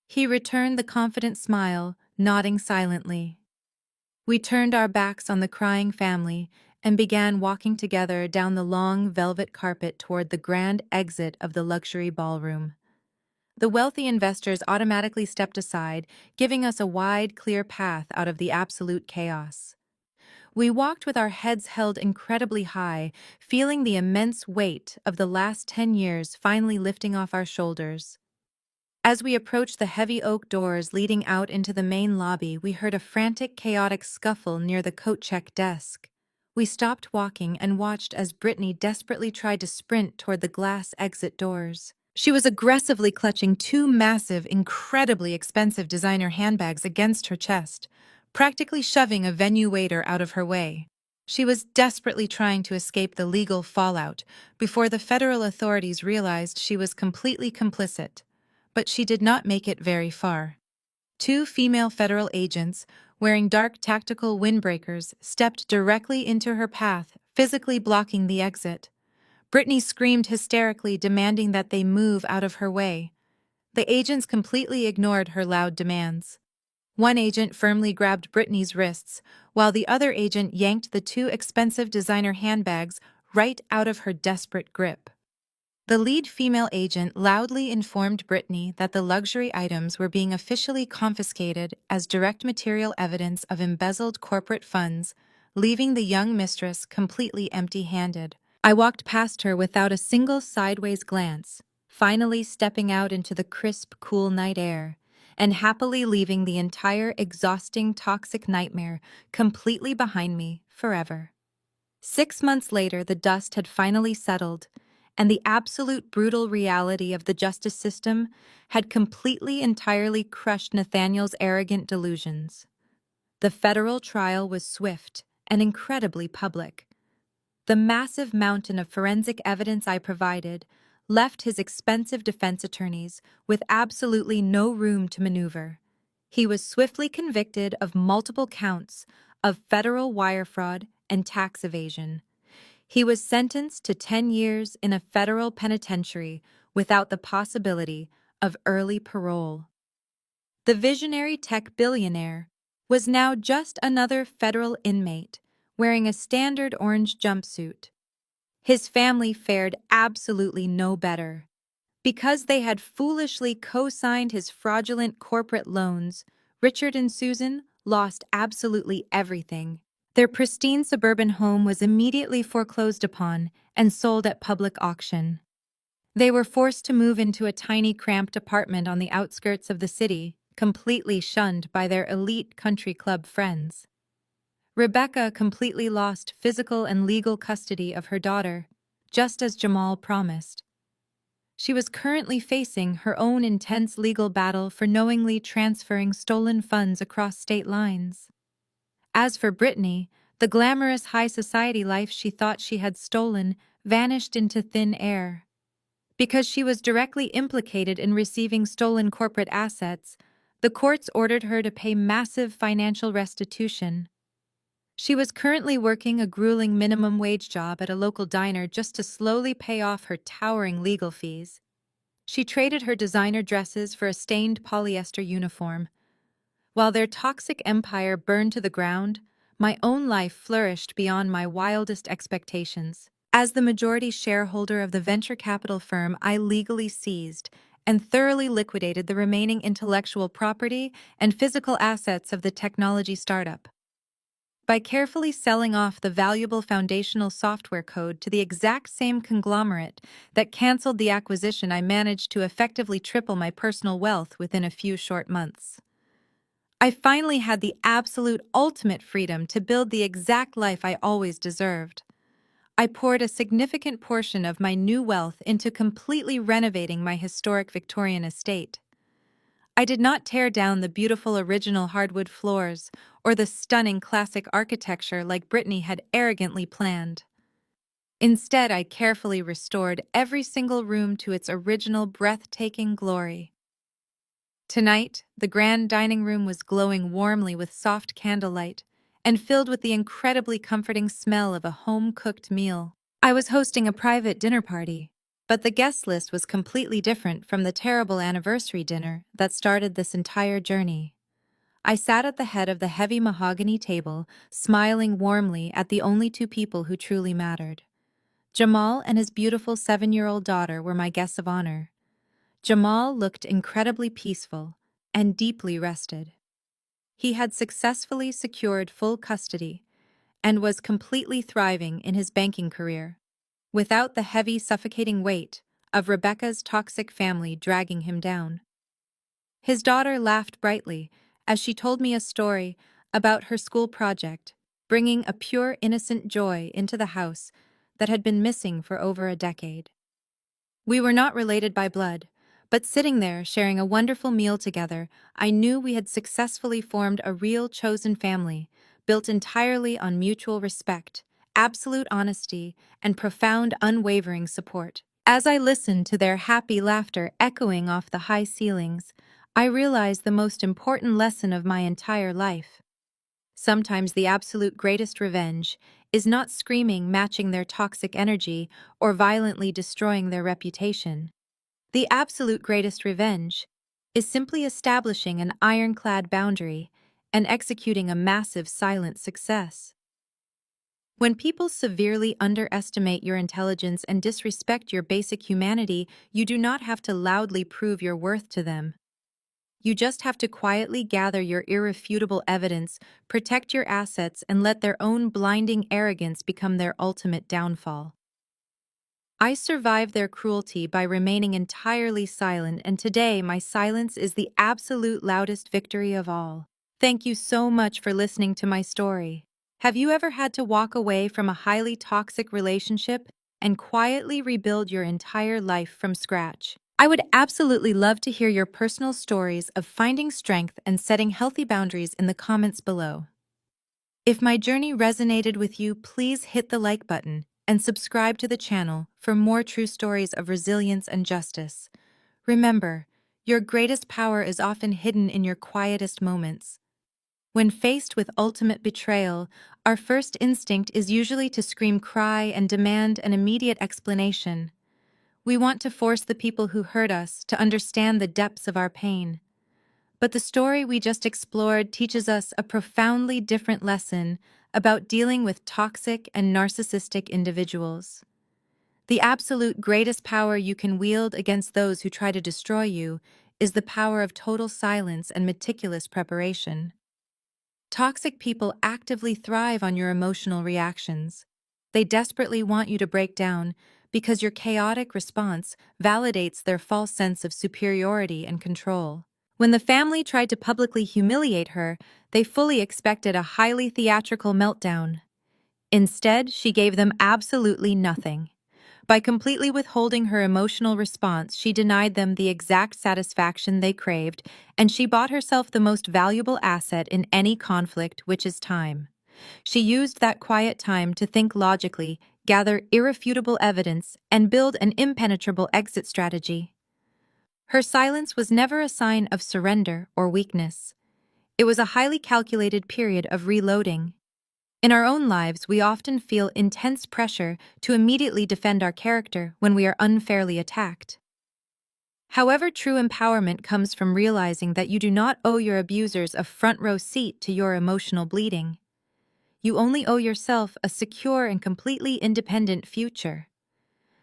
He returned the confident smile, nodding silently. We turned our backs on the crying family and began walking together down the long velvet carpet toward the grand exit of the luxury ballroom. The wealthy investors automatically stepped aside, giving us a wide, clear path out of the absolute chaos. We walked with our heads held incredibly high, feeling the immense weight of the last 10 years finally lifting off our shoulders. As we approached the heavy oak doors leading out into the main lobby, we heard a frantic, chaotic scuffle near the coat check desk. We stopped walking and watched as Brittany desperately tried to sprint toward the glass exit doors. She was aggressively clutching two massive, incredibly expensive designer handbags against her chest, practically shoving a venue waiter out of her way. She was desperately trying to escape the legal fallout before the federal authorities realized she was completely complicit. But she did not make it very far. Two female federal agents, wearing dark tactical windbreakers, stepped directly into her path, physically blocking the exit. Brittany screamed hysterically, demanding that they move out of her way. The agents completely ignored her loud demands. One agent firmly grabbed Brittany's wrists, while the other agent yanked the two expensive designer handbags right out of her desperate grip. The lead female agent loudly informed Brittany that the luxury items were being officially confiscated as direct material evidence of embezzled corporate funds, leaving the young mistress completely empty-handed. I walked past her without a single sideways glance, finally stepping out into the crisp, cool night air, and happily leaving the entire exhausting, toxic nightmare completely behind me forever. 6 months later, the dust had finally settled, and the absolute brutal reality of the justice system had entirely crushed Nathaniel's arrogant delusions. The federal trial was swift and incredibly public. The massive mountain of forensic evidence I provided left his expensive defense attorneys with absolutely no room to maneuver. He was swiftly convicted of multiple counts of federal wire fraud and tax evasion. He was sentenced to 10 years in a federal penitentiary without the possibility of early parole. The visionary tech billionaire was now just another federal inmate wearing a standard orange jumpsuit. His family fared absolutely no better. Because they had foolishly co-signed his fraudulent corporate loans, Richard and Susan lost absolutely everything. Their pristine suburban home was immediately foreclosed upon and sold at public auction. They were forced to move into a tiny, cramped apartment on the outskirts of the city, completely shunned by their elite country club friends. Rebecca completely lost physical and legal custody of her daughter, just as Jamal promised. She was currently facing her own intense legal battle for knowingly transferring stolen funds across state lines. As for Brittany, the glamorous high society life she thought she had stolen vanished into thin air. Because she was directly implicated in receiving stolen corporate assets, the courts ordered her to pay massive financial restitution. She was currently working a grueling minimum wage job at a local diner just to slowly pay off her towering legal fees. She traded her designer dresses for a stained polyester uniform. While their toxic empire burned to the ground, my own life flourished beyond my wildest expectations. As the majority shareholder of the venture capital firm, I legally seized and thoroughly liquidated the remaining intellectual property and physical assets of the technology startup. By carefully selling off the valuable foundational software code to the exact same conglomerate that canceled the acquisition, I managed to effectively triple my personal wealth within a few short months. I finally had the absolute ultimate freedom to build the exact life I always deserved. I poured a significant portion of my new wealth into completely renovating my historic Victorian estate. I did not tear down the beautiful original hardwood floors or the stunning classic architecture like Brittany had arrogantly planned. Instead, I carefully restored every single room to its original breathtaking glory. Tonight, the grand dining room was glowing warmly with soft candlelight and filled with the incredibly comforting smell of a home-cooked meal. I was hosting a private dinner party, but the guest list was completely different from the terrible anniversary dinner that started this entire journey. I sat at the head of the heavy mahogany table, smiling warmly at the only two people who truly mattered. Jamal and his beautiful 7-year-old daughter were my guests of honor. Jamal looked incredibly peaceful and deeply rested. He had successfully secured full custody and was completely thriving in his banking career, without the heavy, suffocating weight of Rebecca's toxic family dragging him down. His daughter laughed brightly as she told me a story about her school project, bringing a pure, innocent joy into the house that had been missing for over a decade. We were not related by blood, but sitting there sharing a wonderful meal together, I knew we had successfully formed a real chosen family, built entirely on mutual respect, absolute honesty, and profound, unwavering support. As I listened to their happy laughter echoing off the high ceilings, I realized the most important lesson of my entire life. Sometimes the absolute greatest revenge is not screaming, matching their toxic energy, or violently destroying their reputation. The absolute greatest revenge is simply establishing an ironclad boundary and executing a massive silent success. When people severely underestimate your intelligence and disrespect your basic humanity, you do not have to loudly prove your worth to them. You just have to quietly gather your irrefutable evidence, protect your assets, and let their own blinding arrogance become their ultimate downfall. I survived their cruelty by remaining entirely silent, and today my silence is the absolute loudest victory of all. Thank you so much for listening to my story. Have you ever had to walk away from a highly toxic relationship and quietly rebuild your entire life from scratch? I would absolutely love to hear your personal stories of finding strength and setting healthy boundaries in the comments below. If my journey resonated with you, please hit the like button and subscribe to the channel for more true stories of resilience and justice. Remember, your greatest power is often hidden in your quietest moments. When faced with ultimate betrayal, our first instinct is usually to scream, cry, and demand an immediate explanation. We want to force the people who hurt us to understand the depths of our pain. But the story we just explored teaches us a profoundly different lesson about dealing with toxic and narcissistic individuals. The absolute greatest power you can wield against those who try to destroy you is the power of total silence and meticulous preparation. Toxic people actively thrive on your emotional reactions. They desperately want you to break down because your chaotic response validates their false sense of superiority and control. When the family tried to publicly humiliate her, they fully expected a highly theatrical meltdown. Instead, she gave them absolutely nothing. By completely withholding her emotional response, she denied them the exact satisfaction they craved, and she bought herself the most valuable asset in any conflict, which is time. She used that quiet time to think logically, gather irrefutable evidence, and build an impenetrable exit strategy. Her silence was never a sign of surrender or weakness. It was a highly calculated period of reloading. In our own lives, we often feel intense pressure to immediately defend our character when we are unfairly attacked. However, true empowerment comes from realizing that you do not owe your abusers a front-row seat to your emotional bleeding. You only owe yourself a secure and completely independent future.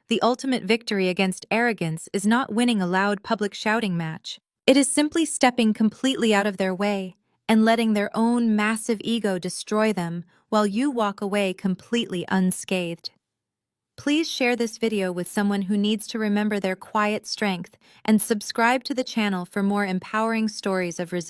The ultimate victory against arrogance is not winning a loud public shouting match. It is simply stepping completely out of their way and letting their own massive ego destroy them while you walk away completely unscathed. Please share this video with someone who needs to remember their quiet strength and subscribe to the channel for more empowering stories of resilience.